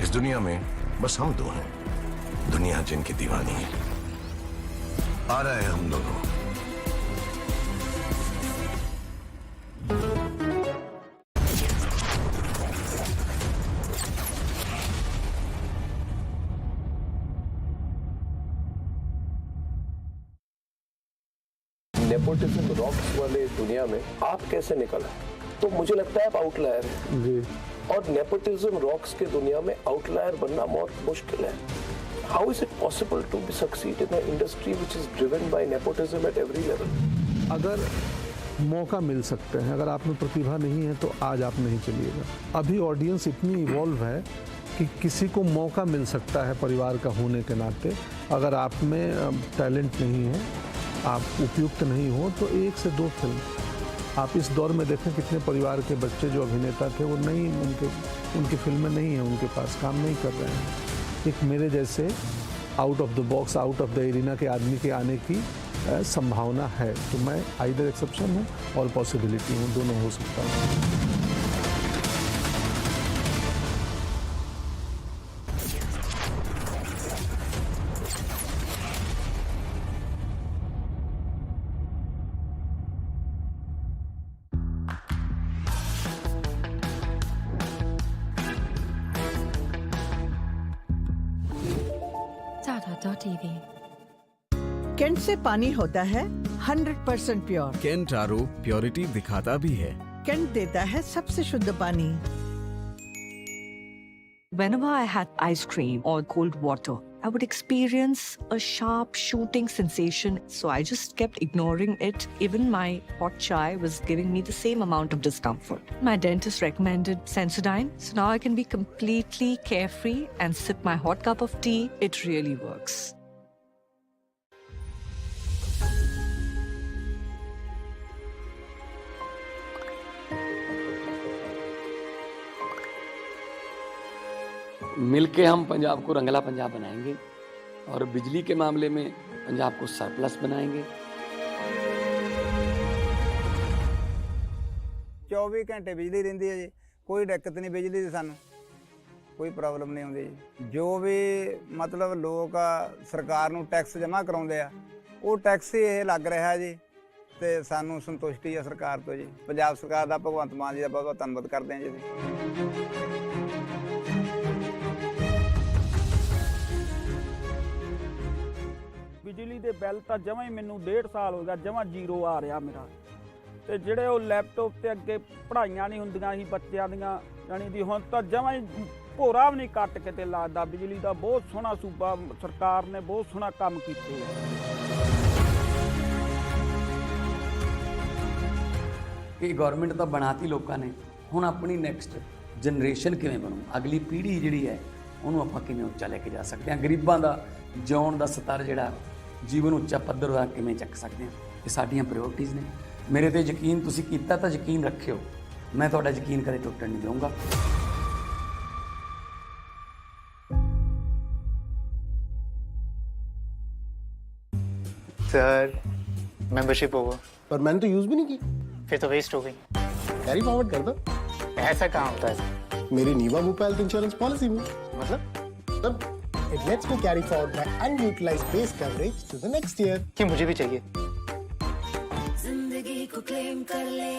इस दुनिया में बस हम दो हैं, दुनिया जिनकी दीवानी है। आ रहे हैं हम दोनों। नेपोटिज्म रॉक्स वाले दुनिया में आप कैसे निकला? तो मुझे लगता है आप आउटलायर हैं जी। और नेपोटिज्म रॉक्स के दुनिया में आउटलायर बनना बहुत मुश्किल है। How is it possible to be succeed in an industry which is driven by nepotism at every level? अगर मौका मिल सकते हैं, अगर आप में प्रतिभा नहीं है तो आज आप नहीं चलिएगा। अभी ऑडियंस इतनी इवॉल्व है कि किसी को मौका मिल सकता है परिवार का होने के नाते। अगर आप में टैलेंट नहीं है, आप उपयुक्त नहीं हो, तो 1 से 2 फिल्म। आप इस दौर में देखें कितने परिवार के बच्चे जो अभिनेता थे वो नहीं, उनकी फिल्में नहीं हैं, उनके पास काम नहीं कर रहे हैं। एक मेरे जैसे out of the box, out of the arena के आदमी के आने की संभावना है। तो मैं आइदर एक्सेप्शन हूँ और पॉसिबिलिटी हूँ, दोनों हो सकता हूँ। sadhu.tv कैंट से पानी होता है 100% प्योर। कैंट आरओ प्योरिटी दिखाता भी है। कैंट देता है सबसे शुद्ध पानी। Whenever I had ice cream or cold water, I would experience a sharp shooting sensation. So I just kept ignoring it. Even my hot chai was giving me the same amount of discomfort. My dentist recommended Sensodyne. So now I can be completely carefree and sip my hot cup of tea. It really works. मिलके हम पंजाब को रंगला पंजाब बनाएंगे और बिजली के मामले में पंजाब को सरप्लस बनाएंगे। 24 घंटे बिजली रहिंदी है जी, कोई दिक्कत नहीं बिजली ਦੀ ਸਾਨੂੰ ਕੋਈ ਪ੍ਰੋਬਲਮ ਨਹੀਂ ਆਉਂਦੀ ਜੀ। ਜੋ ਵੀ ਮਤਲਬ ਲੋਕ ਸਰਕਾਰ ਨੂੰ ਟੈਕਸ ਜਮ੍ਹਾਂ ਕਰਾਉਂਦੇ ਆ, ਉਹ ਟੈਕਸ ਹੀ ਇਹ ਲੱਗ ਰਿਹਾ ਜੀ ਤੇ ਸਾਨੂੰ ਸੰਤੁਸ਼ਟੀ ਹੈ ਸਰਕਾਰ ਤੋਂ ਜੀ। ਪੰਜਾਬ ਸਰਕਾਰ ਦਾ, ਭਗਵੰਤ ਮਾਨ ਜੀ ਦਾ ਬਹੁਤ ਬਹੁਤ ਧੰਨਵਾਦ ਕਰਦੇ ਹਾਂ ਜੀ ਅਸੀਂ। ਬਿਜਲੀ ਦੇ ਬਿੱਲ ਤਾਂ ਜਮਾਂ ਹੀ ਮੈਨੂੰ 1.5 ਸਾਲ ਹੋ ਗਿਆ ਜਮਾਂ ਜ਼ੀਰੋ ਆ ਰਿਹਾ ਮੇਰਾ। ਤੇ ਜਿਹੜੇ ਉਹ ਲੈਪਟਾਪ ਤੇ ਅੱਗੇ ਪੜ੍ਹਾਈਆਂ ਨਹੀਂ ਹੁੰਦੀਆਂ ਸੀ ਬੱਚਿਆਂ ਦੀਆਂ, ਜਾਣੀ ਦੀ ਹੁਣ ਤਾਂ ਜਮਾਂ ਹੀ ਭੋਰਾ ਵੀ ਨਹੀਂ ਕੱਟ ਕਿਤੇ ਲੱਗਦਾ। ਬਿਜਲੀ ਦਾ ਬਹੁਤ ਸੋਹਣਾ ਸੂਬਾ ਸਰਕਾਰ ਨੇ ਬਹੁਤ ਸੋਹਣਾ ਕੰਮ ਕੀਤੇ ਆ। ਇਹ ਗਵਰਨਮੈਂਟ ਤਾਂ ਬਣਾਤੀ ਲੋਕਾਂ ਨੇ, ਹੁਣ ਆਪਣੀ ਨੈਕਸਟ ਜਨਰੇਸ਼ਨ ਕਿਵੇਂ ਬਣੂ, ਅਗਲੀ ਪੀੜ੍ਹੀ ਜਿਹੜੀ ਹੈ ਉਹਨੂੰ ਆਪਾਂ ਕਿਵੇਂ ਉੱਚਾ ਲੈ ਕੇ ਜਾ ਸਕਦੇ ਹਾਂ, ਗਰੀਬਾਂ ਦਾ ਜਿਉਣ ਦਾ ਸਤਰ ਜਿਹੜਾ ਜੀਵਨ ਉੱਚਾ ਪੱਧਰ ਦਾ ਕਿਵੇਂ ਚੱਕ ਸਕਦੇ ਹਾਂ। ਇਹ ਸਾਡੀਆਂ ਪ੍ਰਾਇੋਰਟੀਜ਼ ਨੇ। ਮੇਰੇ ਤੇ ਯਕੀਨ ਤੁਸੀਂ ਕੀਤਾ ਤਾਂ ਯਕੀਨ ਰੱਖਿਓ, ਮੈਂ ਤੁਹਾਡਾ ਯਕੀਨ ਕਦੇ ਟੁੱਟਣ ਨਹੀਂ ਦਊਂਗਾ। Sir membership over. पर मैंने तो यूज भी नहीं की। फिर तो वेस्ट हो गई। कैरी फॉरवर्ड कर दो। ऐसा कहाँ होता है? मेरी नीवा भूप हेल्थ इंश्योरेंस पॉलिसी में मतलब it lets me carry forward my unutilized base coverage to the next year। कि मुझे भी चाहिए। जिंदगी को क्लेम कर ले।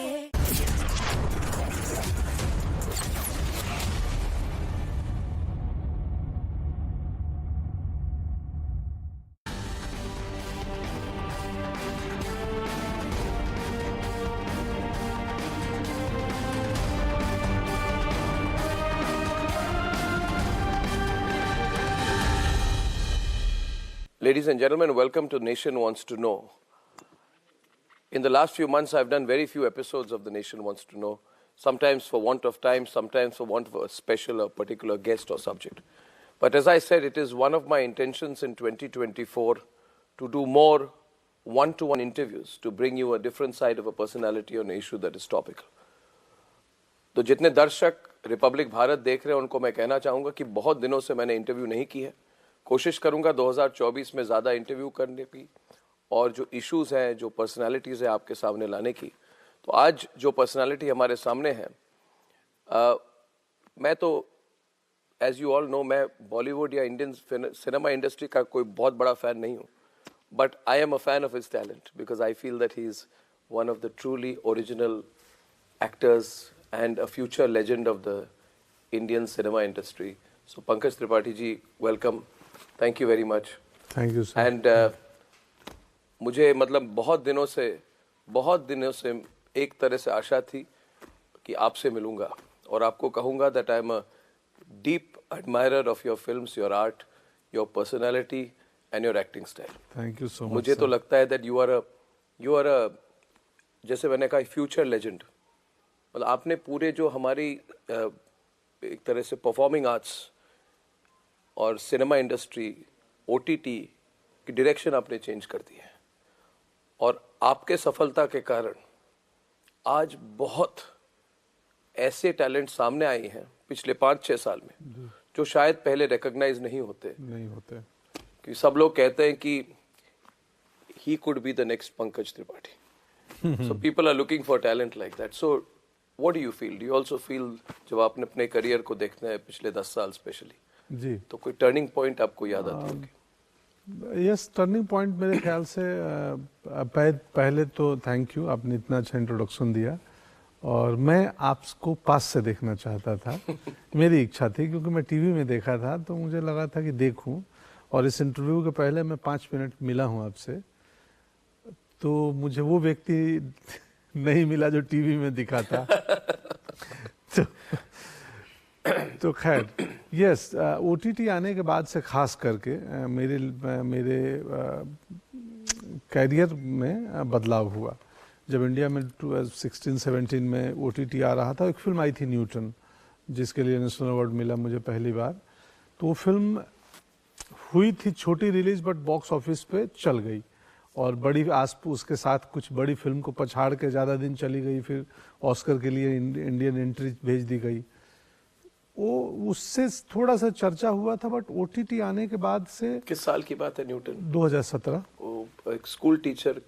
Ladies and gentlemen, welcome to Nation Wants to Know. In the last few months, I've done very few episodes of The Nation Wants to Know, sometimes for want of time, sometimes for want of a special or particular guest or subject. But as I said, it is one of my intentions in 2024 to do more one-to-one interviews to bring you a different side of a personality on an issue that is topical. तो जितने दर्शक Republic Bharat देख रहे हैं उनको मैं कहना चाहूँगा कि बहुत दिनों से मैंने इंटरव्यू नहीं की है. कोशिश करूँगा 2024 में ज़्यादा इंटरव्यू करने की और जो इश्यूज़ हैं, जो पर्सनालिटीज़ हैं आपके सामने लाने की. तो आज जो पर्सनालिटी हमारे सामने है, मैं तो एज यू ऑल नो मैं बॉलीवुड या इंडियन सिनेमा इंडस्ट्री का कोई बहुत बड़ा फ़ैन नहीं हूँ. But I am a fan of his talent because I feel that he is one of the truly original actors and a future legend of the Indian cinema industry. So Pankaj Tripathi ji, welcome. Thank you very much. Thank you, sir. And मुझे मतलब बहुत दिनों से एक तरह से आशा थी कि आपसे मिलूंगा और आपको कहूंगा that I am a deep admirer of your films, your art, your personality and your acting style. Thank you so much. मुझे तो लगता है that you are a जैसे मैंने कहा future legend. मतलब आपने पूरे जो हमारी एक तरह से परफॉर्मिंग आर्ट्स और सिनेमा इंडस्ट्री, ओटीटी की डायरेक्शन आपने चेंज कर दी है और आपके सफलता के कारण आज बहुत ऐसे टैलेंट सामने आए हैं पिछले 5-6 साल में जो शायद पहले रिकॉग्नाइज नहीं होते कि सब लोग कहते हैं कि he could be the next Pankaj Tripathi. So people are looking for talent like that. So What do you feel? Do you also feel जब आपने अपने करियर को देखते हैं पिछले 10 साल स्पेशली जी, तो कोई टर्निंग पॉइंट आपको याद आती होगी? यस, टर्निंग पॉइंट मेरे ख्याल से पहले तो थैंक यू, आपने इतना अच्छा इंट्रोडक्शन दिया और मैं आपको पास से देखना चाहता था. मेरी इच्छा थी क्योंकि मैं टीवी में देखा था तो मुझे लगा था कि देखूं और इस इंटरव्यू के पहले मैं 5 मिनट मिला हूं आपसे तो मुझे वो व्यक्ति नहीं मिला जो टीवी में दिखा था. तो खैर यस, ओटीटी आने के बाद से खास करके मेरे कैरियर में बदलाव हुआ. जब इंडिया में 2016-17 में ओटीटी आ रहा था, एक फिल्म आई थी न्यूटन जिसके लिए नेशनल अवार्ड मिला मुझे पहली बार. तो वो फिल्म हुई थी छोटी रिलीज बट बॉक्स ऑफिस पे चल गई और बड़ी उसके साथ कुछ बड़ी फिल्म को पछाड़ के ज़्यादा दिन चली गई. फिर ऑस्कर के लिए इंडियन एंट्री भेज दी गई. वो उससे थोड़ा सा चर्चा हुआ था बट ओटीटी आने के बाद से. किस साल की बात है न्यूटन? 2017. एक स्कूल टीचर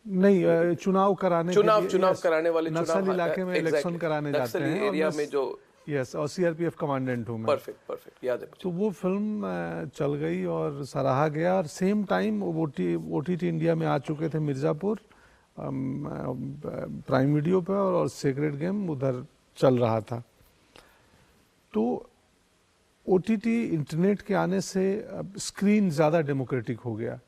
नहीं, चुनाव कराने वाले नक्सल इलाके में इलेक्शन कराने जाते हैं एरिया में जो यस, और सीआरपीएफ कमांडेंट हूँ मैं. परफेक्ट याद है. तो वो फिल्म चल गई और सराहा गया और सेम टाइम ओटीटी इंडिया में आ चुके थे मिर्ज़ापुर प्राइम वीडियो पे और सेक्रेट गेम उधर चल रहा था. तो ओटीटी इंटरनेट के आने से स्क्रीन ज़्यादा डेमोक्रेटिक हो गया.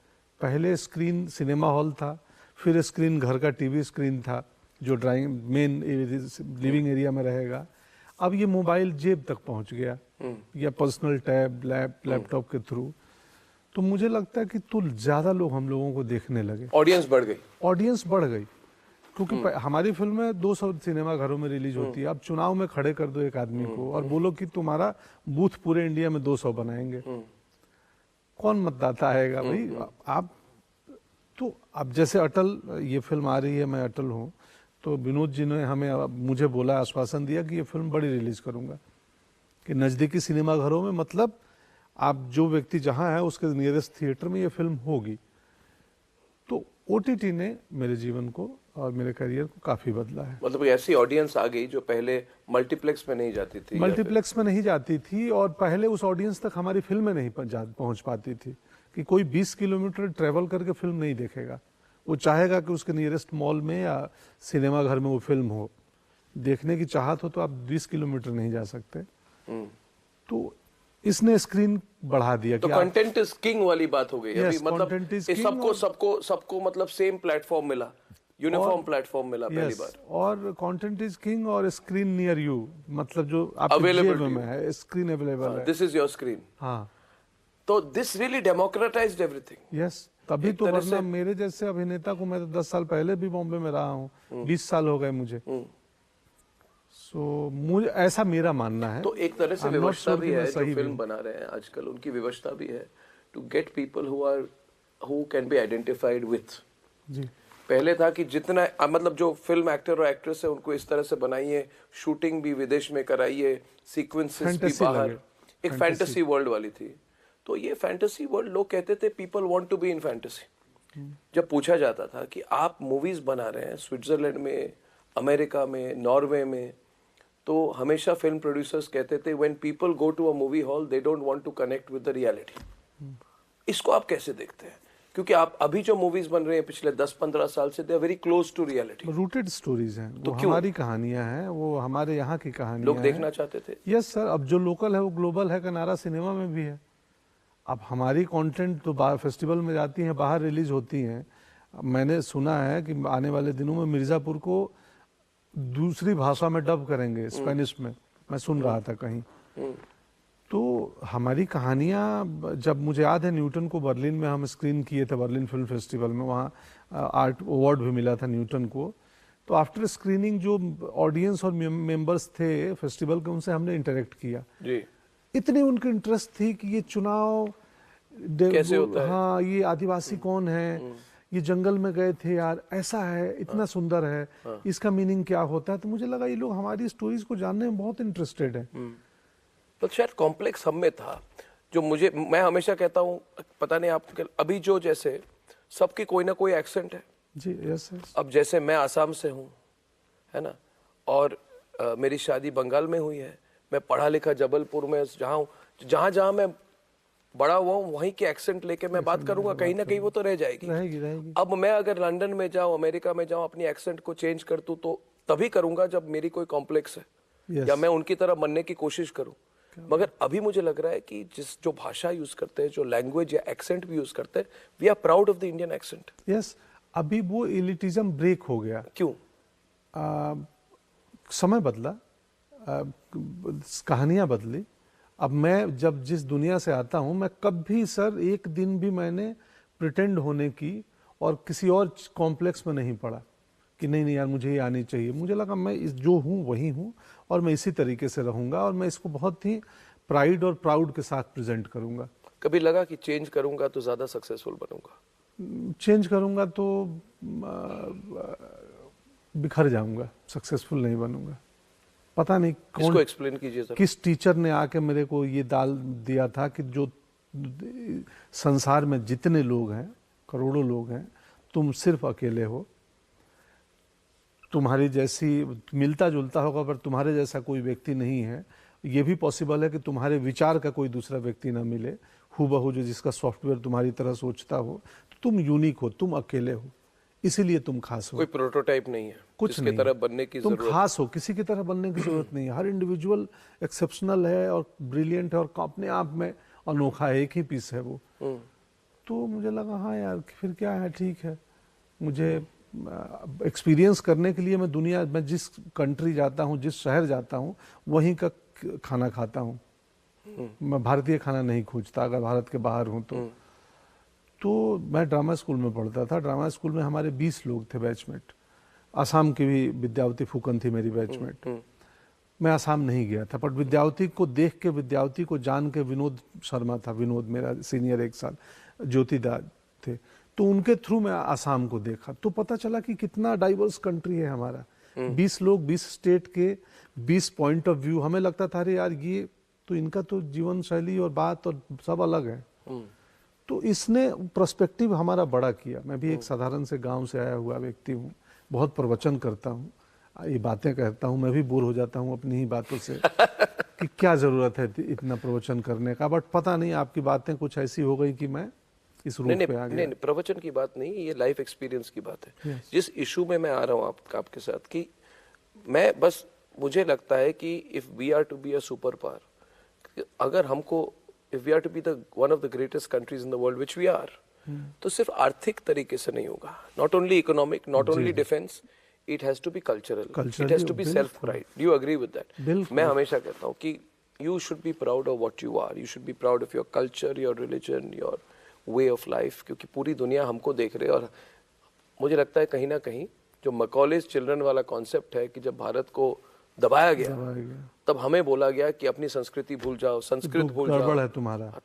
पहले स्क्रीन सिनेमा हॉल था, फिर स्क्रीन घर का टीवी स्क्रीन था जो ड्राइंग मेन लिविंग एरिया में रहेगा. अब ये मोबाइल जेब तक पहुंच गया या पर्सनल टैब लैपटॉप के थ्रू. तो मुझे लगता है कि तो ज्यादा लोग हम लोगों को देखने लगे, ऑडियंस बढ़ गई क्योंकि हमारी फिल्में 200 सिनेमा घरों में रिलीज होती है. अब चुनाव में खड़े कर दो एक आदमी को और बोलो कि तुम्हारा बूथ पूरे इंडिया में 200 बनाएंगे, कौन मतदाता आएगा भाई? आप तो अब जैसे अटल ये फिल्म आ रही है, मैं अटल हूँ, तो विनोद जी ने मुझे बोला, आश्वासन दिया कि ये फिल्म बड़ी रिलीज करूंगा कि नज़दीकी सिनेमा घरों में, मतलब आप जो व्यक्ति जहां है उसके नियरेस्ट थिएटर में ये फिल्म होगी. तो ओटीटी ने मेरे जीवन को और मेरे करियर को काफ़ी बदला है. मतलब ऐसी ऑडियंस आ गई जो पहले मल्टीप्लेक्स में नहीं जाती थी. मल्टीप्लेक्स में नहीं जाती थी और पहले उस ऑडियंस तक हमारी फिल्में नहीं पहुंच पाती थी कि कोई 20 किलोमीटर ट्रेवल करके फिल्म नहीं देखेगा. वो चाहेगा कि उसके नियरेस्ट मॉल में या सिनेमा घर में वो फिल्म हो. देखने की चाहत हो तो आप 20 किलोमीटर नहीं जा सकते. तो इसने स्क्रीन बढ़ा दिया. तो कंटेंट इज किंग वाली बात हो गई. अभी मतलब सबको मतलब सेम प्लेटफॉर्म मिला, यूनिफॉर्म प्लेटफॉर्म मिला पहली बार. और कंटेंट इज किंग और स्क्रीन नियर यू, मतलब जो आपके जेब में है, स्क्रीन अवेलेबल है. This is your screen. हाँ, तो this really democratised everything. Yes, तभी तो, वरना मेरे जैसे अभिनेता को, मैं तो 10 साल पहले भी बॉम्बे में रहा हूँ, 20 साल हो गए मुझे। सो मुझे ऐसा मेरा मानना है। तो एक तरह से व्यवस्था भी है, जो फिल्म बना रहे हैं आजकल, उनकी व्यवस्था भी है to get people who can be identified with. जी, पहले था कि जितना मतलब जो फिल्म एक्टर और एक्ट्रेस है उनको इस तरह से बनाइए, शूटिंग भी विदेश में कराइए, सीक्वेंसेस भी बाहर, एक फैंटेसी वर्ल्ड वाली थी। तो ये फैंटेसी वर्ल्ड, लोग कहते थे people want to be in fantasy. जब पूछा जाता था कि आप मूवीज बना रहे हैं स्विट्जरलैंड में, अमेरिका में, नॉर्वे में, तो हमेशा फिल्म प्रोड्यूसर्स कहते थे when people go to a movie hall they don't want to connect with the reality. इसको आप कैसे देखते हैं? क्योंकि आप अभी जो मूवीज बन रहे हैं पिछले 10-15 साल से, they are very close to reality, rooted stories हैं, तो वो हमारी कहानियां हैं, वो हमारे यहाँ की कहानियां लोग देखना चाहते थे। यस सर, अब जो लोकल है वो ग्लोबल है का नारा सिनेमा में भी है। अब हमारी कंटेंट तो बाहर फेस्टिवल में जाती हैं, बाहर रिलीज होती हैं। मैंने सुना है कि आने वाले दिनों में मिर्जापुर को दूसरी भाषा में डब करेंगे, स्पेनिश में, मैं सुन रहा था कहीं। तो हमारी कहानियां, जब मुझे याद है न्यूटन को बर्लिन में हम स्क्रीन किए थे, बर्लिन फिल्म फेस्टिवल में, वहाँ आर्ट अवार्ड भी मिला था न्यूटन को। तो आफ्टर स्क्रीनिंग जो ऑडियंस और मेंबर्स थे फेस्टिवल के, उनसे हमने इंटरेक्ट किया जी। इतनी उनकी इंटरेस्ट थी कि ये चुनाव कैसे होता है, हाँ ये आदिवासी कौन है, ये जंगल में गए थे यार, ऐसा है, इतना सुंदर है, इसका मीनिंग क्या होता है। तो मुझे लगा ये लोग हमारी स्टोरीज को जानने में बहुत इंटरेस्टेड है। तो शायद कॉम्प्लेक्स हम में था, जो मैं हमेशा कहता हूँ, पता नहीं आप, अभी जो जैसे सबकी कोई ना कोई एक्सेंट है जी। यस, अब जैसे मैं आसाम से हूँ, है ना, और मेरी शादी बंगाल में हुई है, मैं पढ़ा लिखा जबलपुर में जहाँ हूँ, जहाँ मैं बड़ा हुआ हूँ, वहीं के एक्सेंट लेके मैं बात करूंगा, कहीं ना कहीं वो तो रह जाएगी। अब मैं अगर लंदन में जाऊँ, अमेरिका में जाऊँ, अपनी एक्सेंट को चेंज कर दूं, तो तभी करूंगा जब मेरी कोई कॉम्प्लेक्स है या मैं उनकी तरह बनने की कोशिश करूं। मगर अभी मुझे लग रहा है कि जो भाषा यूज करते हैं, जो लैंग्वेज या एक्सेंट भी यूज करते हैं, we are proud of the Indian accent. Yes, अभी वो एलिटिज्म ब्रेक हो गया। क्यों? समय बदला, कहानियां बदली। अब मैं जब जिस दुनिया से आता हूं, मैं कभी सर एक दिन भी मैंने प्रिटेंड होने की और किसी और कॉम्प्लेक्स में नहीं पड़ा कि नहीं यार मुझे ये आनी चाहिए। मुझे लगा मैं जो हूँ वही हूँ और मैं इसी तरीके से रहूंगा और मैं इसको बहुत ही प्राइड और प्राउड के साथ प्रेजेंट करूंगा। कभी लगा कि चेंज करूंगा तो ज्यादा सक्सेसफुल बनूंगा? चेंज करूंगा तो बिखर जाऊंगा, सक्सेसफुल नहीं बनूंगा। पता नहीं कौन, इसको एक्सप्लेन कीजिए सर। किस टीचर ने आके मेरे को ये डाल दिया था कि जो संसार में जितने लोग हैं, करोड़ों लोग हैं, तुम सिर्फ अकेले हो। तुम्हारी जैसी मिलता जुलता होगा पर तुम्हारे जैसा कोई व्यक्ति नहीं है। ये भी पॉसिबल है कि तुम्हारे विचार का कोई दूसरा व्यक्ति ना मिले हूबहू, जो जिसका सॉफ्टवेयर तुम्हारी तरह सोचता हो। तो तुम यूनिक हो, तुम अकेले हो, इसीलिए तुम खास हो। कोई प्रोटोटाइप नहीं है, कुछ नहीं, तरह बनने की तुम खास हो, किसी की तरह बनने की जरूरत नहीं है। हर इंडिविजुअल एक्सेप्शनल है और ब्रिलियंट है और अपने आप में अनोखा है, एक ही पीस है वो। तो मुझे लगा हाँ यार फिर क्या है, ठीक है। मुझे एक्सपीरियंस करने के लिए मैं जिस कंट्री जाता हूँ, जिस शहर जाता हूँ, वहीं का खाना खाता हूँ। मैं भारतीय खाना नहीं खोजता अगर भारत के बाहर हूँ तो मैं ड्रामा स्कूल में पढ़ता था। ड्रामा स्कूल में हमारे 20 लोग थे बैचमेट। आसाम की भी विद्यावती फूकन थी मेरी बैचमेट। मैं आसाम नहीं गया था, पर विद्यावती को देख के, विद्यावती को जान के, विनोद शर्मा था, विनोद मेरा सीनियर 1 साल, ज्योतिदा थे, तो उनके थ्रू मैं आसाम को देखा तो पता चला कि कितना डाइवर्स कंट्री है हमारा। 20 लोग, 20 स्टेट के 20 पॉइंट ऑफ व्यू। हमें लगता था अरे यार ये तो इनका तो जीवन शैली और बात और सब अलग है। तो इसने पर्सपेक्टिव हमारा बड़ा किया। मैं भी एक साधारण से गांव से आया हुआ व्यक्ति हूँ, बहुत प्रवचन करता हूँ, ये बातें कहता हूँ, मैं भी बोर हो जाता हूँ अपनी ही बातों से कि क्या जरूरत है इतना प्रवचन करने का। बट पता नहीं आपकी बातें कुछ ऐसी हो गई कि मैं इस रूप पे आ गया। नहीं, प्रवचन की बात नहीं, ये लाइफ एक्सपीरियंस की बात है। जिस इशू में मैं आ रहा हूँ आपके साथ, कि मैं बस, मुझे लगता है कि if we are to be a super power, अगर हमको if we are to be the one of the greatest countries in the world, which we are, तो सिर्फ आर्थिक तरीके से नहीं होगा। Not only economic, not only defense, it has to be cultural, it has to be self pride. Do you agree with that? मैं हमेशा कहता हूँ कि you should be proud of what you are. You should be proud of your culture, your religion, your way of life. क्योंकि पूरी दुनिया हमको देख रही है और मुझे लगता है कहीं ना कहीं जो मैकॉलेज चिल्ड्रन वाला कॉन्सेप्ट है कि जब भारत को दबाया गया तब हमें बोला गया कि अपनी संस्कृति भूल जाओ, संस्कृत भूल जाओ, गड़बड़ है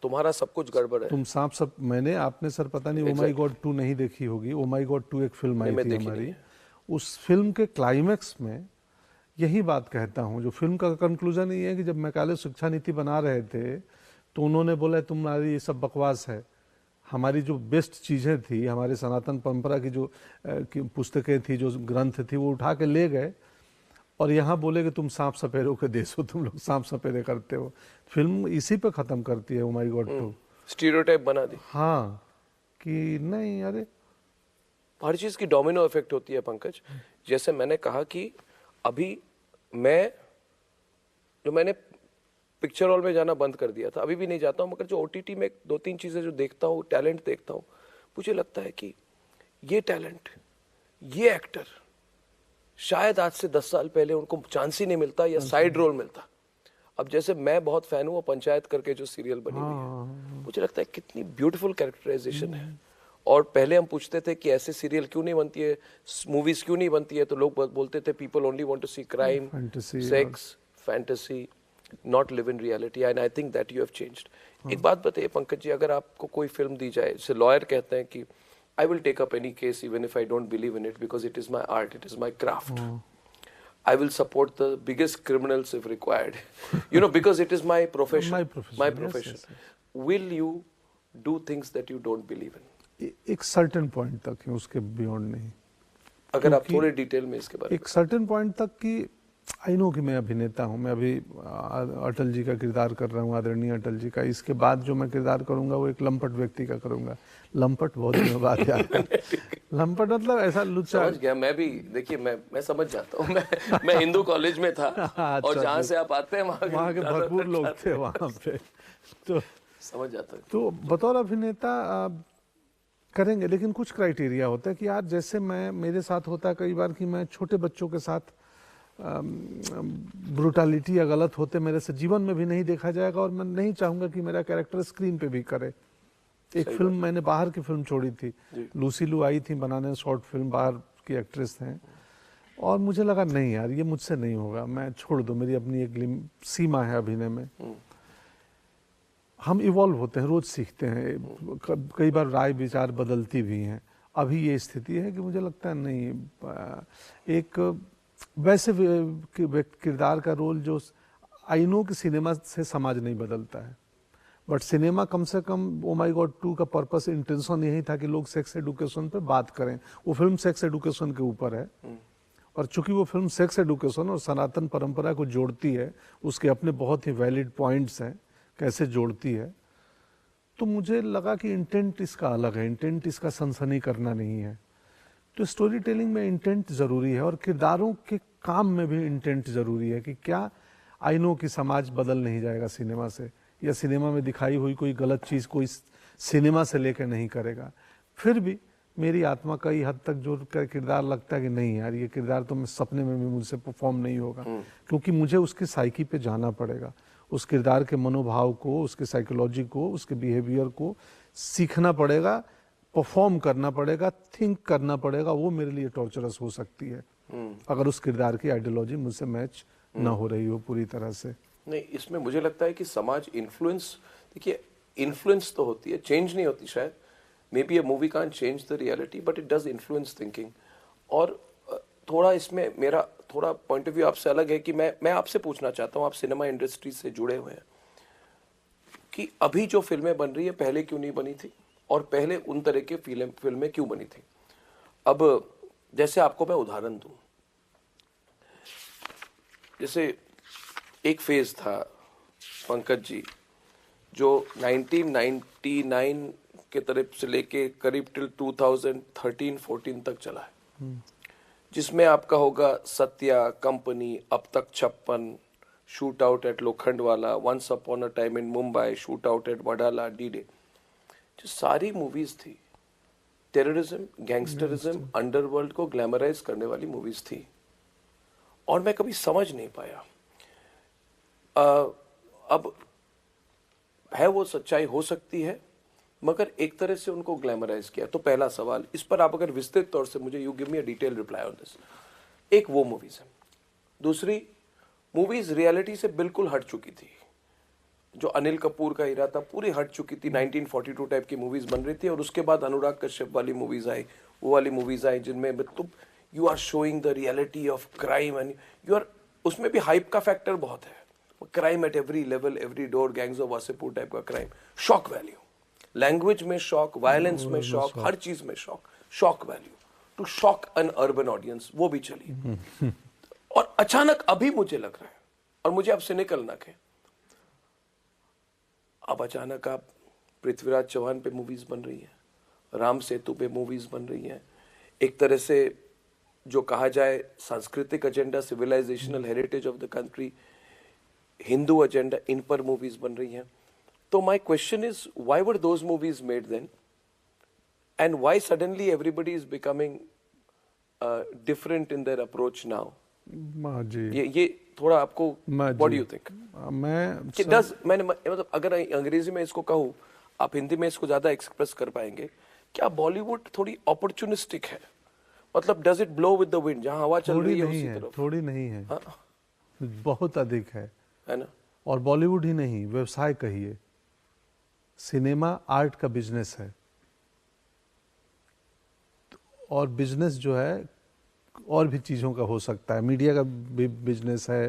तुम्हारा सब कुछ गड़बड़ है। तुम सांप मैंने आपने सर पता नहीं ओ माई गॉड 2 नहीं देखी होगी। ओ माई गॉड 2 एक फिल्म आई थी हमारी, उस फिल्म के क्लाइमैक्स में यही बात कहता हूँ। जो फिल्म का कंक्लूजन ये है कि जब मैकाले शिक्षा नीति बना रहे थे तो उन्होंने बोला तुम्हारी ये सब बकवास है, हमारी जो बेस्ट चीज़ें थी, हमारे सनातन परंपरा की जो पुस्तकें थी, जो ग्रंथ थी, वो उठा के ले गए और यहाँ बोले कि तुम सांप सपेरों के देश हो, तुम लोग सांप सपेरे करते हो। फिल्म इसी पे ख़त्म करती है ओ माई गॉड 2। स्टीरियोटाइप बना दी। हाँ कि नहीं, अरे हर चीज़ की डोमिनो इफेक्ट होती है पंकज। जैसे मैंने कहा कि अभी मैंने पिक्चर हॉल में जाना बंद कर दिया था, अभी भी नहीं जाता हूँ, मगर जो OTT में 2-3 चीज़ें जो देखता हूँ, टैलेंट देखता हूँ, मुझे लगता है कि ये टैलेंट, ये एक्टर शायद आज से 10 साल पहले उनको चांस ही नहीं मिलता या साइड रोल मिलता। अब जैसे मैं बहुत फैन हूँ पंचायत करके जो सीरियल बनी हुई है, मुझे लगता है कितनी ब्यूटीफुल कैरेक्टराइजेशन है। और पहले हम पूछते थे कि ऐसे सीरियल क्यों नहीं बनती है, मूवीज क्यों नहीं बनती है, तो लोग बोलते थे people only want to see crime, sex, fantasy, not live in reality. And I think that you have changed. एक बात बताइए पंकज जी, अगर आपको कोई फिल्म दी जाए, जैसे लॉयर कहते हैं कि I will take up any case even if I don't believe in it because it is my art, it is my craft. I will support the biggest criminals if required, you know, because it is my profession. My profession. Yes, yes. Will you do things that you don't believe in? एक certain point तक है, उसके beyond नहीं। अगर आप थोड़े detail में इसके बारे में। एक certain point तक कि आई नो कि मैं अभिनेता हूँ, मैं अभी अटल जी का किरदार कर रहा हूँ, आदरणीय अटल जी का। इसके बाद जो मैं किरदार करूँगा वो एक लंपट व्यक्ति का करूँगा। लंपट बहुत दिनों बाद यार लंपट मतलब ऐसा लुच्चा। समझ गया मैं भी। देखिए मैं समझ जाता हूँ। मैं हिंदू कॉलेज में था और जहाँ से आप आते हैं वहाँ के भरपूर लोग थे वहाँ पे, तो समझ जाता है। तो बतौर अभिनेता करेंगे, लेकिन कुछ क्राइटेरिया होता है कि यार जैसे मेरे साथ होता है कई बार कि मैं छोटे बच्चों के साथ ब्रूटलिटी या गलत होते मेरे से जीवन में भी नहीं देखा जाएगा और मैं नहीं चाहूँगा कि मेरा कैरेक्टर स्क्रीन पे भी करे। एक फिल्म मैंने बाहर की फिल्म छोड़ी थी, लूसी लू आई थी बनाने, शॉर्ट फिल्म, बाहर की एक्ट्रेस हैं, और मुझे लगा नहीं यार ये मुझसे नहीं होगा, मैं छोड़ दूँ, मेरी अपनी एक सीमा है अभिनय में। हम इवॉल्व होते हैं, रोज सीखते हैं, कई बार राय विचार बदलती भी हैं। अभी ये स्थिति है कि मुझे लगता है नहीं, एक वैसे किरदार का रोल जो आई नो कि सिनेमा से समाज नहीं बदलता है, बट सिनेमा कम से कम ओ माई गॉड 2 का पर्पस, इंटेंशन यही था कि लोग सेक्स एडुकेशन पे बात करें। वो फिल्म सेक्स एडुकेशन के ऊपर है, और चूंकि वो फिल्म सेक्स एडुकेशन और सनातन परंपरा को जोड़ती है, उसके अपने बहुत ही वैलिड पॉइंट्स हैं कैसे जोड़ती है, तो मुझे लगा कि इंटेंट इसका अलग है, इंटेंट इसका सनसनी करना नहीं है। तो स्टोरी टेलिंग में इंटेंट ज़रूरी है और किरदारों के काम में भी इंटेंट ज़रूरी है कि क्या आई नो कि समाज बदल नहीं जाएगा सिनेमा से, या सिनेमा में दिखाई हुई कोई गलत चीज़ कोई सिनेमा से लेकर नहीं करेगा। फिर भी मेरी आत्मा कई हद तक जो किरदार लगता है कि नहीं यार ये किरदार तो मैं सपने में भी मुझसे परफॉर्म नहीं होगा, क्योंकि मुझे उसकी साइकी पे जाना पड़ेगा, उस किरदार के मनोभाव को, उसके साइकोलॉजी को, उसके बिहेवियर को सीखना पड़ेगा, परफॉर्म करना पड़ेगा, थिंक करना पड़ेगा। वो मेरे लिए टॉर्चरस हो सकती है अगर उस किरदार की आइडियोलॉजी मुझसे मैच ना हो रही हो पूरी तरह से। नहीं, इसमें मुझे लगता है कि समाज इन्फ्लुएंस, देखिए इन्फ्लुएंस तो होती है, चेंज नहीं होती शायद। May be a movie can't change the reality but it does influence thinking. और थोड़ा इसमें मेरा थोड़ा पॉइंट ऑफ व्यू आपसे अलग है कि मैं आपसे पूछना चाहता हूँ, आप सिनेमा इंडस्ट्री से जुड़े हुए हैं, कि अभी जो फिल्में बन रही है पहले क्यों नहीं बनी थी, और पहले उन तरह की फिल्में क्यों बनी थी। अब जैसे आपको मैं उदाहरण दूं, जैसे एक फेज था पंकज जी जो 1999 के तरफ से लेके करीब टिल 2013-14 तक चला है, जिसमें आपका होगा सत्या, कंपनी, अब तक 56, shoot out at Lokhandwala, once upon a time in Mumbai, shoot out at Wadala, D Day, जो सारी मूवीज थी टेररिज्म, गैंगस्टरिज्म, अंडरवर्ल्ड को ग्लैमराइज करने वाली मूवीज थी। और मैं कभी समझ नहीं पाया। अब है वो सच्चाई हो सकती है, मगर एक तरह से उनको ग्लैमराइज किया। तो पहला सवाल इस पर आप अगर विस्तृत तौर से मुझे, you give me a detail reply on this. एक वो मूवीज है, दूसरी मूवीज रियलिटी से बिल्कुल हट चुकी थी। जो अनिल कपूर का हीरा था पूरी हट चुकी थी, 1942 टाइप की मूवीज बन रही थी, और उसके बाद अनुराग कश्यप वाली मूवीज आई, वो वाली मूवीज आई जिनमें मतलब you are showing the reality of crime and you are, उसमें भी हाइप का फैक्टर बहुत है, crime at every level, every door, gangs of Wasseypur type का क्राइम, शॉक वैल्यू, लैंग्वेज में शॉक, वायलेंस में शॉक, हर चीज में shock, shock value to shock an urban audience, वो भी चली। और अचानक अभी मुझे लग रहा है, और मुझे अब सिनिकल ना कहें, अब अचानक आप पृथ्वीराज चौहान पे मूवीज बन रही है, राम सेतु पे मूवीज बन रही है, एक तरह से जो कहा जाए सांस्कृतिक agenda, civilizational heritage of the country, Hindu agenda, इन पर मूवीज बन रही हैं। तो my question is why were those movies made then and why suddenly everybody is becoming different in their approach now? ये थोड़ा आपको व्हाट डू यू थिंक? मैंने मतलब अगर अंग्रेजी में इसको कहूँ, आप हिंदी में इसको ज्यादा एक्सप्रेस कर पाएंगे, क्या बॉलीवुड थोड़ी अपॉर्चुनिस्टिक है? मतलब does it blow with the wind, जहां हवा चल रही है उसी तरफ? थोड़ी नहीं है, बहुत अधिक है ना। और बॉलीवुड ही नहीं, व्यवसाय कहिए, सिनेमा आर्ट का बिजनेस है, और बिजनेस जो है और भी चीज़ों का हो सकता है, मीडिया का भी बिजनेस है,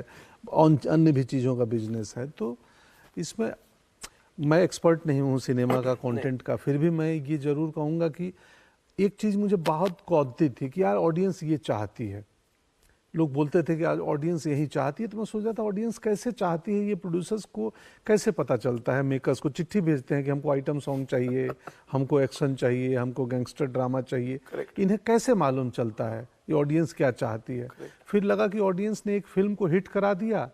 अन्य भी चीज़ों का बिजनेस है। तो इसमें मैं एक्सपर्ट नहीं हूँ सिनेमा का, कंटेंट का, फिर भी मैं ये जरूर कहूँगा कि एक चीज़ मुझे बहुत कौतुक थी कि यार ऑडियंस ये चाहती है। लोग बोलते थे कि आज ऑडियंस यही चाहती है, तो मैं सोच रहा था ऑडियंस कैसे चाहती है, ये प्रोड्यूसर्स को कैसे पता चलता है? मेकर्स को चिट्ठी भेजते हैं कि हमको आइटम सॉन्ग चाहिए, हमको एक्शन चाहिए, हमको गैंगस्टर ड्रामा चाहिए, इन्हें कैसे मालूम चलता है ये ऑडियंस क्या चाहती है? फिर लगा कि ऑडियंस ने एक फिल्म को हिट करा दिया,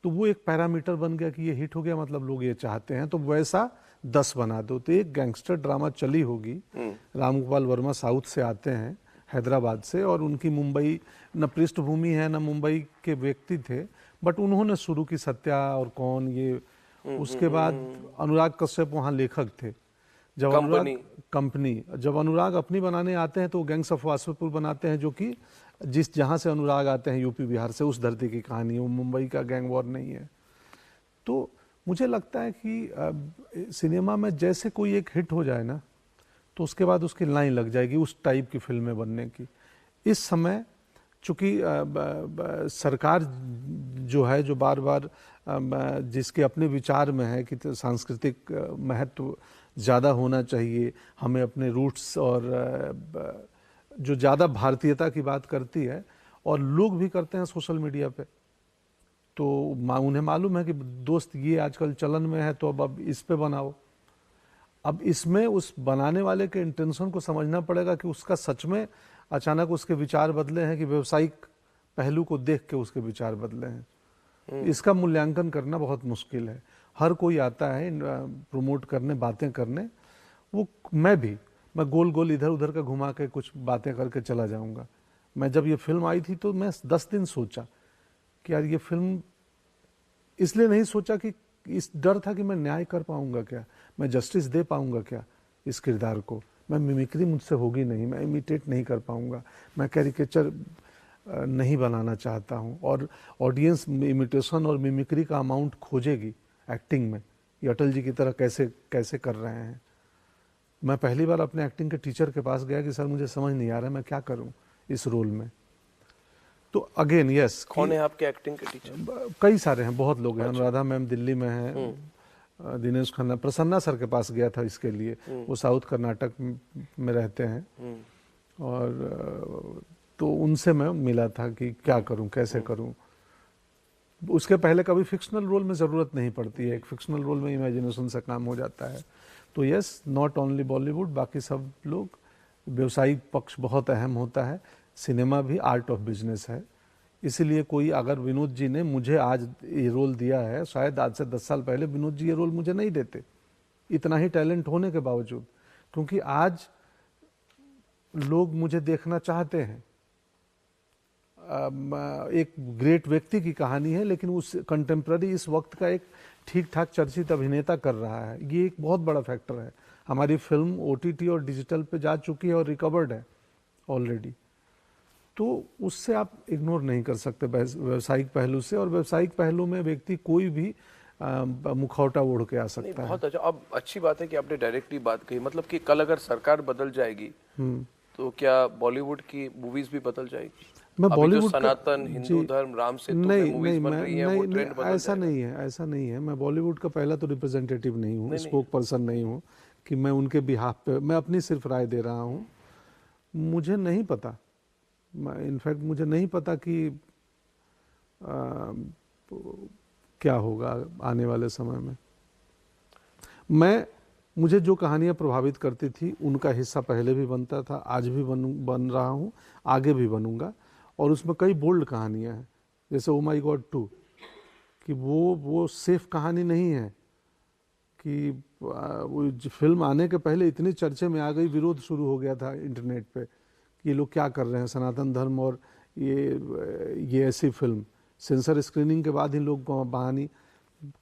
तो वो एक पैरामीटर बन गया कि ये हिट हो गया, मतलब लोग ये चाहते हैं, तो वैसा 10 बना दो। तो एक गैंगस्टर ड्रामा चली होगी, राम गोपाल वर्मा साउथ से आते हैं, हैदराबाद से, और उनकी मुंबई न पृष्ठभूमि है न मुंबई के व्यक्ति थे, बट उन्होंने शुरू की सत्या और कौन ये। उसके बाद अनुराग कश्यप वहाँ लेखक थे। जब अनुराग कंपनी, जब अनुराग अपनी बनाने आते हैं तो गैंग्स ऑफ वासेपुर बनाते हैं, जो कि जहाँ से अनुराग आते हैं यूपी बिहार से, उस धरती की कहानी है, वो मुंबई का गैंग वॉर नहीं है। तो मुझे लगता है कि सिनेमा में जैसे कोई एक हिट हो जाए ना, तो उसके बाद उसकी लाइन लग जाएगी उस टाइप की फिल्में बनने की। इस समय चूँकि सरकार जो है, जो बार बार जिसके अपने विचार में है कि सांस्कृतिक महत्व ज़्यादा होना चाहिए, हमें अपने रूट्स और जो ज़्यादा भारतीयता की बात करती है, और लोग भी करते हैं सोशल मीडिया पे, तो उन्हें मालूम है कि दोस्त ये आजकल चलन में है, तो अब इस पे बनाओ। अब इसमें उस बनाने वाले के इंटेंशन को समझना पड़ेगा कि उसका सच में अचानक उसके विचार बदले हैं कि व्यवसायिक पहलू को देख के उसके विचार बदले हैं। इसका मूल्यांकन करना बहुत मुश्किल है। हर कोई आता है प्रमोट करने, बातें करने, वो मैं गोल गोल इधर उधर का घुमा के कुछ बातें करके चला जाऊंगा। मैं जब ये फिल्म आई थी तो मैं 10 दिन सोचा कि यार ये फिल्म, इसलिए नहीं सोचा कि इस डर था कि मैं न्याय कर पाऊंगा क्या, मैं जस्टिस दे पाऊंगा क्या इस किरदार को, मैं मिमिक्री मुझसे होगी नहीं, मैं इमिटेट नहीं कर पाऊंगा, मैं कैरिकेचर नहीं बनाना चाहता हूं, और ऑडियंस इमिटेशन और मिमिक्री का अमाउंट खोजेगी एक्टिंग में, ये अटल जी की तरह कैसे कैसे कर रहे हैं। मैं पहली बार अपने एक्टिंग के टीचर के पास गया कि सर मुझे समझ नहीं आ रहा है मैं क्या करूं इस रोल में। तो अगेन यस, कौन है आपके एक्टिंग के टीचर? कई सारे हैं, बहुत लोग हैं। अनुराधा मैम दिल्ली में हैं, दिनेश खन्ना, प्रसन्ना सर के पास गया था इसके लिए, वो साउथ कर्नाटक में रहते हैं, और तो उनसे मैं मिला था कि क्या करूं, कैसे करूं। उसके पहले कभी फिक्शनल रोल में ज़रूरत नहीं पड़ती है, एक फिक्शनल रोल में इमेजिनेशन से काम हो जाता है। तो यस, नॉट ओनली बॉलीवुड, बाकी सब लोग, व्यवसायिक पक्ष बहुत अहम होता है। सिनेमा भी आर्ट ऑफ बिजनेस है, इसीलिए कोई अगर विनोद जी ने मुझे आज ये रोल दिया है, शायद आज से 10 साल पहले विनोद जी ये रोल मुझे नहीं देते, इतना ही टैलेंट होने के बावजूद, क्योंकि आज लोग मुझे देखना चाहते हैं। एक ग्रेट व्यक्ति की कहानी है, लेकिन उस कंटेम्प्ररी इस वक्त का एक ठीक ठाक चर्चित अभिनेता कर रहा है, ये एक बहुत बड़ा फैक्टर है। हमारी फिल्म OTT और डिजिटल पे जा चुकी है और रिकवर्ड है ऑलरेडी, तो उससे आप इग्नोर नहीं कर सकते व्यावसायिक पहलू से। और व्यावसायिक पहलू में व्यक्ति कोई भी मुखौटा ओढ़ के आ सकता है। बहुत अच्छा। अब अच्छी बात है कि आपने डायरेक्टली बात कही, मतलब कि कल अगर सरकार बदल जाएगी तो क्या बॉलीवुड की मूवीज भी बदल जाएगी? मैं बॉलीवुड सनातन हिंदू धर्म राम सेतु में मूवीज बन रही हैं, वो ट्रेंड बदल ऐसा नहीं है, ऐसा नहीं है। मैं बॉलीवुड का पहला तो रिप्रेजेंटेटिव नहीं हूँ, स्पोक पर्सन नहीं हूँ कि मैं उनके बिहाफ पे, मैं अपनी सिर्फ राय दे रहा हूँ। मुझे नहीं पता, इनफैक्ट मुझे नहीं पता कि क्या होगा आने वाले समय में। मुझे जो कहानियाँ प्रभावित करती थी उनका हिस्सा पहले भी बनता था, आज भी बन रहा हूँ, आगे भी बनूंगा। और उसमें कई बोल्ड कहानियाँ हैं, जैसे ओ माई गॉड 2, कि वो सेफ कहानी नहीं है कि वो फिल्म आने के पहले इतनी चर्चे में आ गई, विरोध शुरू हो गया था इंटरनेट पे कि ये लोग क्या कर रहे हैं, सनातन धर्म और ये ऐसी फिल्म। सेंसर स्क्रीनिंग के बाद ही लोग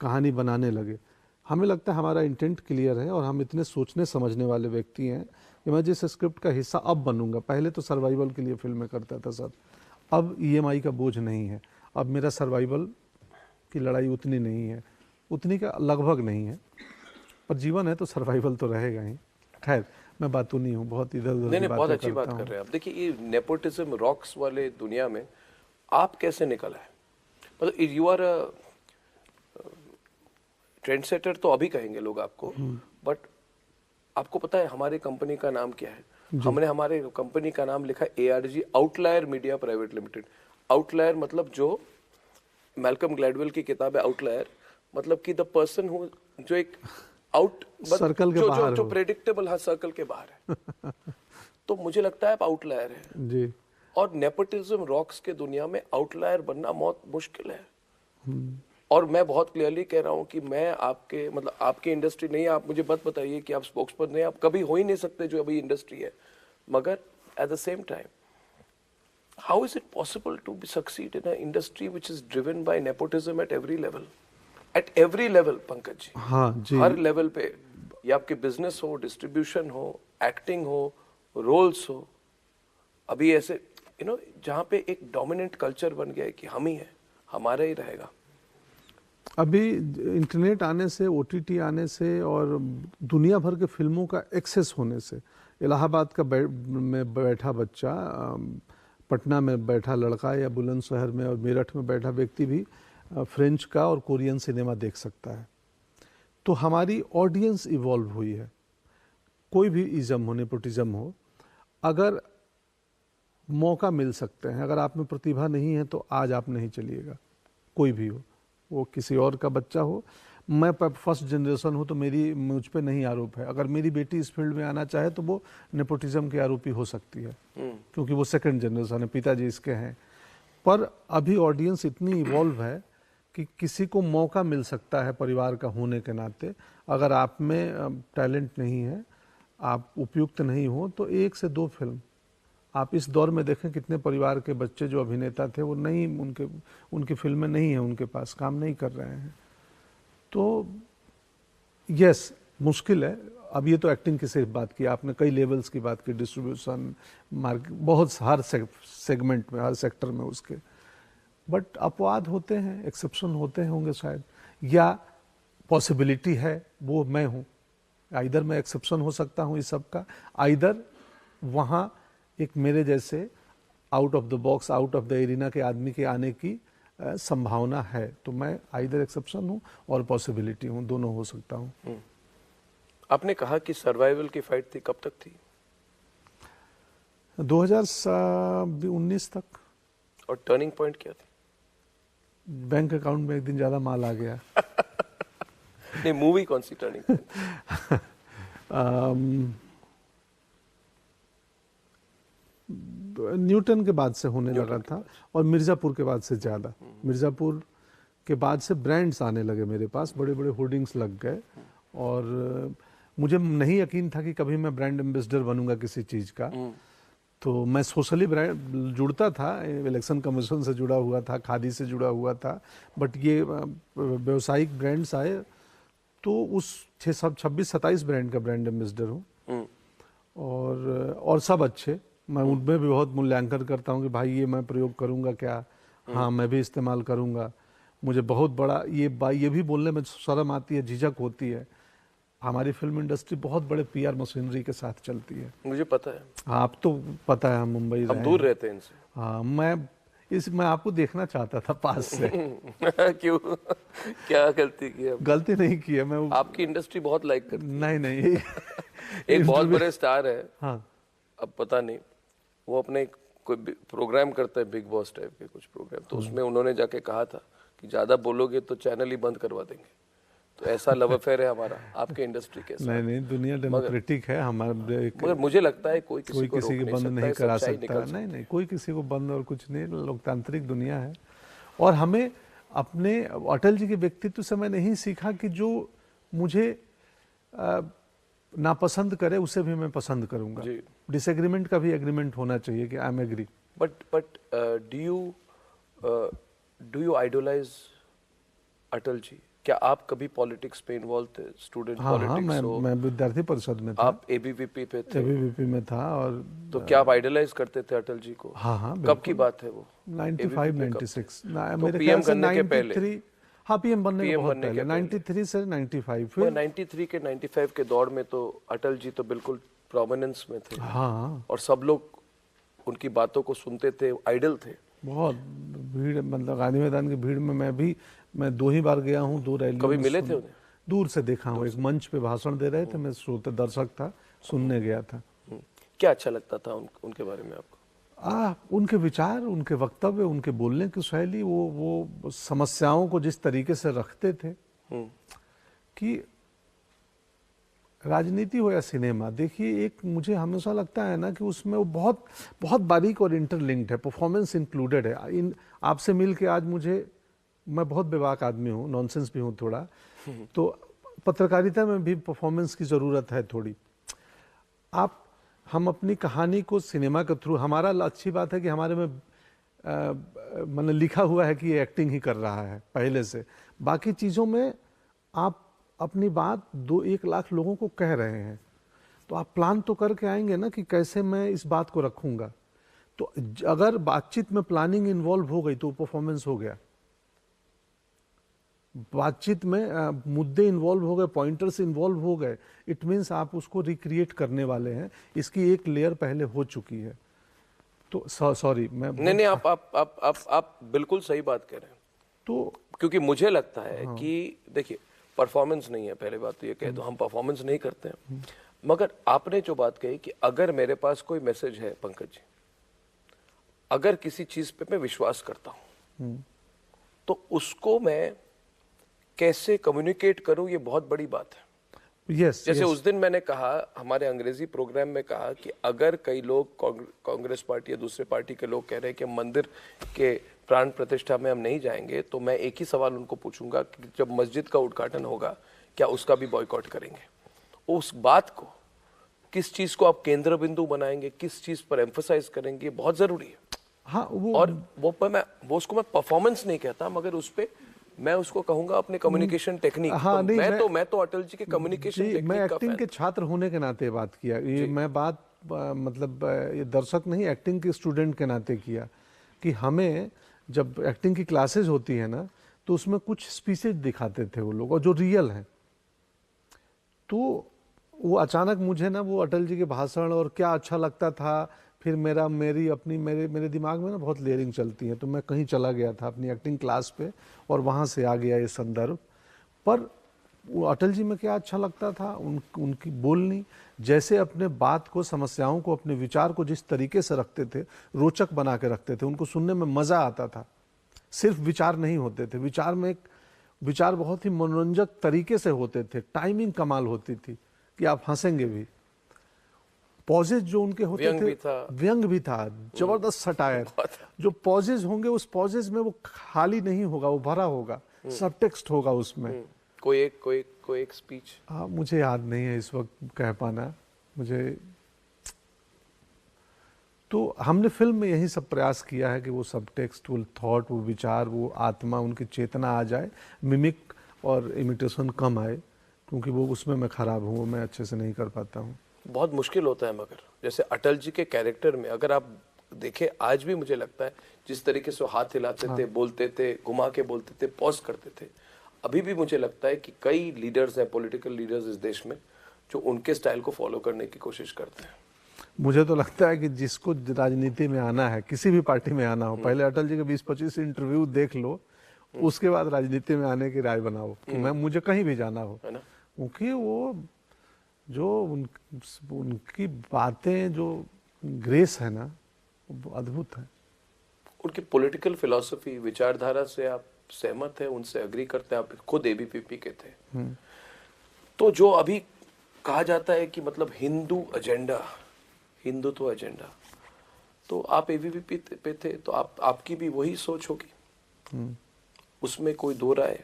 कहानी बनाने लगे। हमें लगता है हमारा इंटेंट क्लियर है और हम इतने सोचने समझने वाले व्यक्ति हैं कि मैं जिस स्क्रिप्ट का हिस्सा अब बनूंगा, पहले तो सर्वाइवल के लिए फिल्में करता था सर, अब EMI का बोझ नहीं है, अब मेरा सर्वाइवल की लड़ाई उतनी नहीं है, उतनी का लगभग नहीं है, पर जीवन है तो सर्वाइवल तो रहेगा ही। खैर मैं बातों नहीं हूँ, बहुत इधर उधर नहीं, बहुत अच्छी बात कर रहे हैं आप। देखिए ये नेपोटिज्म रॉक्स वाले दुनिया में आप कैसे निकल आए? मतलब यू आर ट्रेंड सेटर तो अभी कहेंगे लोग आपको, बट आपको पता है हमारी कंपनी का नाम क्या है? हमने हमारे कंपनी का नाम लिखा ARG, outlier media private limited. Outlier मतलब जो मैल्कम ग्लैडवेल की किताब है आउटलायर, मतलब कि द पर्सन हु जो एक आउट सर्कल के बाहर जो प्रेडिक्टेबल है, सर्कल के बाहर है। तो मुझे लगता है आप आउटलायर हैं जी। और नेपोटिज्म रॉक्स के दुनिया में आउटलायर बनना बहुत मुश्किल है। और मैं बहुत क्लियरली कह रहा हूं कि मैं आपके मतलब आपकी इंडस्ट्री नहीं है, आप मुझे मत बताइए कि आप स्पोक्सपर्सन नहीं, आप कभी हो ही नहीं सकते जो अभी इंडस्ट्री है, मगर at the same time how is it possible to be succeed in a industry which is driven by nepotism at every level? At every level Pankaj ji, हाँ जी, हर लेवल पे, ये आपके बिजनेस हो, डिस्ट्रीब्यूशन हो, एक्टिंग हो, रोल्स हो, अभी ऐसे जहाँ पे एक डोमिनेंट कल्चर बन गया है कि हम ही है, हमारा ही रहेगा। अभी इंटरनेट आने से, OTT आने से और दुनिया भर के फिल्मों का एक्सेस होने से, इलाहाबाद का में बैठा बच्चा, पटना में बैठा लड़का या बुलंदशहर में और मेरठ में बैठा व्यक्ति भी फ्रेंच का और कोरियन सिनेमा देख सकता है। तो हमारी ऑडियंस इवॉल्व हुई है। कोई भी इज़म हो, नेपोटिज्म हो, अगर मौका मिल सकते हैं, अगर आप में प्रतिभा नहीं है तो आज आप नहीं चलिएगा, कोई भी हो, वो किसी और का बच्चा हो। मैं फर्स्ट जनरेशन हूँ तो मुझ पे नहीं आरोप है। अगर मेरी बेटी इस फील्ड में आना चाहे तो वो नेपोटिज्म की आरोपी हो सकती है, क्योंकि वो सेकंड जनरेशन है, पिताजी इसके हैं। पर अभी ऑडियंस इतनी इवॉल्व है कि किसी को मौका मिल सकता है परिवार का होने के नाते। अगर आप में टैलेंट नहीं है, आप उपयुक्त नहीं हो, तो 1 से 2 फिल्म आप इस दौर में देखें, कितने परिवार के बच्चे जो अभिनेता थे वो नहीं, उनकी फिल्में नहीं है, उनके पास काम नहीं कर रहे हैं। तो यस, मुश्किल है। अब ये तो एक्टिंग की सिर्फ बात की आपने, कई लेवल्स की बात की, डिस्ट्रीब्यूशन, मार्केट, बहुत हर सेगमेंट में, हर सेक्टर में उसके। बट अपवाद होते हैं, एक्सेप्शन होते होंगे शायद, या पॉसिबिलिटी है वो मैं हूँ। आइदर मैं एक्सेप्शन हो सकता हूँ इस सब का, आइदर वहाँ एक मेरे जैसे out of the box, out of the arena के आदमी के आने की संभावना है। तो मैं आइदर एक्सेप्शन हूँ और पॉसिबिलिटी हूँ, दोनों हो सकता हूँ। आपने कहा कि सर्वाइवल की फाइट थी, कब तक थी? 2019 तक। और टर्निंग पॉइंट क्या थी? बैंक अकाउंट में एक दिन ज्यादा माल आ गया। नहीं, मूवी कौन सी टर्निंग पॉइंट? न्यूटन के बाद से होने लगा था, और मिर्ज़ापुर के बाद से ज़्यादा। मिर्ज़ापुर के बाद से ब्रांड्स आने लगे मेरे पास, बड़े बड़े होर्डिंग्स लग गए, और मुझे नहीं यकीन था कि कभी मैं ब्रांड एम्बेसडर बनूंगा किसी चीज़ का। तो मैं सोशली ब्रांड जुड़ता था, इलेक्शन कमीशन से जुड़ा हुआ था, खादी से जुड़ा हुआ था, बट ये व्यवसायिक ब्रांड्स आए तो उस 26-27 ब्रांड का ब्रांड एम्बेसडर हूँ। और सब अच्छे, मैं उनमें भी बहुत मूल्यांकन करता हूँ कि भाई ये मैं प्रयोग करूँगा क्या, हाँ मैं भी इस्तेमाल करूँगा। मुझे बहुत बड़ा ये भी बोलने में शर्म आती है, झिझक होती है, हमारी फिल्म इंडस्ट्री बहुत बड़े पीआर मशीनरी के साथ चलती है। मुझे पता है। हाँ, आप तो पता है, हम मुंबई हम दूर रहते हैं इनसे। हाँ, मैं आपको देखना चाहता था पास से। क्यों, क्या गलती की है? गलती नहीं की है, मैं आपकी इंडस्ट्री बहुत लाइक करती है। नहीं एक बहुत बड़े स्टार है, हाँ, अब पता नहीं, वो अपने कोई प्रोग्राम करता है, बिग बॉस टाइप के कुछ प्रोग्राम, तो उसमें उन्होंने जाके कहा था कि ज्यादा बोलोगे तो चैनल ही बंद करवा देंगे। तो ऐसा लव अफेयर है हमारा आपके इंडस्ट्री के साथ। नहीं, दुनिया डेमोक्रेटिक है, हमारे मगर मुझे लगता है कोई किसी को बंद नहीं करा सकता। नहीं, कोई किसी को बंद और कुछ नहीं, लोकतांत्रिक दुनिया है। और हमें अपने अटल जी के व्यक्तित्व से मैंने नहीं सीखा कि जो मुझे नापसंद करे उसे भी मैं पसंद करूंगा। डिसएग्रीमेंट का भी एग्रीमेंट होना चाहिए कि I am agree. But do you idolize Atal ji? क्या आप कभी पॉलिटिक्स पे इन्वॉल्व थे? Student politics? हाँ, मैं विद्यार्थी परिषद में था। आप एबीवीपी पे थे? एबीवीपी में था। और तो क्या आप आइडलाइज करते थे अटल जी को? हाँ, कब की बात है वो? 95-96 मेरे पीएम बनने के पहले। हाँ, पीएम बनने के बहुत पहले, 93 से 95। फिर 93 के 95 के दौर में तो अटल जी तो बिल्कुल प्रोमिनेंस में थे। हाँ, और सब लोग उनकी बातों को सुनते थे, आइडल थे। बहुत भीड़, मतलब गांधी मैदान की भीड़ में मैं 2 ही बार गया हूँ, 2 रैली। कभी मिले थे उन्हें? दूर से देखा हूँ, एक मंच पे भाषण दे रहे थे, मैं श्रोता दर्शक था, सुनने गया था। क्या अच्छा लगता था उनके बारे में आपको? उनके विचार, उनके वक्तव्य, उनके बोलने की शैली, वो समस्याओं को जिस तरीके से रखते थे कि राजनीति हो या सिनेमा, देखिए एक मुझे हमेशा लगता है ना कि उसमें वो बहुत बहुत बारीक और इंटरलिंक्ड है, परफॉर्मेंस इंक्लूडेड है। आपसे मिल के आज मैं बहुत बेबाक आदमी हूँ, नॉनसेंस भी हूँ थोड़ा, तो पत्रकारिता में भी परफॉर्मेंस की ज़रूरत है थोड़ी। हम अपनी कहानी को सिनेमा के थ्रू, हमारा अच्छी बात है कि हमारे में मैंने लिखा हुआ है कि ये एक्टिंग ही कर रहा है पहले से। बाकी चीज़ों में आप अपनी बात 2-1 लाख लोगों को कह रहे हैं, तो आप प्लान तो करके आएंगे ना कि कैसे मैं इस बात को रखूंगा। तो अगर बातचीत में प्लानिंग इन्वॉल्व हो गई तो परफॉर्मेंस हो गया। बातचीत में मुद्दे इन्वॉल्व हो गए, पॉइंटर्स इन्वॉल्व हो गए, इट मीन्स आप उसको रिक्रिएट करने वाले हैं, इसकी एक लेयर पहले हो चुकी है। तो सॉरी, मैं नहीं, आप बिल्कुल सही बात कह रहे हैं। तो क्योंकि मुझे लगता है कि देखिए, परफॉर्मेंस नहीं है, पहले बात तो ये कह दो, हम परफॉर्मेंस नहीं करते हैं। मगर आपने जो बात कही कि अगर मेरे पास कोई मैसेज है पंकज जी, अगर किसी चीज पे मैं विश्वास करता हूं तो उसको मैं कैसे कम्युनिकेट करूं, ये बहुत बड़ी बात है। जैसे उस दिन मैंने कहा, हमारे अंग्रेजी प्रोग्राम में कहा कि अगर कई लोग कांग्रेस पार्टी या दूसरे पार्टी के लोग कह रहे हैं कि मंदिर के प्राण प्रतिष्ठा में हम नहीं जाएंगे, तो मैं एक ही सवाल उनको पूछूंगा कि जब मस्जिद का उद्घाटन होगा क्या उसका भी बॉयकॉट करेंगे? उस बात को, किस चीज को आप केंद्र बिंदु बनाएंगे, किस चीज पर एम्फसाइज करेंगे, बहुत जरूरी है। हाँ, वो उसको मैं परफॉर्मेंस नहीं कहता, मगर उस पे मैं उसको कहूंगा अपने कम्युनिकेशन टेक्निक। हाँ, तो मैं तो अटल जी के कम्युनिकेशन टेक्निक मैं एक्टिंग के छात्र होने के नाते बात किया, ये मैं बात मतलब ये दर्शक नहीं, एक्टिंग के स्टूडेंट के नाते किया कि हमें जब एक्टिंग की क्लासेस होती है ना, तो उसमें कुछ स्पीचेज दिखाते थे वो लोग, और जो रियल हैं। तो वो अचानक मुझे ना वो अटल जी के भाषण और क्या अच्छा लगता था, फिर मेरे दिमाग में ना बहुत लेयरिंग चलती है, तो मैं कहीं चला गया था अपनी एक्टिंग क्लास पे और वहाँ से आ गया ये संदर्भ। पर वो अटल जी में क्या अच्छा लगता था, उनकी बोलनी, जैसे अपने बात को, समस्याओं को, अपने विचार को जिस तरीके से रखते थे, रोचक बना के रखते थे, उनको सुनने में मज़ा आता था। सिर्फ विचार नहीं होते थे, विचार बहुत ही मनोरंजक तरीके से होते थे, टाइमिंग कमाल होती थी कि आप हंसेंगे भी। पॉजेज जो उनके होते थे, व्यंग भी था, जबरदस्त सटायर। जो पॉजेज होंगे, उस पॉजेज में वो खाली नहीं होगा, वो भरा होगा, सब टेक्स्ट होगा उसमें। कोई एक स्पीच मुझे याद नहीं है इस वक्त कह पाना मुझे। तो हमने फिल्म में यही सब प्रयास किया है कि वो सब टेक्स्ट, वो थॉट, वो विचार, वो आत्मा, उनकी चेतना आ जाए, मिमिक और इमिटेशन कम आए, क्योंकि वो उसमें मैं खराब हूँ, वो मैं अच्छे से नहीं कर पाता हूँ। बहुत मुश्किल होता है, मगर जैसे अटल जी के कैरेक्टर में अगर आप देखें, आज भी मुझे लगता है जिस तरीके से वो हाथ हिलाते थे, बोलते थे, घुमा के बोलते थे, पॉज करते थे, अभी भी मुझे लगता है कि कई लीडर्स हैं, पॉलिटिकल लीडर्स इस देश में, जो उनके स्टाइल को फॉलो करने की कोशिश करते हैं। मुझे तो लगता है कि जिसको राजनीति में आना है, किसी भी पार्टी में आना हो, पहले अटल जी के 20-25 इंटरव्यू देख लो, उसके बाद राजनीति में आने की राय बनाओ कि मुझे कहीं भी जाना हो, क्योंकि वो जो उनकी बातें, जो ग्रेस है ना, वो अद्भुत है। उनकी पॉलिटिकल फिलॉसफी, विचारधारा से आप सहमत हैं, उनसे एग्री करते हैं? आप खुद एबीवीपी के थे, तो जो अभी कहा जाता है कि मतलब हिंदू एजेंडा, हिंदुत्व एजेंडा, तो आप एबीवीपी पे थे, तो आपकी भी वही सोच होगी, उसमें कोई दो राय?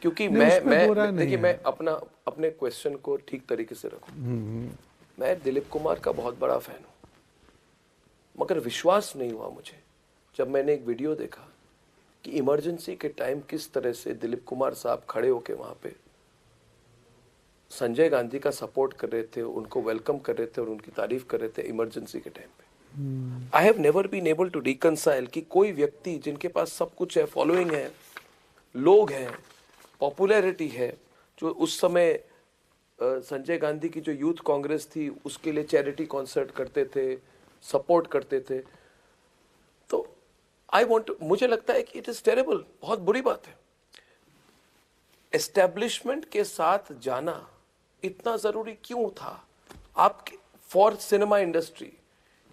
क्योंकि मैं देखिए, मैं अपने क्वेश्चन को ठीक तरीके से रखूं, मैं दिलीप कुमार का बहुत बड़ा फैन हूं, मगर विश्वास नहीं हुआ मुझे जब मैंने एक वीडियो देखा कि इमरजेंसी के टाइम किस तरह से दिलीप कुमार साहब खड़े होके वहां पे संजय गांधी का सपोर्ट कर रहे थे, उनको वेलकम कर रहे थे और उनकी तारीफ कर रहे थे इमरजेंसी के टाइम पे। I have never been able to reconcile कि कोई व्यक्ति जिनके पास सब कुछ है, फॉलोइंग है, लोग हैं, पॉपुलैरिटी है, जो उस समय संजय गांधी की जो यूथ कांग्रेस थी उसके लिए चैरिटी कॉन्सर्ट करते थे, सपोर्ट करते थे, तो मुझे लगता है कि इट इज टेरेबल, बहुत बुरी बात है। एस्टेब्लिशमेंट के साथ जाना इतना जरूरी क्यों था आपके, for cinema industry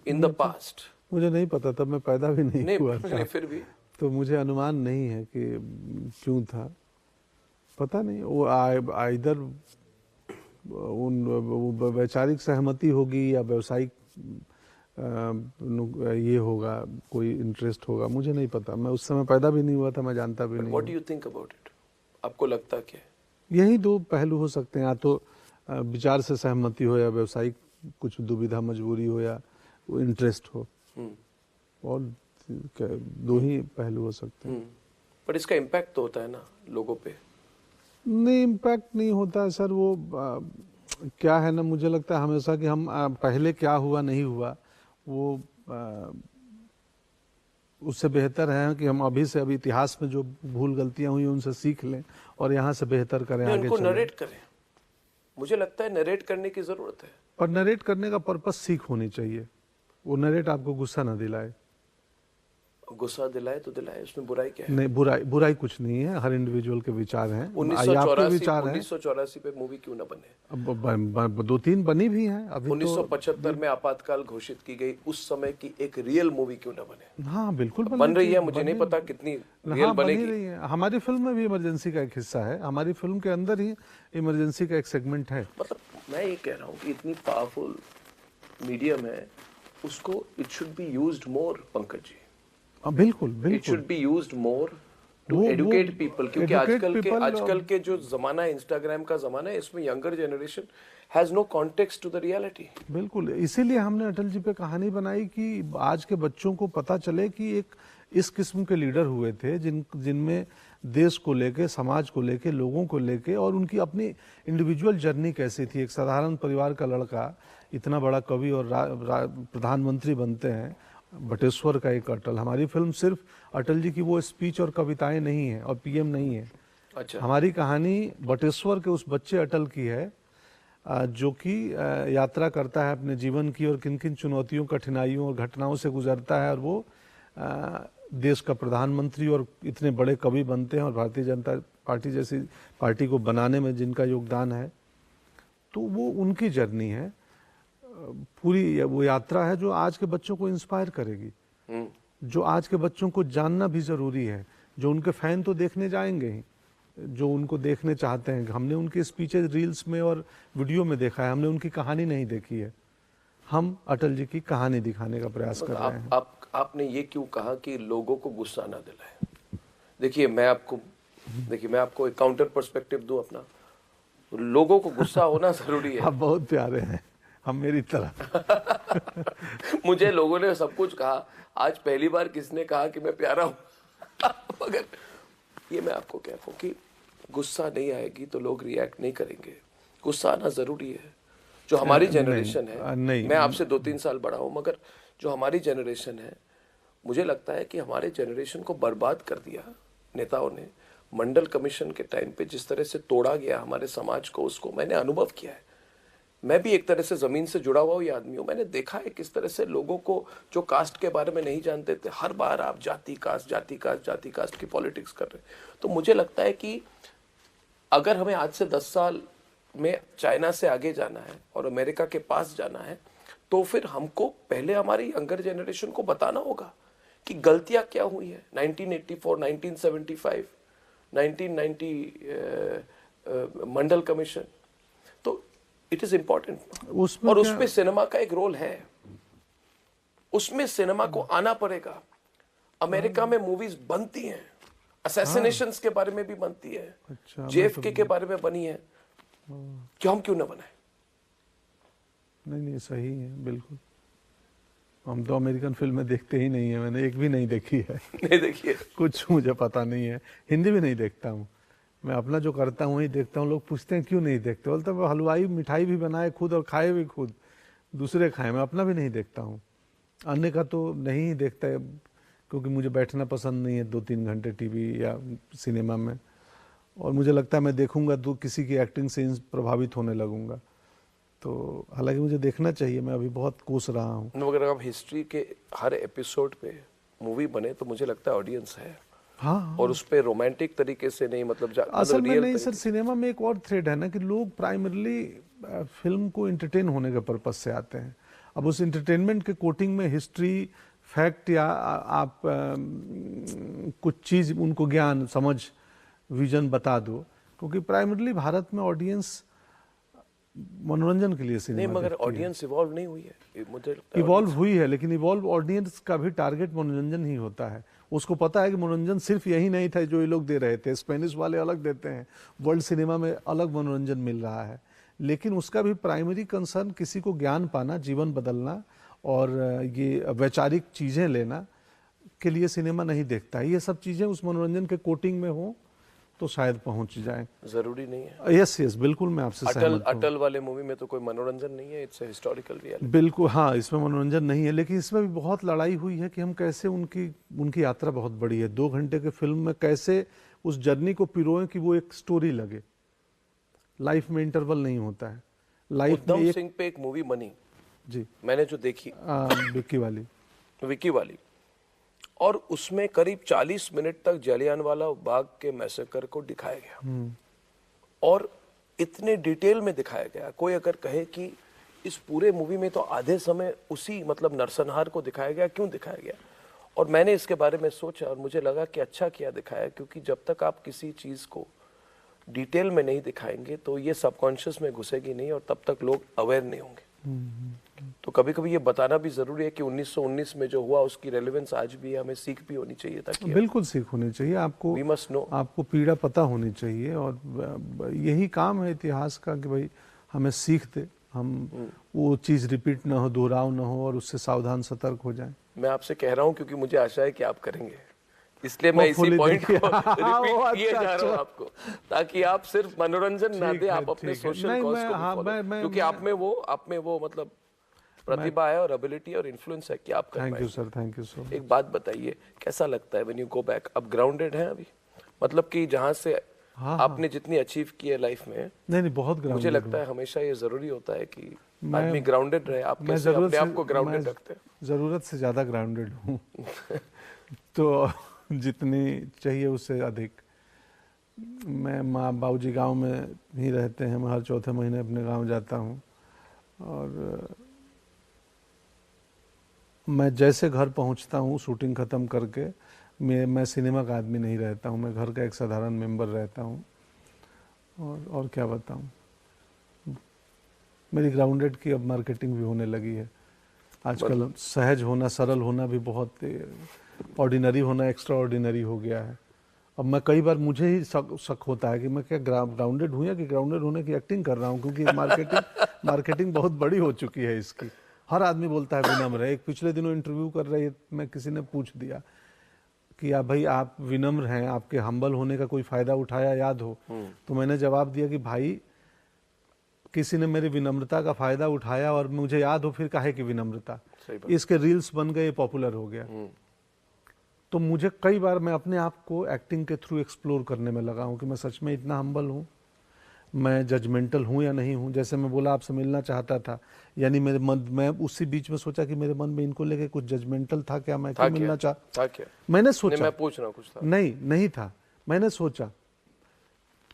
in the past? मुझे नहीं पता, तब मैं पैदा भी नहीं हुआ था, फिर भी तो मुझे अनुमान नहीं है कि क्यों था, पता नहीं। वो इधर उन वैचारिक सहमति होगी या व्यवसायिक ये होगा, कोई इंटरेस्ट होगा, मुझे नहीं पता, मैं उस समय पैदा भी नहीं हुआ था, मैं जानता भी नहीं। What do you think about it? आपको लगता क्या है? यही दो पहलू हो सकते हैं, या तो विचार से सहमति हो, या व्यवसायिक कुछ दुविधा, मजबूरी हो, या वो इंटरेस्ट हो, और दो ही पहलू हो सकते हैं। पर इसका इम्पैक्ट तो होता है ना लोगों पे? नहीं, इम्पैक्ट नहीं होता है सर। वो क्या है ना, मुझे लगता है हमेशा कि हम पहले क्या हुआ नहीं हुआ, वो उससे बेहतर है कि हम अभी से, अभी इतिहास में जो भूल गलतियां हुई उनसे सीख लें और यहाँ से बेहतर करें, आगे उनको चलें। नरेट करें, मुझे लगता है नरेट करने की जरूरत है। और नरेट करने का पर्पस सीख होनी चाहिए, वो नरेट आपको गुस्सा ना दिलाए। गुस्सा दिलाए तो दिलाए, उसमें बुराई क्या है? नहीं, बुराई कुछ नहीं है, हर इंडिविजुअल के विचार हैं, 1984 पे मूवी क्यों ना बने? अब 2-3 बनी भी हैं अभी। 1975 में आपातकाल घोषित की गई, उस समय की एक रियल मूवी क्यों ना बने? हाँ बिल्कुल बन रही है, मुझे नहीं पता कितनी रियल बनेगी। हमारी फिल्म में भी इमरजेंसी का एक हिस्सा है, हमारी फिल्म के अंदर ही इमरजेंसी का एक सेगमेंट है। मतलब मैं ये कह रहा हूँ कि इतनी पावरफुल मीडियम है, उसको it should be used more, Pankaj ji. बिल्कुल बिल्कुल, it should be used more to educate people, क्योंकि आजकल के जो जमाना है, इंस्टाग्राम का जमाना है, इसमें younger generation has no context to the reality. बिल्कुल, इसीलिए हमने अटल जी पे कहानी बनाई कि आज के बच्चों को पता चले कि एक इस किस्म के लीडर हुए थे जिनमें देश को लेके, समाज को लेके, लोगों को लेके, और उनकी अपनी इंडिविजुअल जर्नी कैसी थी। एक साधारण परिवार का लड़का इतना बड़ा कवि और प्रधानमंत्री बनते हैं, बटेश्वर का एक अटल। हमारी फिल्म सिर्फ अटल जी की वो स्पीच और कविताएं नहीं है और पीएम नहीं है। अच्छा। हमारी कहानी बटेश्वर के उस बच्चे अटल की है जो कि यात्रा करता है अपने जीवन की और किन किन चुनौतियों, कठिनाइयों और घटनाओं से गुजरता है, और वो देश का प्रधानमंत्री और इतने बड़े कवि बनते हैं, और भारतीय जनता पार्टी जैसी पार्टी को बनाने में जिनका योगदान है, तो वो उनकी जर्नी है पूरी। वो यात्रा है जो आज के बच्चों को इंस्पायर करेगी, जो आज के बच्चों को जानना भी जरूरी है। जो उनके फैन तो देखने जाएंगे ही, जो उनको देखने चाहते हैं। हमने उनके स्पीचेस रील्स में और वीडियो में देखा है, हमने उनकी कहानी नहीं देखी है। हम अटल जी की कहानी दिखाने का प्रयास कर रहे हैं। आपने ये क्यों कहा कि लोगों को गुस्सा ना दिलाए? देखिए मैं आपको एक काउंटर पर्सपेक्टिव दूं अपना। लोगों को गुस्सा होना जरूरी है। आप बहुत प्यारे हैं, हम मेरी तरह। मुझे लोगों ने सब कुछ कहा, आज पहली बार किसने कहा कि मैं प्यारा हूं। मगर ये मैं आपको कह रहा हूं कि गुस्सा नहीं आएगी तो लोग रिएक्ट नहीं करेंगे। गुस्सा आना जरूरी है। जो हमारी जनरेशन है, मैं आपसे 2-3 साल बड़ा हूं, मगर जो हमारी जनरेशन है, मुझे लगता है कि हमारे जनरेशन को बर्बाद कर दिया नेताओं ने। मंडल कमीशन के टाइम पे जिस तरह से तोड़ा गया हमारे समाज को, उसको मैंने अनुभव किया है। मैं भी एक तरह से जमीन से जुड़ा हुआ ये आदमी हूँ। मैंने देखा है किस तरह से लोगों को जो कास्ट के बारे में नहीं जानते थे, हर बार आप जाति कास्ट की पॉलिटिक्स कर रहे। तो मुझे लगता है कि अगर हमें आज से 10 साल में चाइना से आगे जाना है और अमेरिका के पास जाना है, तो फिर हमको पहले हमारी यंगर जनरेशन को बताना होगा कि गलतियां क्या हुई है। 1984, 1975, 1990 मंडल कमीशन, तो इट इज इंपॉर्टेंट। और उसमें सिनेमा का एक रोल है, उसमें सिनेमा को आना पड़ेगा। अमेरिका में मूवीज बनती हैं, असैसिनेशंस के बारे में भी बनती है, JFK के बारे में बनी है, हम क्यों ना बनाए? नहीं सही है, बिल्कुल। हम तो अमेरिकन फिल्में देखते ही नहीं है, मैंने एक भी नहीं देखी है। नहीं देखी है? कुछ मुझे पता नहीं है, हिंदी भी नहीं देखता हूँ मैं, अपना जो करता हूँ वही देखता हूँ। लोग पूछते हैं क्यों नहीं देखते, बोलते हैं हलवाई मिठाई भी बनाए खुद और खाए भी खुद, दूसरे खाए, मैं अपना भी नहीं देखता हूँ। अन्य का तो नहीं देखता है, क्योंकि मुझे बैठना पसंद नहीं है 2-3 घंटे टीवी या सिनेमा में, और मुझे लगता है मैं देखूंगा तो किसी की एक्टिंग से प्रभावित होने लगूंगा। तो हालांकि मुझे देखना चाहिए, मैं अभी बहुत कोस रहा हूँ। अगर आप हिस्ट्री के हर एपिसोड पे मूवी बने तो मुझे लगता है ऑडियंस है। हाँ। और उस पे रोमांटिक तरीके से नहीं, मतलब असल में नहीं सर, सिनेमा में एक और थ्रेड है ना कि लोग प्राइमरली फिल्म को एंटरटेन होने के पर्पज से आते हैं। अब उस एंटरटेनमेंट के कोटिंग में हिस्ट्री, फैक्ट या आप कुछ चीज़ उनको ज्ञान, समझ, विजन बता दो, क्योंकि प्राइमरली भारत में ऑडियंस मनोरंजन के लिए सिनेमा नहीं, मगर ऑडियंस इवॉल्व नहीं हुई है, मुझे लगता है इवॉल्व हुई है, लेकिन इवॉल्व ऑडियंस का भी टारगेट मनोरंजन ही होता है। उसको पता है कि मनोरंजन सिर्फ यही नहीं था जो ये लोग दे रहे थे, स्पेनिश वाले अलग देते हैं, वर्ल्ड सिनेमा में अलग मनोरंजन मिल रहा है, लेकिन उसका भी प्राइमरी कंसर्न किसी को ज्ञान पाना, जीवन बदलना और ये वैचारिक चीज़ें लेना के लिए सिनेमा नहीं देखता है। ये सब चीज़ें उस मनोरंजन के कोटिंग में हो तो शायद पहुंच जाए, जरूरी नहीं है। यस बिल्कुल, मैं आपसे सहमत हूं। अटल वाले मूवी में तो कोई मनोरंजन नहीं है, इट्स हिस्टोरिकल रियलिटी। बिल्कुल, हाँ, इसमें मनोरंजन नहीं है, लेकिन इसमें भी बहुत लड़ाई हुई है कि हम कैसे उनकी यात्रा बहुत बड़ी है, 2 घंटे के फिल्म में कैसे उस जर्नी को पिरोएं कि वो एक स्टोरी लगे। लाइफ में इंटरवल नहीं होता है। लाइफ में सिंह पे एक मूवी बनी जी, मैंने जो देखी, विकी वाली, और उसमें करीब 40 मिनट तक जलियांवाला बाग के मैसेकर को दिखाया गया, और इतने डिटेल में दिखाया गया। कोई अगर कहे कि इस पूरे मूवी में तो आधे समय उसी मतलब नरसंहार को दिखाया गया, क्यों दिखाया गया? और मैंने इसके बारे में सोचा और मुझे लगा कि अच्छा किया दिखाया, क्योंकि जब तक आप किसी चीज को डिटेल में नहीं दिखाएंगे तो ये सबकॉन्शियस में घुसेगी नहीं, और तब तक लोग अवेयर नहीं होंगे। तो कभी कभी ये बताना भी जरूरी है कि 1919 में जो हुआ उसकी रेलेवेंस आज भी है, हमें सीख भी होनी चाहिए। ताकि बिल्कुल सीख होनी चाहिए आपको, वी मस्ट नो, आपको पीड़ा पता होनी चाहिए, और यही काम है इतिहास का कि भाई हमें सीख दे, हम वो चीज़ रिपीट ना हो, दोहराव ना हो, और उससे सावधान सतर्क हो जाएं। मैं आपसे कह रहा हूँ क्योंकि मुझे आशा है कि आप करेंगे, इसलिए मैं इसी पॉइंट को रिपीट किए जा रहा हूँ आपको, ताकि आप सिर्फ मनोरंजन ना दे, आप अपने सोशल कॉज को भी फॉलो, क्योंकि आप में वो मतलब प्रतिभा है और एबिलिटी और इन्फ्लुएंस है कि आप कर पाएंगे। Thank you sir, thank you so much. एक बात बताइए, कैसा लगता है व्हेन यू गो बैक? अब ग्राउंडेड हैं अभी, मतलब कि जहाँ से आपने जितनी अचीव की है लाइफ में, नहीं बहुत ग्राउंडेड। मुझे लगता है हमेशा ये जरूरी होता है कि आदमी ग्राउंडेड रहे। आप कैसे अपने आप को ग्राउंडेड रखते हैं? जरूरत से ज्यादा ग्राउंडेड हूँ तो जितनी चाहिए उससे अधिक। मैं माँ बाबूजी गांव में ही रहते हैं, मैं हर चौथे महीने अपने गांव जाता हूँ, और मैं जैसे घर पहुंचता हूँ शूटिंग ख़त्म करके, मैं सिनेमा का आदमी नहीं रहता हूँ, मैं घर का एक साधारण मेंबर रहता हूँ। और क्या बताऊँ, मेरी ग्राउंडेड की अब मार्केटिंग भी होने लगी है आजकल। सहज होना, सरल होना भी बहुत, ऑर्डिनरी होना एक्स्ट्रा ऑर्डिनरी हो गया है। अब मैं कई बार मुझे ही शक होता है कि मैं क्या ग्राउंडेड हूँ या कि ग्राउंडेड होने की एक्टिंग कर रहा हूँ, क्योंकि मार्केटिंग बहुत बड़ी हो चुकी है इसकी। हर आदमी बोलता है विनम्र है। एक पिछले दिनों इंटरव्यू कर रहे में किसी ने पूछ दिया कि आप भाई आप विनम्र हैं, आपके हम्बल होने का कोई फायदा उठाया याद हो? तो मैंने जवाब दिया कि भाई किसी ने मेरी विनम्रता का फायदा उठाया और मुझे याद हो फिर काहे की विनम्रता। इसके रील्स बन गए, पॉपुलर हो गया। तो मुझे कई बार मैं अपने आप को एक्टिंग के थ्रू एक्सप्लोर करने में लगा हूँ कि मैं सच में इतना हम्बल हूँ, मैं जजमेंटल हूँ या नहीं हूँ। जैसे मैं बोला आपसे मिलना चाहता था, यानी मेरे मन, मैं उसी बीच में सोचा कि मेरे मन में इनको लेके कुछ जजमेंटल था क्या, मैं क्यों मिलना चाहता, मैंने सोचा, नहीं, मैं पूछ रहा हूं कुछ था। नहीं था, मैंने सोचा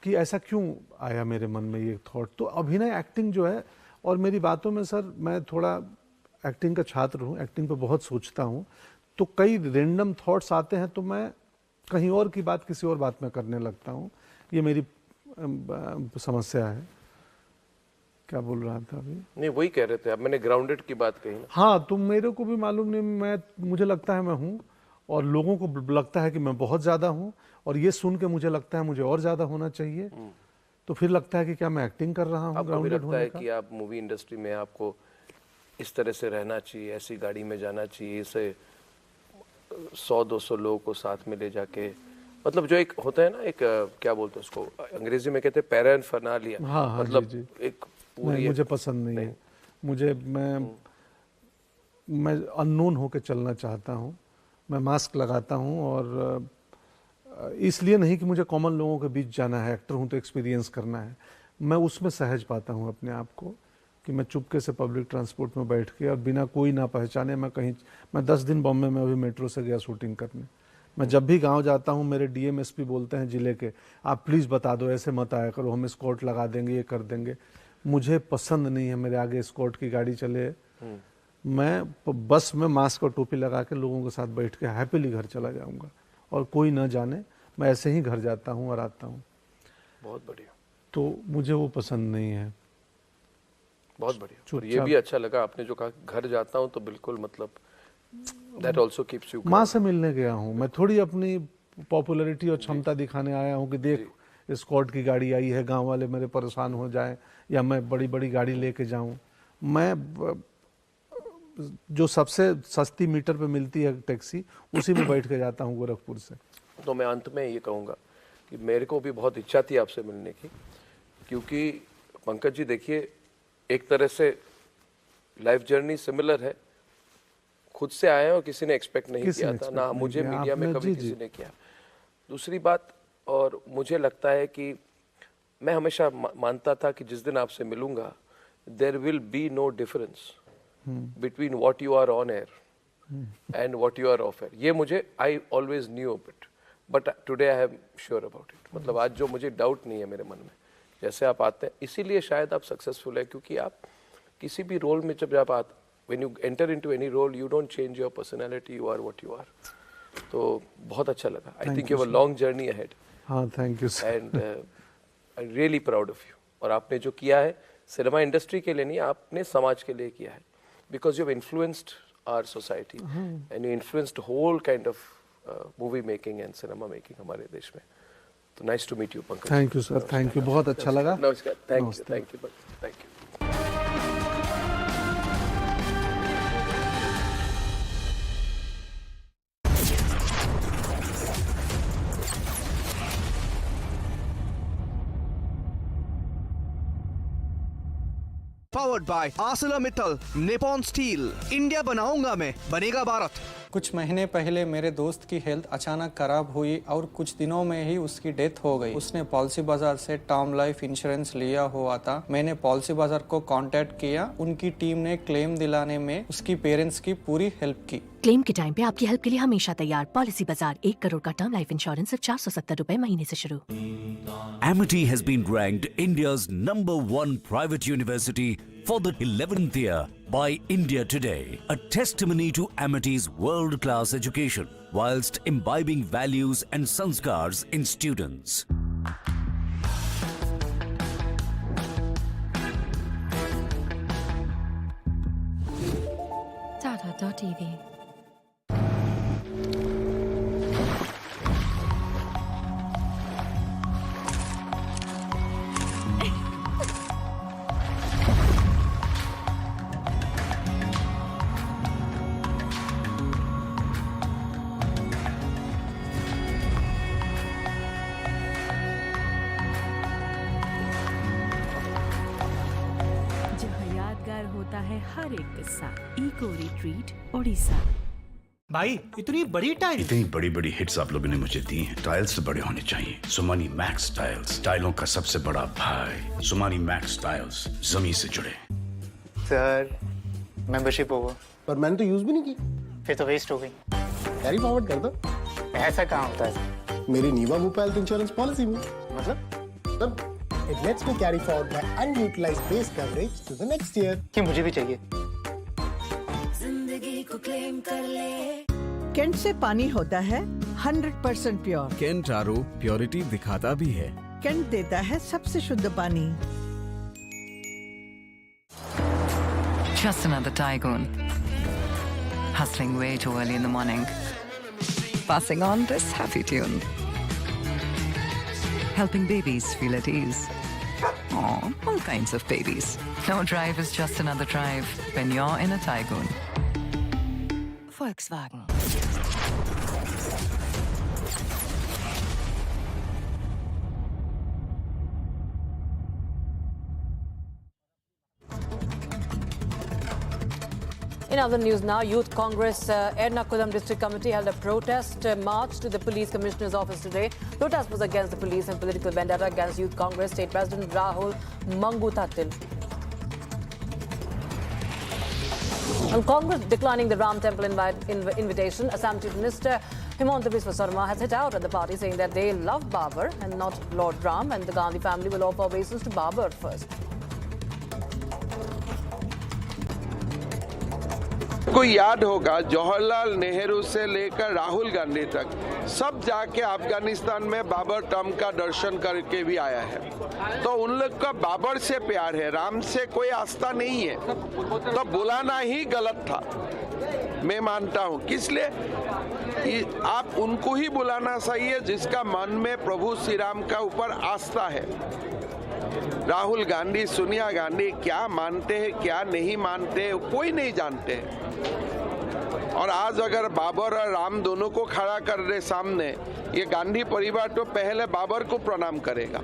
कि ऐसा क्यों आया मेरे मन में ये थॉट। तो अभिनय एक्टिंग जो है, और मेरी बातों में सर मैं थोड़ा एक्टिंग का छात्र हूँ, एक्टिंग पे बहुत सोचता हूँ, तो कई रैंडम थॉट्स आते हैं तो मैं कहीं और की बात किसी और बात में करने लगता हूँ। ये मेरी समस्या है। क्या बोल रहा था अभी? नहीं, वही कह रहे थे आप, मैंने ग्राउंडेड की बात कही ना। हाँ, तो मेरे को भी मालूम नहीं, मुझे लगता है मैं हूँ, और लोगों को लगता है कि मैं बहुत ज़्यादा हूँ, और ये सुन के मुझे लगता है मुझे और ज़्यादा होना चाहिए। तो फिर लगता है कि क्या मैं एक्टिंग कर रहा हूँ ग्राउंडेड होने का? लगता है कि आप मूवी इंडस्ट्री में आपको इस तरह से रहना चाहिए, ऐसी गाड़ी में जाना चाहिए, इसे 100-200 लोगों को साथ में ले जाके, मतलब जो एक होता है ना, एक क्या बोलते हैं उसको, अंग्रेजी में कहते हैं पैराफर्नालिया। हाँ, मतलब जी। एक पूरी, मुझे पसंद नहीं है। मुझे मैं अननोन होके चलना चाहता हूँ। मैं मास्क लगाता हूँ, और इसलिए नहीं कि मुझे कॉमन लोगों के बीच जाना है, एक्टर हूँ तो एक्सपीरियंस करना है। मैं उसमें सहज पाता हूँ अपने आप को कि मैं चुपके से पब्लिक ट्रांसपोर्ट में बैठ के और बिना कोई ना पहचाने मैं 10 दिन बॉम्बे में अभी मेट्रो से गया शूटिंग करने। मैं जब भी गांव जाता हूं, मेरे डीएमएसपी बोलते हैं जिले के, आप प्लीज़ बता दो, ऐसे मत आया करो, हम स्कॉट लगा देंगे, ये कर देंगे। मुझे पसंद नहीं है मेरे आगे स्कॉट की गाड़ी चले। मैं बस में मास्क और टोपी लगा के लोगों के साथ बैठ के हैप्पीली घर चला जाऊंगा, और कोई ना जाने, मैं ऐसे ही घर जाता हूँ और आता हूँ। बहुत बढ़िया। तो मुझे वो पसंद नहीं है। बहुत बढ़िया। और ये भी अच्छा लगा आपने जो कहा, घर जाता हूँ तो बिल्कुल, मतलब that also keeps you माँ से मिलने गया हूँ मैं, थोड़ी अपनी पॉपुलैरिटी और क्षमता दिखाने आया हूँ कि देख स्कॉट की गाड़ी आई है, गांव वाले मेरे परेशान हो जाएं, या मैं बड़ी बड़ी गाड़ी लेके जाऊँ। मैं जो सबसे सस्ती मीटर पे मिलती है टैक्सी, उसी में बैठ के जाता हूँ गोरखपुर से। तो मैं अंत में ये कहूँगा कि मेरे को भी बहुत इच्छा थी आपसे मिलने की, क्योंकि पंकज जी देखिए, एक तरह से लाइफ जर्नी सिमिलर है, खुद से आए हैं और किसी ने एक्सपेक्ट नहीं किया था, ना मुझे मीडिया में कभी किसी ने किया। दूसरी बात, और मुझे लगता है कि मैं हमेशा मानता था कि जिस दिन आपसे मिलूंगा, there will be no difference between what you are on air and what you are off air. ये मुझे, I always knew of it, but today I am sure about it. मतलब आज जो मुझे डाउट नहीं है मेरे मन में, जैसे आप आते हैं, इसीलिए शायद आप सक्सेसफुल है, क्योंकि आप किसी भी रोल में जब आप आते, when you enter into any role, you don't change your personality, you are what you are. तो बहुत अच्छा लगा। I think you have a long journey ahead. हाँ, thank you sir. And I'm really proud of you. और आपने जो किया है सिनेमा इंडस्ट्री के लिए नहीं, आपने समाज के लिए किया है, because you have influenced our society and you influenced whole kind of movie making and cinema making हमारे देश में। तो nice to meet you, Pankaj. Thank you sir, thank you, बहुत अच्छा लगा। नमस्कार, thank you, thank you। Powered by ArcelorMittal, Nippon Steel, India बनाऊंगा मैं, बनेगा भारत। कुछ महीने पहले मेरे दोस्त की हेल्थ अचानक खराब हुई और कुछ दिनों में ही उसकी डेथ हो गई। उसने पॉलिसी बाजार से टर्म लाइफ इंश्योरेंस लिया हुआ था। मैंने पॉलिसी बाजार को कांटेक्ट किया, उनकी टीम ने क्लेम दिलाने में उसकी पेरेंट्स की पूरी हेल्प की। क्लेम के टाइम पे आपकी हेल्प के लिए हमेशा तैयार। पॉलिसी बाजार, 1 करोड़ का टर्म लाइफ इंश्योरेंस सिर्फ 470 रुपए महीने से शुरू। Amity has been ranked India's #1 private university for the 11th year by India Today, a testimony to Amity's world-class education whilst imbibing values and sanskars in students. Tata.tv हिस्सा eco retreat Odisha. भाई इतनी बड़ी tile, इतनी बड़ी बड़ी hits आप लोगों ने मुझे दी हैं। टाइल्स बड़े होने चाहिए। सुमानी मैक्स टाइल्स, टाइलों का सबसे बड़ा भाई। सुमानी मैक्स टाइल्स, जमीन से जुड़े। Sir membership over. पर मैंने तो यूज भी नहीं की। फिर तो वेस्ट हो गई। कैरी फॉरवर्ड कर दो। ऐसा कहाँ होता है? मेरी नीवा भूप हेल्थ इंश्योरेंस पॉलिसी में। मतलब it lets me carry forward my unutilized base coverage to the next year. कि मुझे भी चाहिए। जिंदगी को क्लेम कर ले। केंट से पानी होता है 100% प्योर। केंट आरओ प्योरिटी दिखाता भी है। केंट देता है सबसे शुद्ध पानी। Just another tycoon. Hustling way too early in the morning. Passing on this happy tune. Helping babies feel at ease. Aw, all kinds of babies. No drive is just another drive when you're in a tycoon. Volkswagen. In other news now, Youth Congress Ernakulam District Committee held a protest march to the Police Commissioner's office today. Protest was against the police and political vendetta against Youth Congress State President Rahul Manguthatil. On Congress declining the Ram Temple invitation, Assam Chief Minister Himanta Biswa Sarma has hit out at the party, saying that they love Babur and not Lord Ram, and the Gandhi family will offer obeisance to Babur first. को याद होगा जवाहरलाल नेहरू से लेकर राहुल गांधी तक सब जाके अफगानिस्तान में Babar term का दर्शन करके भी आया है। तो उन लोग का बाबर से प्यार है, राम से कोई आस्था नहीं है। तो बुलाना ही गलत था, मैं मानता हूँ। किस लिए आप उनको ही बुलाना सही है जिसका मन में प्रभु श्री राम का ऊपर आस्था है। राहुल गांधी, सोनिया गांधी क्या मानते हैं क्या नहीं मानते हैं कोई नहीं जानते हैं। और आज अगर बाबर और राम दोनों को खड़ा कर दे सामने, ये गांधी परिवार तो पहले बाबर को प्रणाम करेगा।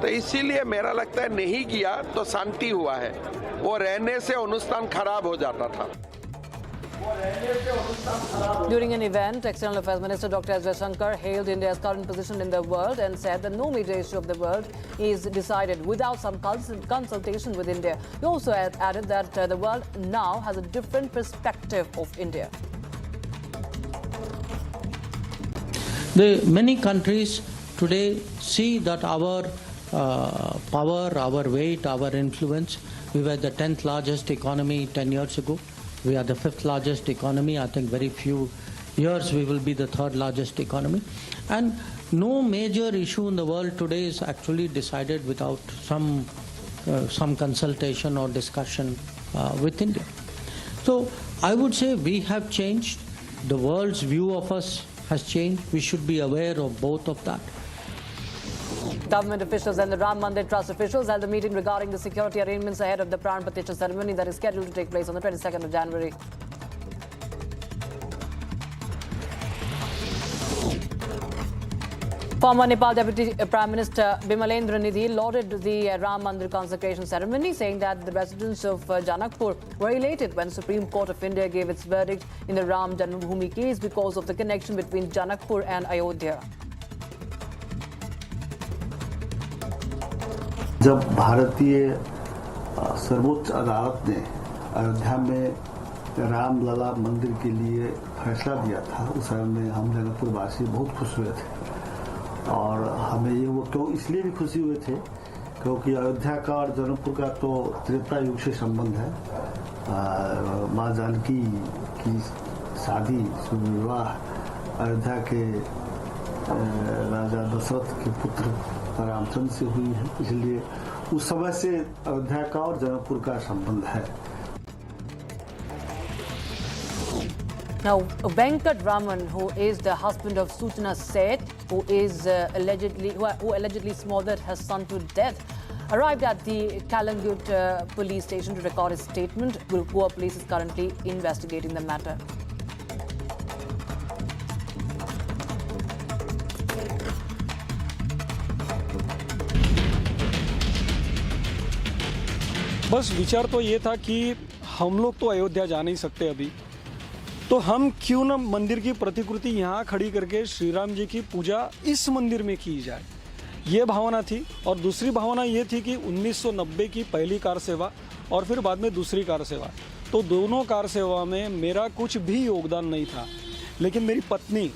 तो इसीलिए मेरा लगता है नहीं किया तो शांति हुआ है, वो रहने से अनुष्ठान खराब हो जाता था। During an event, External Affairs Minister Dr. S. Jaishankar hailed India's current position in the world and said that no major issue of the world is decided without some consultation with India. He also added that the world now has a different perspective of India. Many countries today see that our power, our weight, our influence, we were the 10th largest economy 10 years ago. We are the 5th largest economy. I think very few years we will be the 3rd largest economy. And no major issue in the world today is actually decided without some consultation or discussion with India. So I would say we have changed. The world's view of us has changed. We should be aware of both of that. Government officials and the Ram Mandir Trust officials held a meeting regarding the security arrangements ahead of the Pran Pratishtha ceremony that is scheduled to take place on the 22nd of January. Former Nepal Deputy Prime Minister Bimalendra Nidhi lauded the Ram Mandir consecration ceremony, saying that the residents of Janakpur were elated when Supreme Court of India gave its verdict in the Ram Janmabhoomi case because of the connection between Janakpur and Ayodhya. जब भारतीय सर्वोच्च अदालत ने अयोध्या में रामलला मंदिर के लिए फैसला दिया था, उस समय में हम जनकपुर वासी बहुत खुश हुए थे। और हमें ये वो क्यों इसलिए भी खुशी हुए थे क्योंकि अयोध्या का और जनकपुर का तो त्रेता युग से संबंध है। माँ जानकी की शादी विवाह अयोध्या के राजा दशरथ के पुत्र रामचंद्र से हुई है, इसलिए उस समय से अयोध्या का और जनकपुर का संबंध है। Now, Venkat Raman, who is the husband of Suchna Seth, who allegedly smothered her son to death, arrived at the Kalangut police station to record his statement. Goa police is currently investigating the matter. बस विचार तो ये था कि हम लोग तो अयोध्या जा नहीं सकते अभी, तो हम क्यों ना मंदिर की प्रतिकृति यहाँ खड़ी करके श्री राम जी की पूजा इस मंदिर में की जाए, ये भावना थी। और दूसरी भावना ये थी कि 1990 की पहली कार सेवा और फिर बाद में दूसरी कार सेवा, तो दोनों कार सेवा में मेरा कुछ भी योगदान नहीं था। लेकिन मेरी पत्नी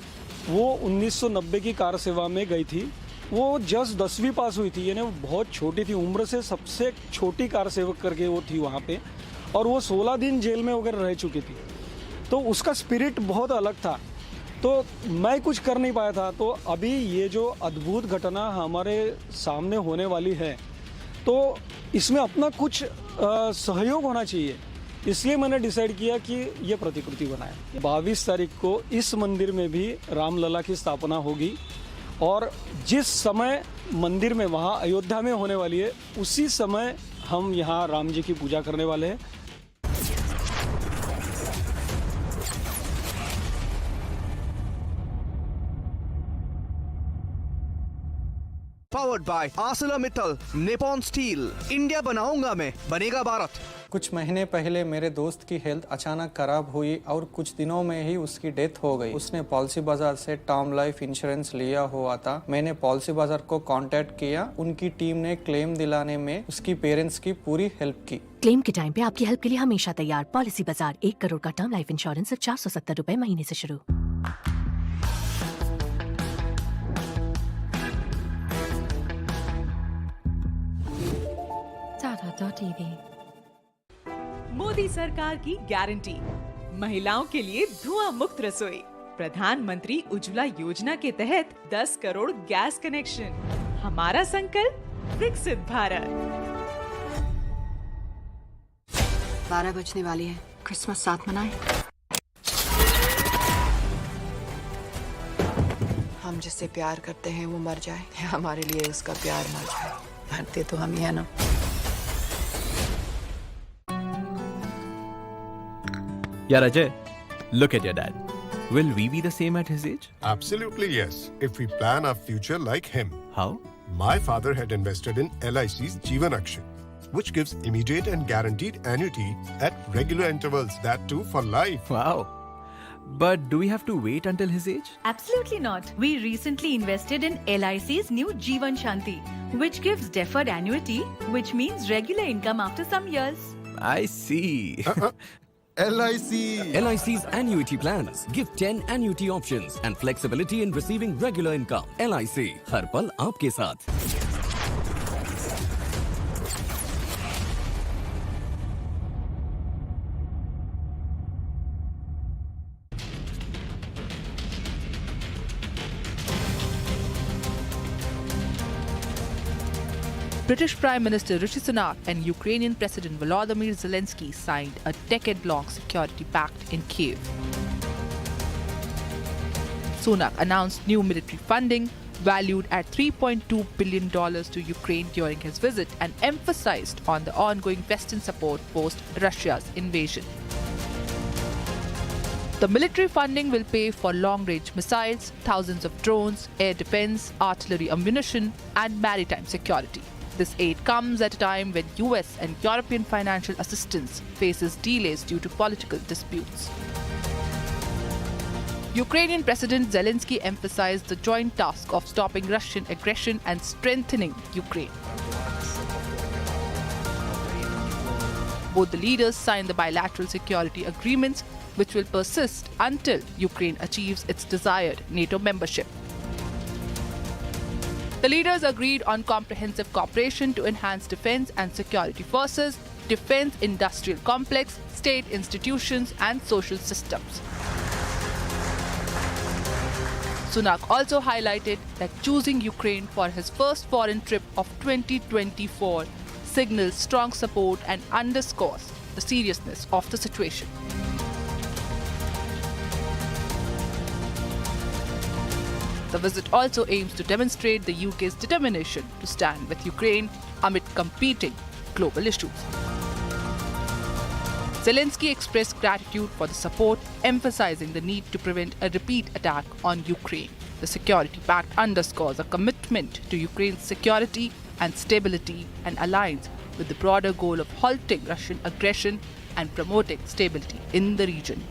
वो 1990 की कार सेवा में गई थी, वो जस्ट 10वीं पास हुई थी, यानी वो बहुत छोटी थी, उम्र से सबसे छोटी कार सेवक करके वो थी वहाँ पे, और वो 16 दिन जेल में वगैरह रह चुकी थी। तो उसका स्पिरिट बहुत अलग था, तो मैं कुछ कर नहीं पाया था। तो अभी ये जो अद्भुत घटना हमारे सामने होने वाली है, तो इसमें अपना कुछ सहयोग होना चाहिए, इसलिए मैंने डिसाइड किया कि ये प्रतिकृति बनाए। 22 तारीख को इस मंदिर में भी रामलला की स्थापना होगी, और जिस समय मंदिर में वहाँ अयोध्या में होने वाली है, उसी समय हम यहाँ राम जी की पूजा करने वाले हैं। Powered by ArcelorMittal, Nippon Steel, India बनाऊंगा मैं, बनेगा भारत। कुछ महीने पहले मेरे दोस्त की हेल्थ अचानक खराब हुई और कुछ दिनों में ही उसकी डेथ हो गई। उसने पॉलिसी बाजार से टर्म लाइफ इंश्योरेंस लिया हुआ था। मैंने पॉलिसी बाजार को कांटेक्ट किया, उनकी टीम ने क्लेम दिलाने में उसकी पेरेंट्स की पूरी हेल्प की। क्लेम के टाइम पे आपकी हेल्प के लिए हमेशा तैयार। पॉलिसी बाजार, 1 करोड़ का टर्म लाइफ इंश्योरेंस सिर्फ 470 रुपए महीने से शुरू। TV। मोदी सरकार की गारंटी, महिलाओं के लिए धुआं मुक्त रसोई। प्रधानमंत्री उज्ज्वला योजना के तहत 10 करोड़ गैस कनेक्शन। हमारा संकल्प विकसित भारत। 12 बजने वाली है, क्रिसमस साथ मनाएं। हम जिससे प्यार करते हैं वो मर जाए, हमारे लिए उसका प्यार मर जाए, मरते तो हम ही है ना। Yeah, Ajay, look at your dad. Will we be the same at his age? Absolutely yes, if we plan our future like him. How? My father had invested in LIC's Jeevan Akshay, which gives immediate and guaranteed annuity at regular intervals, that too for life. Wow. But do we have to wait until his age? Absolutely not. We recently invested in LIC's new Jeevan Shanti, which gives deferred annuity, which means regular income after some years. I see. LIC's annuity plans give 10 annuity options and flexibility in receiving regular income. LIC, हर पल आपके साथ। British Prime Minister Rishi Sunak and Ukrainian President Volodymyr Zelensky signed a decade-long security pact in Kyiv. Sunak announced new military funding valued at $3.2 billion to Ukraine during his visit and emphasized on the ongoing Western support post Russia's invasion. The military funding will pay for long-range missiles, thousands of drones, air defense, artillery ammunition, and maritime security. This aid comes at a time when US and European financial assistance faces delays due to political disputes. Ukrainian President Zelensky emphasized the joint task of stopping Russian aggression and strengthening Ukraine. Both the leaders signed the bilateral security agreements, which will persist until Ukraine achieves its desired NATO membership. The leaders agreed on comprehensive cooperation to enhance defense and security forces, defense industrial complex, state institutions, and social systems. Sunak also highlighted that choosing Ukraine for his first foreign trip of 2024 signals strong support and underscores the seriousness of the situation. The visit also aims to demonstrate the UK's determination to stand with Ukraine amid competing global issues. Zelensky expressed gratitude for the support, emphasizing the need to prevent a repeat attack on Ukraine. The security pact underscores a commitment to Ukraine's security and stability and aligns with the broader goal of halting Russian aggression and promoting stability in the region.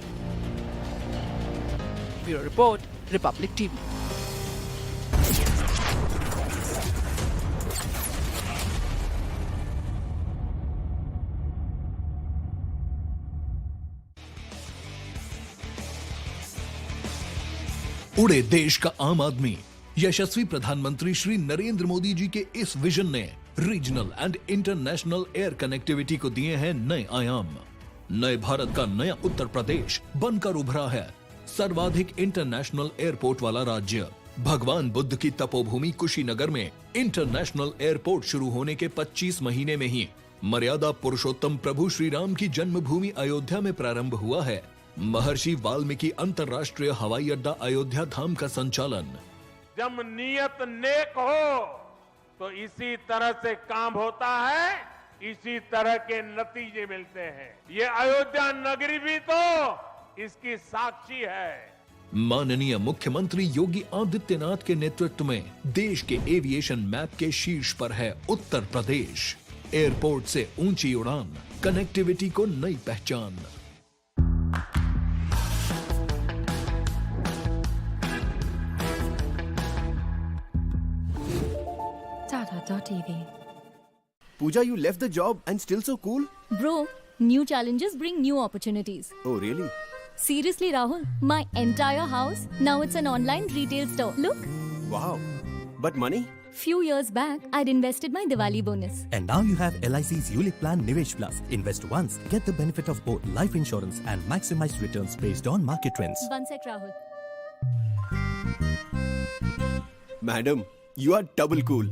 Bureau Report, Republic TV. उड़े देश का आम आदमी। यशस्वी प्रधानमंत्री श्री नरेंद्र मोदी जी के इस vision ने regional and international air connectivity को दिए हैं नए आयाम। नए भारत का नया उत्तर प्रदेश बनकर उभरा है सर्वाधिक इंटरनेशनल एयरपोर्ट वाला राज्य। भगवान बुद्ध की तपोभूमि कुशीनगर में इंटरनेशनल एयरपोर्ट शुरू होने के 25 महीने में ही मर्यादा पुरुषोत्तम प्रभु श्री राम की जन्मभूमि अयोध्या में प्रारंभ हुआ है। महर्षि वाल्मीकि अंतर्राष्ट्रीय हवाई अड्डा अयोध्या धाम का संचालन। जब नियत नेक हो तो इसी तरह से काम होता है, इसी तरह के नतीजे मिलते हैं। ये अयोध्या नगरी भी तो इसकी साक्षी है। माननीय मुख्यमंत्री योगी आदित्यनाथ के नेतृत्व में देश के एविएशन मैप के शीर्ष पर है उत्तर प्रदेश। एयरपोर्ट से ऊंची उड़ान, कनेक्टिविटी को नई पहचान। TV. Pooja, you left the job and still so cool? Bro, new challenges bring new opportunities. Oh, really? Seriously, Rahul, my entire house, now it's an online retail store. Look. Wow. But money? Few years back, I'd invested my Diwali bonus. And now you have LIC's ULIP plan Nivesh Plus. Invest once, get the benefit of both life insurance and maximize returns based on market trends. One sec, Rahul. Madam, you are double cool.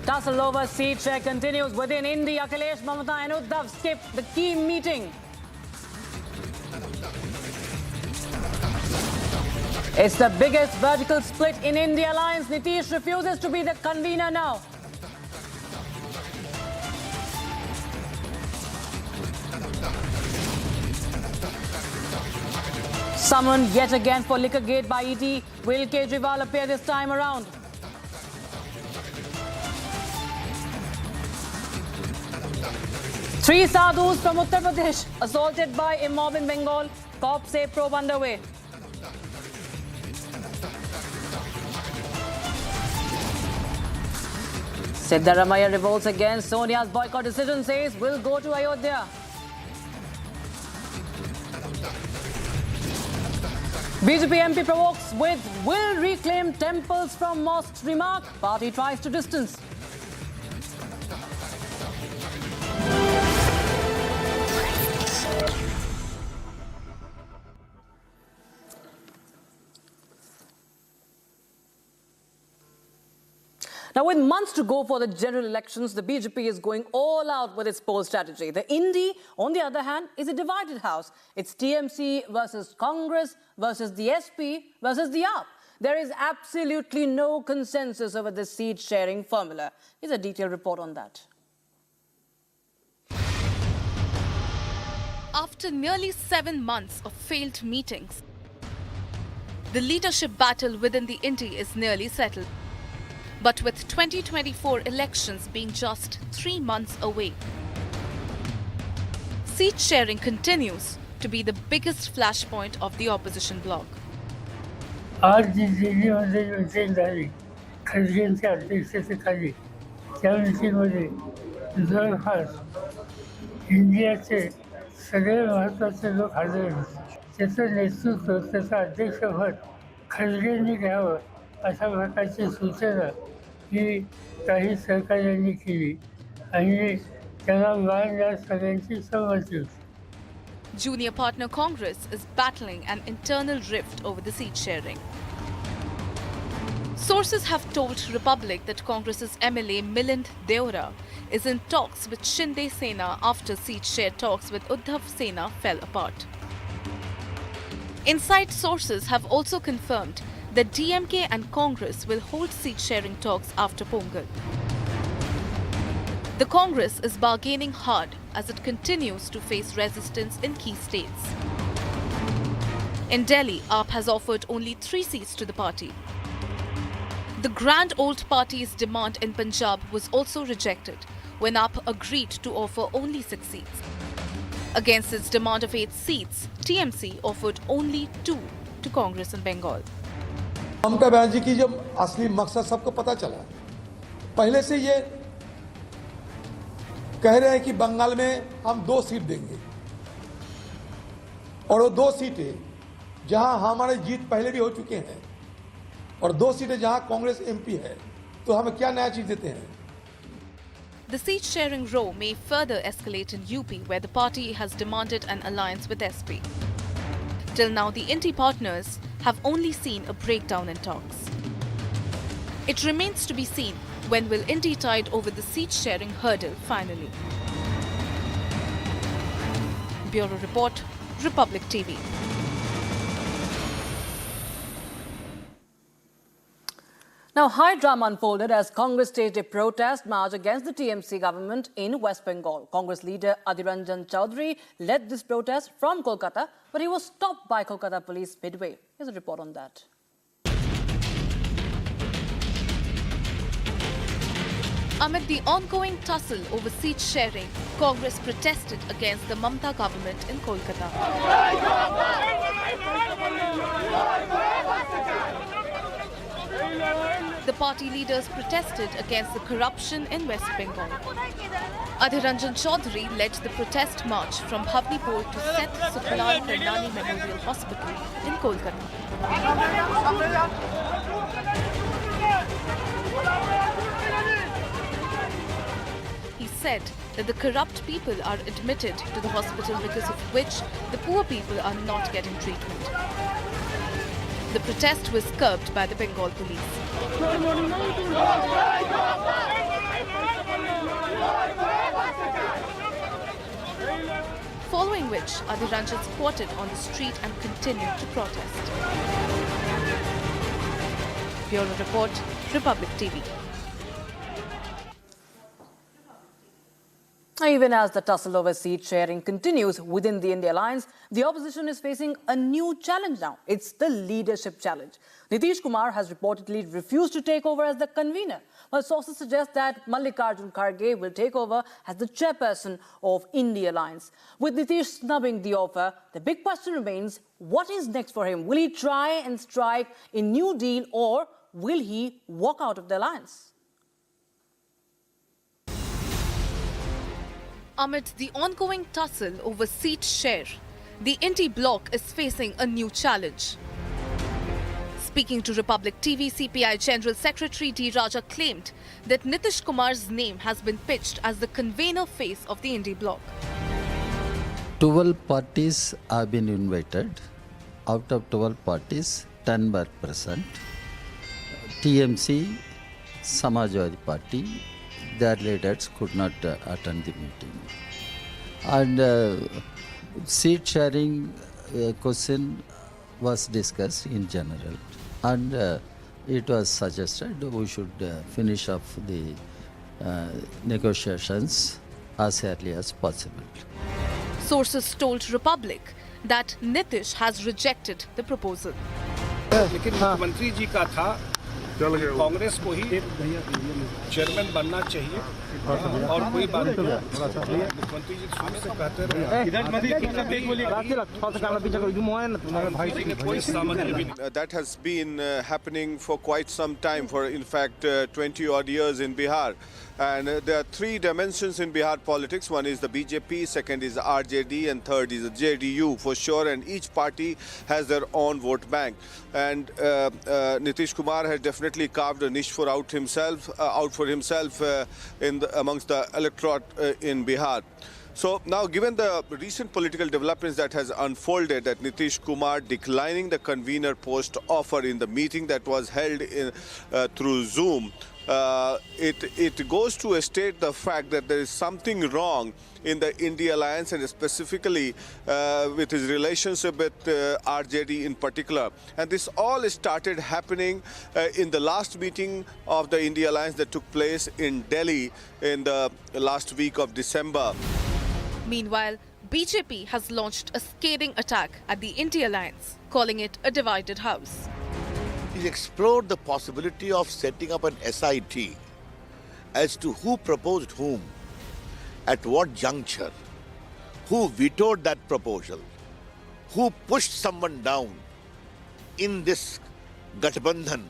Tussle over seat share continues within INDI. Akhilesh, Mamata and Uddhav skipped the key meeting. It's the biggest vertical split in India alliance. Nitish refuses to be the convener now. Summoned yet again for liquor gate by ED. Will Kejriwal appear this time around? Three sadhus from Uttar Pradesh assaulted by a mob in Bengal. Cops say probe underway. Siddaramaiah revolts against Sonia's boycott decision, says will go to Ayodhya. BJP MP provokes with will reclaim temples from mosques remark. Party tries to distance. Now, with months to go for the general elections, the BJP is going all out with its poll strategy. The INDI, on the other hand, is a divided house. It's TMC versus Congress versus the SP versus the AAP. There is absolutely no consensus over the seat-sharing formula. Here's a detailed report on that. After nearly 7 months of failed meetings, the leadership battle within the INDI is nearly settled. But with 2024 elections being just 3 months away, seat sharing continues to be the biggest flashpoint of the opposition bloc. आज जिस दिल्लीमध्ये meeting झाली खडगेंच्या अध्यक्षतेखाली त्या मिटिंगमध्ये जवळपास इंडियाचे सगळे महत्त्वाचे लोक हजर होते. त्याचं नेतृत्व त्याचं अध्यक्षपद खडगेंनी घ्यावं अशा प्रकारची सूचना ही काही सहकार्यांनी केली आणि त्याला मान सगळ्यांची सहमती होती. Junior partner Congress is battling an internal rift over the seat sharing. Sources have told Republic that Congress's MLA Milind Deora is in talks with Shinde Sena after seat share talks with Uddhav Sena fell apart. Inside sources have also confirmed that DMK and Congress will hold seat-sharing talks after Pongal. The Congress is bargaining hard as it continues to face resistance in key states. In Delhi, AAP has offered only 3 seats to the party. The Grand Old Party's demand in Punjab was also rejected when AAP agreed to offer only 6 seats. Against its demand of 8 seats, TMC offered only 2 to Congress in Bengal. Mamata Banerjee की जब असली मकसद सबको पता चला, पहले से ये कह रहे हैं कि बंगाल में हम 2 सीट देंगे और वो 2 सीटें जहां हमारे जीत पहले भी हो चुके हैं और 2 सीटें जहां कांग्रेस एमपी है, तो हमें क्या नया चीज देते हैं? The seat-sharing row may further escalate in UP, where the party has demanded an alliance with SP. Till now, the INDI partners have only seen a breakdown in talks. It remains to be seen when will INDI tide over the seat-sharing hurdle finally. Bureau Report, Republic TV. Now, high drama unfolded as Congress staged a protest march against the TMC government in West Bengal. Congress leader Adhir Ranjan Chaudhary led this protest from Kolkata, but he was stopped by Kolkata police midway. Here's a report on that. Amid the ongoing tussle over seat sharing, Congress protested against the Mamata government in Kolkata. The party leaders protested against the corruption in West Bengal. Adhir Ranjan Chaudhary led the protest march from Bhavnipur to Seth Sukhlan Karnani Memorial Hospital in Kolkata. He said that the corrupt people are admitted to the hospital, because of which the poor people are not getting treatment. The protest was curbed by the Bengal police. Following which, Adhir Ranjan squatted on the street and continued to protest. Bureau Report, Republic TV. Even as the tussle over seat sharing continues within the India alliance, the opposition is facing a new challenge now. It's the leadership challenge. Nitish Kumar has reportedly refused to take over as the convener, while sources suggest that Mallikarjun Kharge will take over as the chairperson of India alliance. With Nitish snubbing the offer, the big question remains, what is next for him? Will he try and strike a new deal, or will he walk out of the alliance? Amid the ongoing tussle over seat share, the INDI bloc is facing a new challenge. Speaking to Republic TV, CPI General Secretary D. Raja claimed that Nitish Kumar's name has been pitched as the convener face of the INDI bloc. 12 parties have been invited. Out of 12 parties, 10 were present. TMC, Samajwadi Party, their leaders could not attend the meeting. And seat sharing question was discussed in general. And it was suggested we should finish off the negotiations as early as possible. Sources told Republic that Nitish has rejected the proposal. लेकिन मुख्यमंत्री जी का था कांग्रेस को ही chairman बनना चाहिए और कोई बात मुख्यमंत्री जी शुरू से कहते रहे। That has been happening for quite some time, for in fact 20 odd years in Bihar. And there are 3 dimensions in Bihar politics. One is the BJP, second is the RJD, and third is the JDU for sure. And each party has their own vote bank. And Nitish Kumar has definitely carved a niche for himself amongst the electorate in Bihar. So now, given the recent political developments that has unfolded, that Nitish Kumar declining the convener post offer in the meeting that was held through Zoom, it goes to state the fact that there is something wrong in the INDI alliance, and specifically with his relationship with RJD in particular. And this all started happening in the last meeting of the INDI alliance that took place in Delhi in the last week of December. Meanwhile, BJP has launched a scathing attack at the INDI alliance, calling it a divided house. He's explored the possibility of setting up an SIT as to who proposed whom, at what juncture, who vetoed that proposal, who pushed someone down in this Gathbandhan,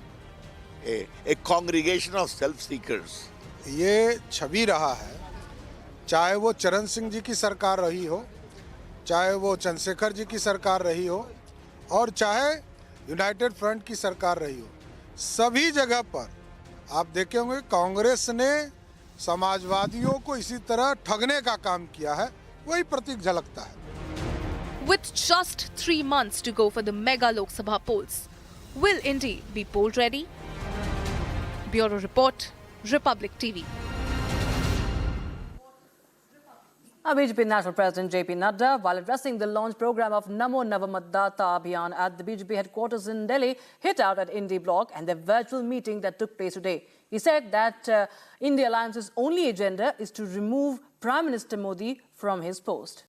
a congregation of self-seekers. ये छवि रहा है, चाहे वो चरण सिंह जी की सरकार रही हो, चाहे वो चंद्रशेखर जी की सरकार रही हो, और चाहे यूनाइटेड फ्रंट की सरकार रही हो, सभी जगह पर आप देखे होंगे कांग्रेस ने समाजवादियों को इसी तरह ठगने का काम किया है, वही प्रतीक झलकता है. With just 3 months to go for the mega Lok Sabha polls, will INDI be poll ready? Bureau Report, Republic TV. BJP National President JP Nadda, while addressing the launch program of Namo Navamatdata Abhiyan at the BJP headquarters in Delhi, hit out at INDI bloc and the virtual meeting that took place today. He said that INDI alliance's only agenda is to remove Prime Minister Modi from his post.